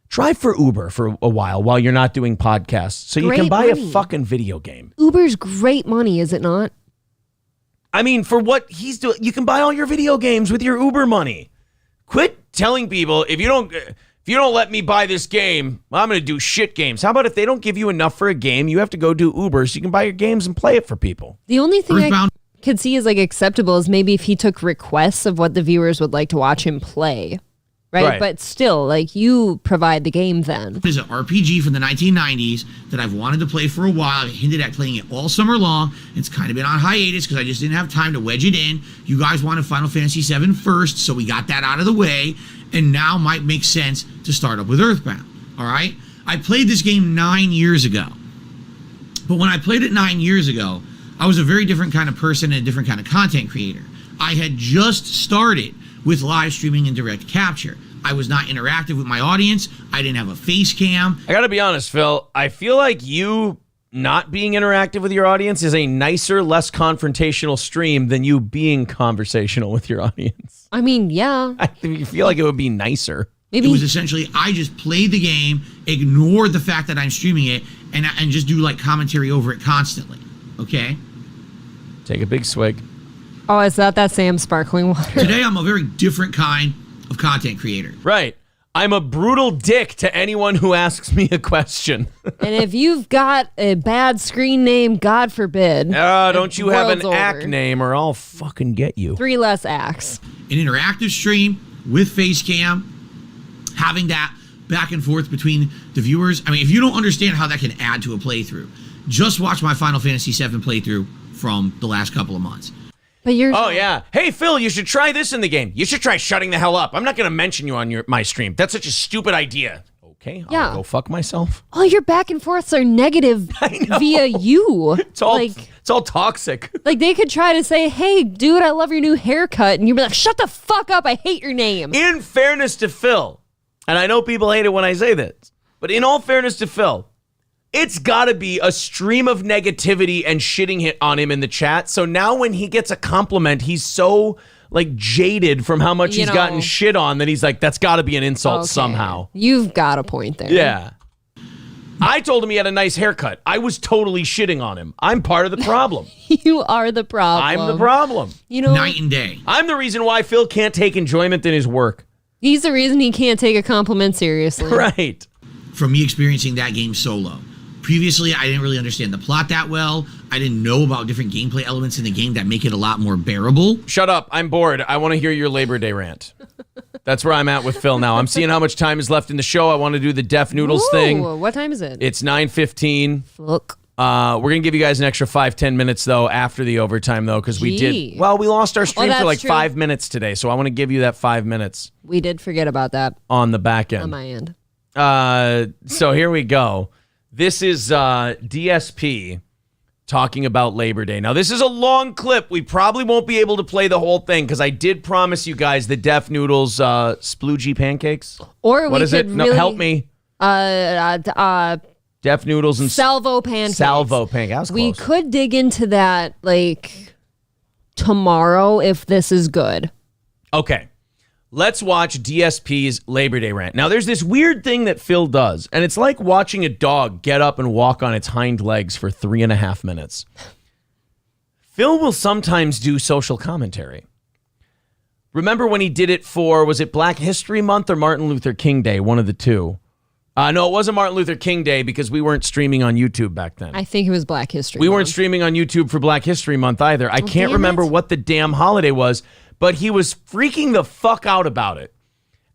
Drive for Uber for a while you're not doing podcasts so you can buy a fucking video game. Uber's great money, is it not? I mean, for what he's doing, you can buy all your video games with your Uber money. Quit telling people if you don't let me buy this game, I'm going to do shit games. How about if they don't give you enough for a game, you have to go do Uber so you can buy your games and play it for people. The only thing I could see as like acceptable is maybe if he took requests of what the viewers would like to watch him play. Right? But still, like, you provide the game then. There's an RPG from the 1990s that I've wanted to play for a while. I hinted at playing it all summer long. It's kind of been on hiatus because I just didn't have time to wedge it in. You guys wanted Final Fantasy VII first, so we got that out of the way. And now might make sense to start up with Earthbound. All right? I played this game 9 years ago. But when I played it 9 years ago, I was a very different kind of person and a different kind of content creator. I had just started with live streaming and direct capture. I was not interactive with my audience. I didn't have a face cam. I gotta be honest, Phil. I feel like you not being interactive with your audience is a nicer, less confrontational stream than you being conversational with your audience. I mean, yeah. I feel like it would be nicer. Maybe. It was essentially, I just played the game, ignored the fact that I'm streaming it, and just do like commentary over it constantly. Okay? Take a big swig. Oh, is that Sam sparkling water? Today, I'm a very different kind of content creator. Right. I'm a brutal dick to anyone who asks me a question. And if you've got a bad screen name, God forbid. Don't you have an act name or I'll fucking get you. 3 less acts. An interactive stream with face cam, having that back and forth between the viewers. I mean, if you don't understand how that can add to a playthrough, just watch my Final Fantasy VII playthrough from the last couple of months. But you're yeah. Hey, Phil, you should try this in the game. You should try shutting the hell up. I'm not going to mention you on my stream. That's such a stupid idea. Okay, I'll go fuck myself. All your back and forths are negative via you. It's all toxic. Like, they could try to say, hey, dude, I love your new haircut. And you'd be like, shut the fuck up. I hate your name. In fairness to Phil, and I know people hate it when I say this, but in all fairness to Phil, it's got to be a stream of negativity and shitting on him in the chat. So now when he gets a compliment, he's so like jaded from how much he's gotten shit on that he's like, that's got to be an insult somehow. You've got a point there. Yeah. I told him he had a nice haircut. I was totally shitting on him. I'm part of the problem. You are the problem. I'm the problem. Night and day. I'm the reason why Phil can't take enjoyment in his work. He's the reason he can't take a compliment seriously. Right. From me experiencing that game solo. Previously, I didn't really understand the plot that well. I didn't know about different gameplay elements in the game that make it a lot more bearable. Shut up. I'm bored. I want to hear your Labor Day rant. That's where I'm at with Phil now. I'm seeing how much time is left in the show. I want to do the Deaf Noodles thing. What time is it? It's 9:15. Look. We're going to give you guys an extra 5-10 minutes, though, after the overtime, though, because we lost our stream for like 5 minutes today, so I want to give you that 5 minutes. We did forget about that. On the back end. On my end. So here we go. This is DSP talking about Labor Day. Now, this is a long clip. We probably won't be able to play the whole thing because I did promise you guys the Deaf Noodles sploogie pancakes. Or what is it? Really, no, help me. Deaf Noodles and salvo pancakes. Salvo pancakes. That was close. We could dig into that like tomorrow if this is good. Okay. Let's watch DSP's Labor Day rant. Now, there's this weird thing that Phil does, and it's like watching a dog get up and walk on its hind legs for 3.5 minutes. Phil will sometimes do social commentary. Remember when he did it for, was it Black History Month or Martin Luther King Day? One of the two. No, it wasn't Martin Luther King Day because we weren't streaming on YouTube back then. I think it was Black History We Month. weren't streaming on YouTube for Black History Month either. I can't remember what the damn holiday was, but he was freaking the fuck out about it.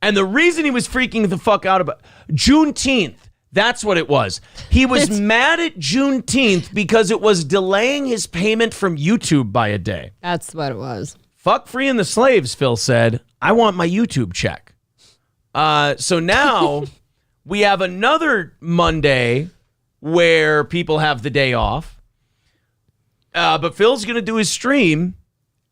And the reason he was freaking the fuck out about Juneteenth, that's what it was. He was mad at Juneteenth because it was delaying his payment from YouTube by a day. That's what it was. Fuck freeing the slaves, Phil said. I want my YouTube check. So now we have another Monday where people have the day off. But Phil's going to do his stream.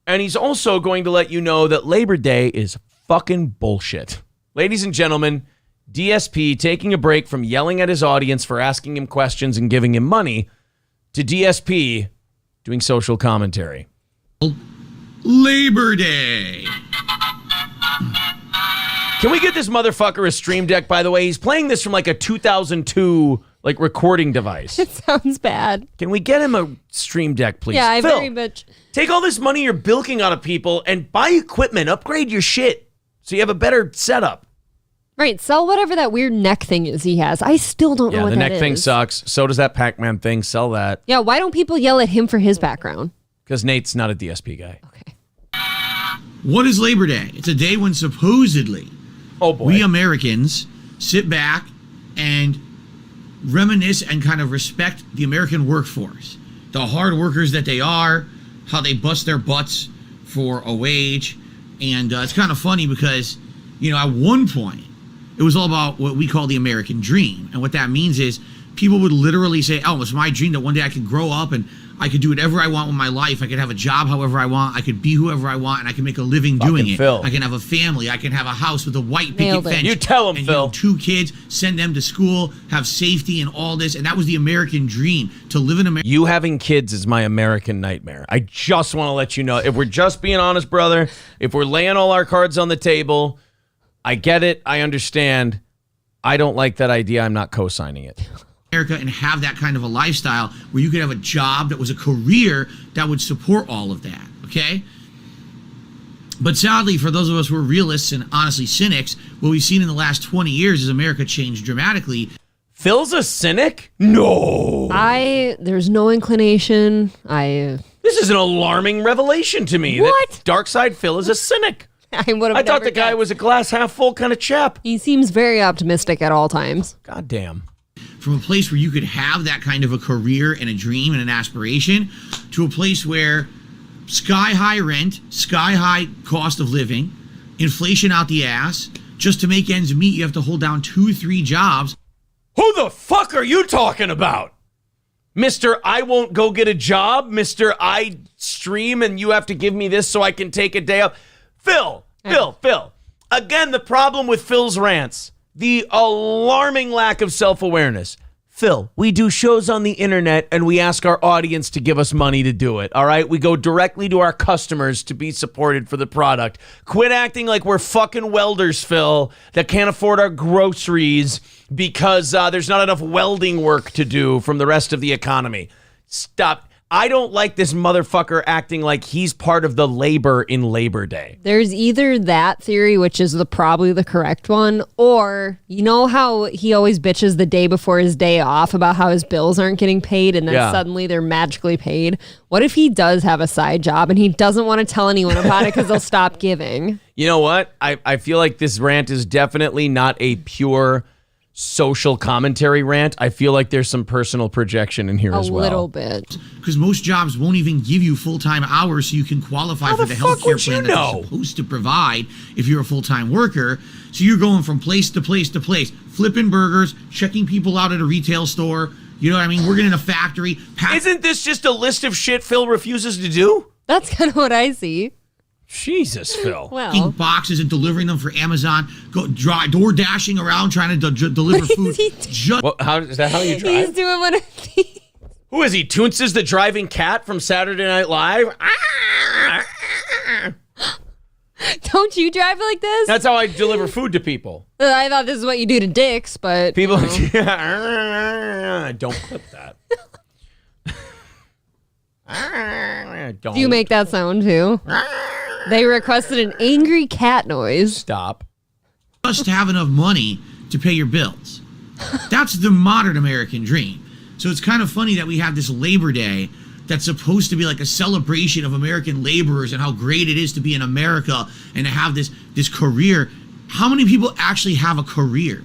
And he's also going to let you know that Labor Day is fucking bullshit. Ladies and gentlemen, DSP taking a break from yelling at his audience for asking him questions and giving him money to DSP doing social commentary. Labor Day. Can we get this motherfucker a Stream Deck, by the way? He's playing this from like a 2002 like recording device. It sounds bad. Can we get him a Stream Deck, please? Yeah, I Phil, very much. Take all this money you're bilking out of people and buy equipment. Upgrade your shit so you have a better setup. Right, sell whatever that weird neck thing is he has. I still don't know what that is. Yeah, the neck thing sucks. So does that Pac-Man thing. Sell that. Yeah, why don't people yell at him for his background? Because Nate's not a DSP guy. Okay. What is Labor Day? It's a day when supposedly we Americans sit back and reminisce and kind of respect the American workforce. The hard workers that they are, how they bust their butts for a wage. And it's kind of funny because, you know, at one point, it was all about what we call the American dream. And what that means is people would literally say, oh, it's my dream that one day I could grow up and I could do whatever I want with my life. I could have a job however I want. I could be whoever I want, and I can make a living doing it. Phil. I can have a family. I can have a house with a white picket fence. You tell him, and, Phil. You know, 2 kids, send them to school, have safety and all this. And that was the American dream, to live in America. You having kids is my American nightmare. I just want to let you know, if we're just being honest, brother, if we're laying all our cards on the table, I get it. I understand. I don't like that idea. I'm not co-signing it. And have that kind of a lifestyle where you could have a job that was a career that would support all of that, okay? But sadly, for those of us who are realists and honestly cynics, what we've seen in the last 20 years is America changed dramatically. Phil's a cynic? No. There's no inclination. This is an alarming revelation to me. What? That Dark Side Phil is a cynic. I thought the guy was a glass half full kind of chap. He seems very optimistic at all times. God damn. From a place where you could have that kind of a career and a dream and an aspiration to a place where sky high rent, sky high cost of living, inflation out the ass, just to make ends meet, you have to hold down 2-3 jobs. Who the fuck are you talking about? Mr. I won't go get a job? Mr. I stream and you have to give me this so I can take a day off? Phil. Again, the problem with Phil's rants. The alarming lack of self-awareness. Phil, we do shows on the internet and we ask our audience to give us money to do it, all right? We go directly to our customers to be supported for the product. Quit acting like we're fucking welders, Phil, that can't afford our groceries because there's not enough welding work to do from the rest of the economy. Stop. I don't like this motherfucker acting like he's part of the labor in Labor Day. There's either that theory, which is probably the correct one, or you know how he always bitches the day before his day off about how his bills aren't getting paid and then suddenly they're magically paid? What if he does have a side job and he doesn't want to tell anyone about it because they'll stop giving? You know what? I feel like this rant is definitely not a pure social commentary rant. I feel like there's some personal projection in here as well. A little bit. Because most jobs won't even give you full-time hours so you can qualify for the health care plan that they're supposed to provide if you're a full-time worker. So you're going from place to place to place, flipping burgers, checking people out at a retail store. You know what I mean? Working in a factory. Isn't this just a list of shit Phil refuses to do? That's kind of what I see. Jesus, Phil. Well, boxes and delivering them for Amazon. Door dashing around trying to deliver food. Is that how you drive? He's doing one of these. Who is he? Toonces the driving cat from Saturday Night Live? Don't you drive like this? That's how I deliver food to people. I thought this is what you do to dicks, but people don't clip that. Don't. Do you make that sound too? They requested an angry cat noise. Stop. Just to have enough money to pay your bills. That's the modern American dream. So it's kind of funny that we have this Labor Day that's supposed to be like a celebration of American laborers and how great it is to be in America and to have this career. How many people actually have a career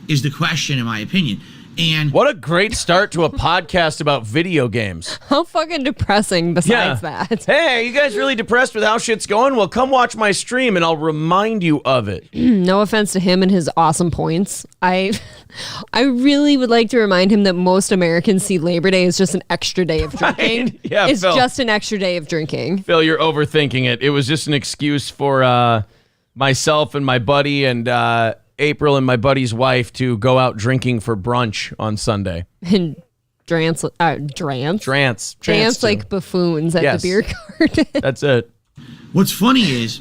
is the question, in my opinion. And what a great start to a podcast about video games. How fucking depressing besides that. Hey, you guys really depressed with how shit's going? Well, come watch my stream and I'll remind you of it. No offense to him and his awesome points. I really would like to remind him that most Americans see Labor Day as just an extra day of drinking. Right? Yeah, it's Phil, just an extra day of drinking. Phil, you're overthinking it. It was just an excuse for myself and my buddy and April and my buddy's wife to go out drinking for brunch on Sunday. And dance like buffoons at the beer garden. That's it. What's funny is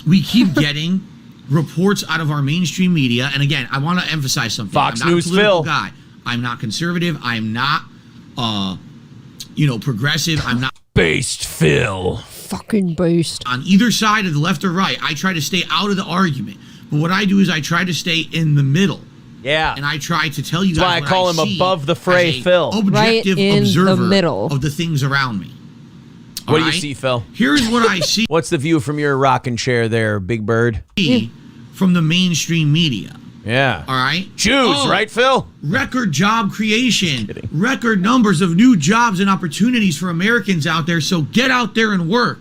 we keep getting reports out of our mainstream media. And again, I want to emphasize something. Fox I'm not News a political Phil. guy. I'm not conservative. I'm not, progressive. I'm not based, Phil. Fucking based. On either side of the left or right, I try to stay out of the argument. But what I do is I try to stay in the middle. Yeah. And I try to tell you guys That's why I call him above the fray, Phil. Objective right in observer the middle of the things around me. What do you see, Phil? Here's what I see. What's the view from your rocking chair there, Big Bird? From the mainstream media. Yeah. All right? Choose, right, Phil? Record job creation. Record numbers of new jobs and opportunities for Americans out there. So get out there and work.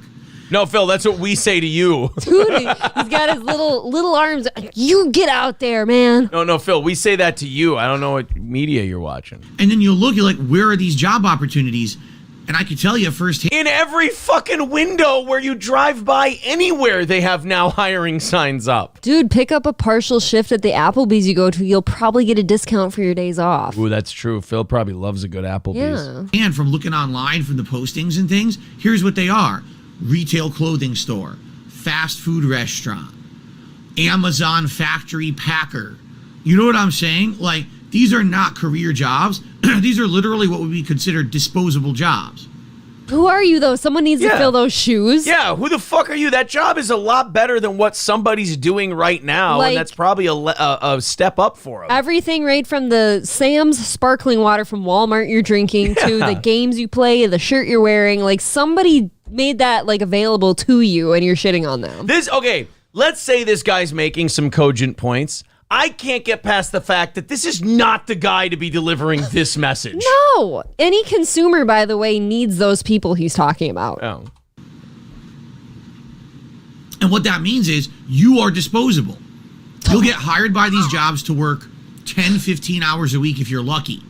No, Phil, that's what we say to you. Dude, he's got his little arms. You get out there, man. No, Phil, we say that to you. I don't know what media you're watching. And then you're like, where are these job opportunities? And I can tell you firsthand. In every fucking window where you drive by anywhere, they have now hiring signs up. Dude, pick up a partial shift at the Applebee's you go to. You'll probably get a discount for your days off. Ooh, that's true. Phil probably loves a good Applebee's. Yeah. And from looking online from the postings and things, here's what they are. Retail clothing store, fast food restaurant, Amazon factory packer. You know what I'm saying? Like, these are not career jobs. These are literally what would be considered disposable jobs. Who are you, though? Someone needs to fill those shoes. Yeah, who the fuck are you? That job is a lot better than what somebody's doing right now, and that's probably a step up for them. Everything right from the Sam's sparkling water from Walmart you're drinking to the games you play, the shirt you're wearing. Like, somebody made that available to you and you're shitting on them. Let's say this guy's making some cogent points. I can't get past the fact that this is not the guy to be delivering this message. No. Any consumer, by the way, needs those people he's talking about. Oh. And what that means is you are disposable. You'll get hired by these jobs to work 10, 15 hours a week if you're lucky.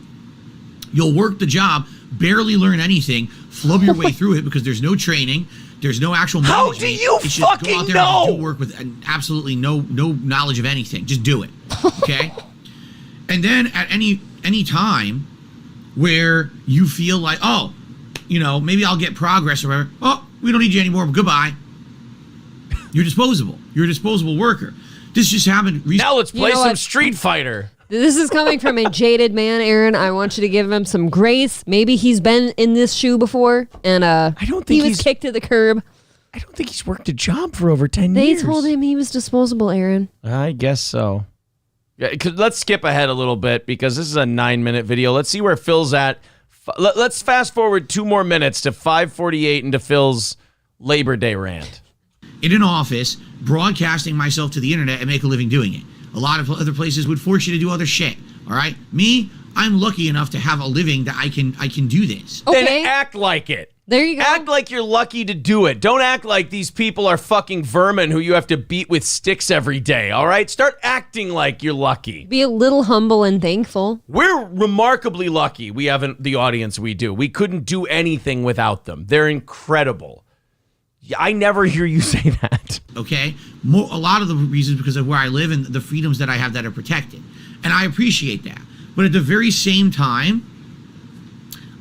You'll work the job, barely learn anything, flub your way through it because there's no training, there's no actual management. How do you it's fucking just go out there know? And do work with absolutely no knowledge of anything. Just do it, okay? And then at any time where you feel like, maybe I'll get progress or whatever. Oh, we don't need you anymore. Goodbye. You're disposable. You're a disposable worker. This just happened recently. Now let's play some Street Fighter. This is coming from a jaded man, Aaron. I want you to give him some grace. Maybe he's been in this shoe before, and I don't think he was kicked to the curb. I don't think he's worked a job for over 10 years. They told him he was disposable, Aaron. I guess so. Yeah, let's skip ahead a little bit because this is a 9-minute video. Let's see where Phil's at. Let's fast forward 2 more minutes to 5:48 into Phil's Labor Day rant. In an office, broadcasting myself to the internet and make a living doing it. A lot of other places would force you to do other shit. All right, me, I'm lucky enough to have a living that I can do this. Okay. Then act like it. There you go. Act like you're lucky to do it. Don't act like these people are fucking vermin who you have to beat with sticks every day. All right, start acting like you're lucky. Be a little humble and thankful. We're remarkably lucky. We have the audience we do. We couldn't do anything without them. They're incredible. I never hear you say that. Okay? A lot of the reasons because of where I live and the freedoms that I have that are protected. And I appreciate that. But at the very same time,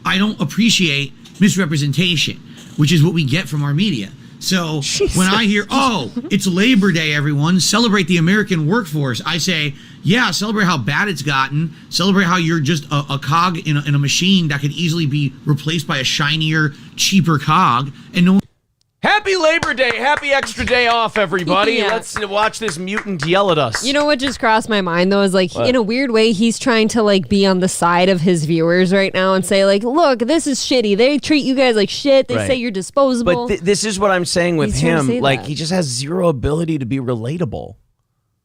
I don't appreciate misrepresentation, which is what we get from our media. So when I hear, oh, it's Labor Day, everyone, celebrate the American workforce, I say, yeah, celebrate how bad it's gotten. Celebrate how you're just a cog in a machine that could easily be replaced by a shinier, cheaper cog. And no. Happy Labor Day. Happy extra day off, everybody. Yeah. Let's watch this mutant yell at us. You know what just crossed my mind, though, is like, in a weird way, he's trying to like be on the side of his viewers right now and say like, look, this is shitty. They treat you guys like shit. They say you're disposable. But this is what I'm saying with He's trying to him. say Like, that. he just has zero ability to be relatable.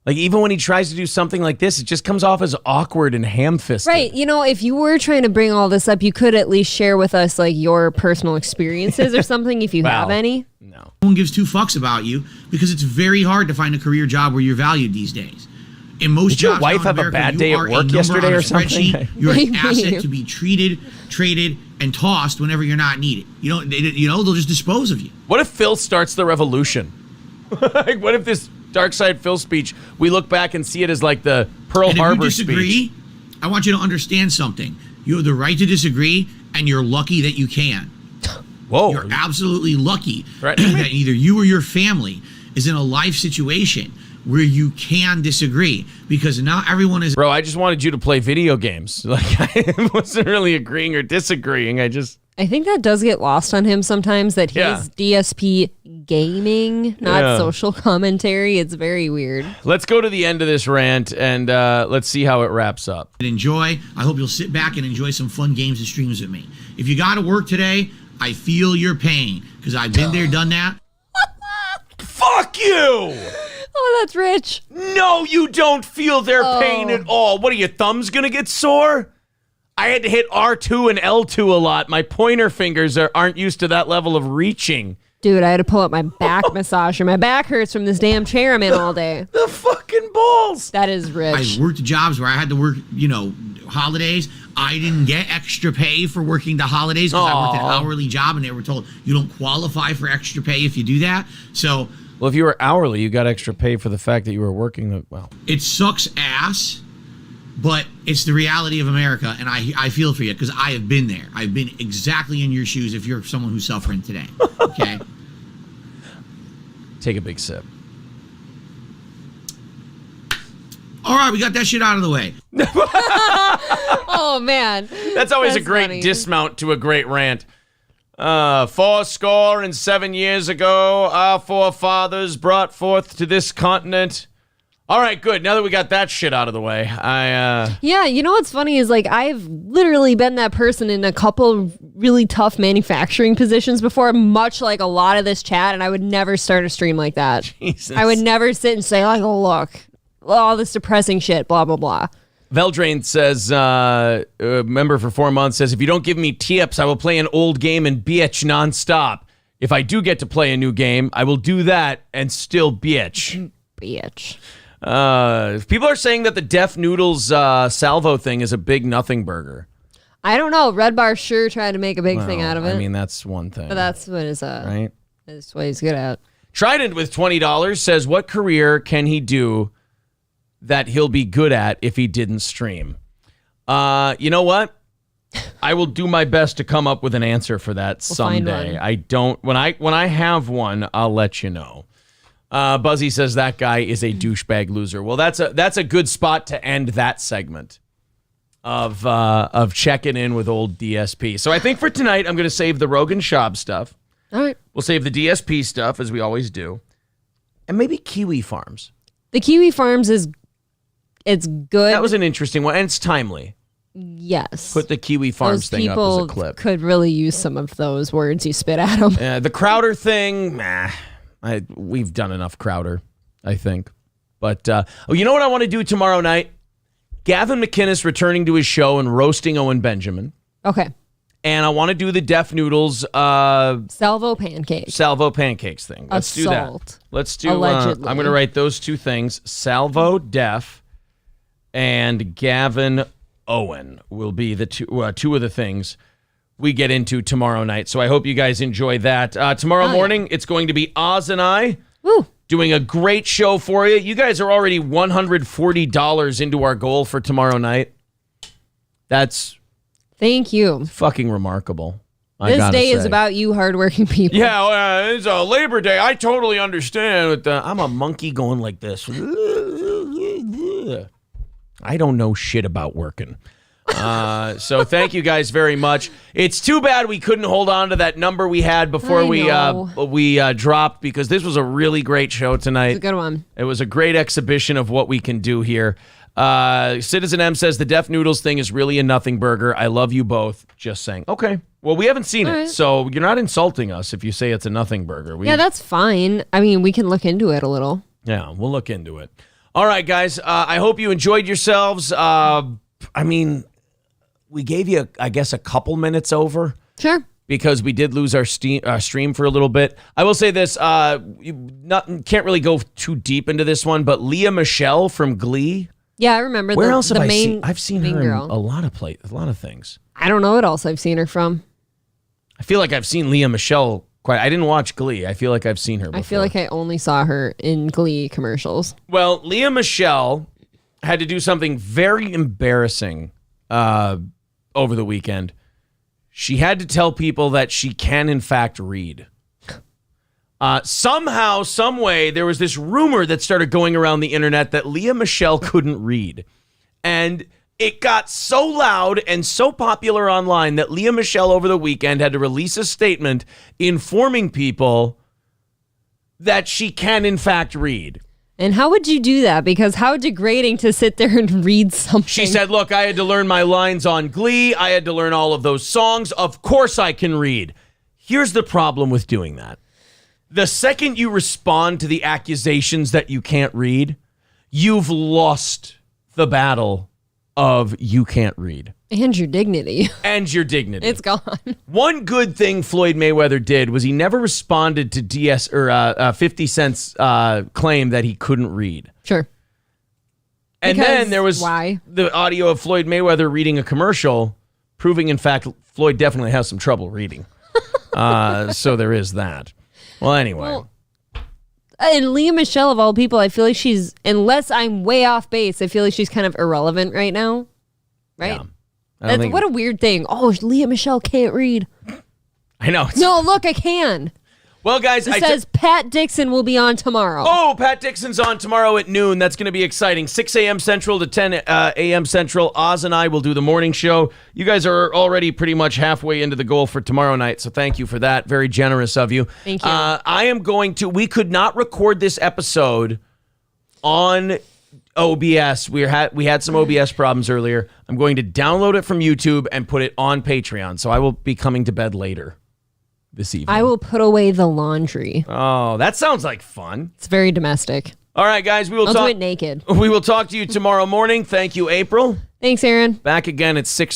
Like, even when he tries to do something like this, it just comes off as awkward and ham-fisted. Right. You know, if you were trying to bring all this up, you could at least share with us like your personal experiences or something if you have any. No one gives two fucks about you because it's very hard to find a career job where you're valued these days. In most Did your jobs wife now in have a America, bad you day at are a work number yesterday on a or something? spreadsheet. You're an Maybe. asset to be treated, traded, and tossed whenever you're not needed. They'll just dispose of you. What if Phil starts the revolution? Like, what if this Dark Side Phil speech, we look back and see it as like the Pearl And Harbor if you disagree, speech? I want you to understand something. You have the right to disagree, and you're lucky that you can. Whoa. You're absolutely lucky Right. that either you or your family is in a life situation where you can disagree, because not everyone is. Bro, I just wanted you to play video games. Like, I wasn't really agreeing or disagreeing. I think that does get lost on him sometimes, that he's DSP gaming, not social commentary. It's very weird. Let's go to the end of this rant and let's see how it wraps up. Enjoy. I hope you'll sit back and enjoy some fun games and streams with me. If you got to work today, I feel your pain, because I've been there, done that. Fuck you! Oh, that's rich. No, you don't feel their pain at all. What are your thumbs gonna get sore? I had to hit R2 and L2 a lot. My pointer fingers aren't used to that level of reaching. Dude, I had to pull up my back massager. My back hurts from this damn chair I'm in all day. The fucking balls. That is rich. I worked jobs where I had to work, holidays. I didn't get extra pay for working the holidays because I worked an hourly job, and they were told you don't qualify for extra pay if you do that. So, well, if you were hourly, you got extra pay for the fact that you were working. It sucks ass, but it's the reality of America, and I feel for you because I have been there. I've been exactly in your shoes if you're someone who's suffering today. Okay. Take a big sip. All right, we got that shit out of the way. Oh, man. That's always a great dismount to a great rant. 407 years ago, our forefathers brought forth to this continent. All right, good. Now that we got that shit out of the way, Yeah, you know what's funny is like I've literally been that person in a couple really tough manufacturing positions before, much like a lot of this chat, and I would never start a stream like that. Jesus. I would never sit and say like, oh, look, all this depressing shit, blah, blah, blah. Veldrain says, a member for 4 months, says, if you don't give me tips, I will play an old game and bitch nonstop. If I do get to play a new game, I will do that and still bitch. Bitch. People are saying that the Deaf Noodles salvo thing is a big nothing burger. I don't know. Red Bar sure tried to make a big thing out of it. I mean, that's one thing. But that's what is right? That's what he's good at. Trident with $20 says, what career can he do that he'll be good at if he didn't stream? You know what? I will do my best to come up with an answer for that someday. I don't. When I have one, I'll let you know. Buzzy says that guy is a douchebag loser. Well, that's a good spot to end that segment of checking in with old DSP. So I think for tonight, I'm going to save the Rogan Schaub stuff. All right. We'll save the DSP stuff as we always do, and maybe Kiwi Farms. The Kiwi Farms it's good. That was an interesting one, and it's timely. Yes. Put the Kiwi Farms thing up as a clip. Could really use some of those words you spit at them. The Crowder thing, we've done enough Crowder, I think. But you know what I want to do tomorrow night? Gavin McInnes returning to his show and roasting Owen Benjamin. Okay. And I want to do the Deaf Noodles salvo pancakes thing. Let's do that. Let's do. Allegedly. I'm going to write those two things: Salvo Deaf and Gavin Owen will be the two of the things we get into tomorrow night. So I hope you guys enjoy that. Tomorrow morning, it's going to be Oz and I doing a great show for you. You guys are already $140 into our goal for tomorrow night. That's thank you. Fucking remarkable. This day is about you hardworking people. Yeah, it's a Labor Day. I totally understand. I'm a monkey going like this. I don't know shit about working. So thank you guys very much. It's too bad we couldn't hold on to that number we had before we dropped, because this was a really great show tonight. It's a good one. It was a great exhibition of what we can do here. Citizen M says the Deaf Noodles thing is really a nothing burger. I love you both. Just saying. Okay. Well, we haven't seen it, so you're not insulting us if you say it's a nothing burger. Yeah, that's fine. I mean, we can look into it a little. Yeah, we'll look into it. All right, guys. I hope you enjoyed yourselves. We gave you, I guess, a couple minutes over. Sure. Because we did lose our stream for a little bit. I will say this. Can't really go too deep into this one, but Leah Michele from Glee. Yeah, I remember. Where else have I seen? I've seen her in a lot of things. I don't know what else I've seen her from. I feel like I've seen Leah Michele I didn't watch Glee. I feel like I've seen her before. I feel like I only saw her in Glee commercials. Well, Leah Michele had to do something very embarrassing over the weekend. She had to tell people that she can, in fact, read. Somehow, some way, there was this rumor that started going around the internet that Leah Michele couldn't read. And it got so loud and so popular online that Leah Michele over the weekend had to release a statement informing people that she can, in fact, read. And how would you do that? Because how degrading to sit there and read something. She said, look, I had to learn my lines on Glee. I had to learn all of those songs. Of course I can read. Here's the problem with doing that. The second you respond to the accusations that you can't read, you've lost the battle of you can't read. And your dignity. And your dignity. It's gone. One good thing Floyd Mayweather did was he never responded to 50 Cent's claim that he couldn't read. Sure. And because then there was the audio of Floyd Mayweather reading a commercial, proving, in fact, Floyd definitely has some trouble reading. So there is that. Well, anyway. Well, and Leah Michele, of all people, I feel like she's, unless I'm way off base, I feel like she's kind of irrelevant right now. Right? Yeah. What a weird thing. Oh, Leah Michele can't read. I know. No, look, I can. Well, guys, it says Pat Dixon will be on tomorrow. Oh, Pat Dixon's on tomorrow at noon. That's going to be exciting. 6 a.m. Central to 10 a.m. Central. Oz and I will do the morning show. You guys are already pretty much halfway into the goal for tomorrow night, so thank you for that. Very generous of you. Thank you. I am going to... We could not record this episode on OBS. We had some OBS problems earlier. I'm going to download it from YouTube and put it on Patreon, so I will be coming to bed later this evening. I will put away the laundry. Oh, that sounds like fun. It's very domestic. All right, guys, we will I'll do it naked. We will talk to you tomorrow morning. Thank you, April. Thanks, Aaron. Back again at 6.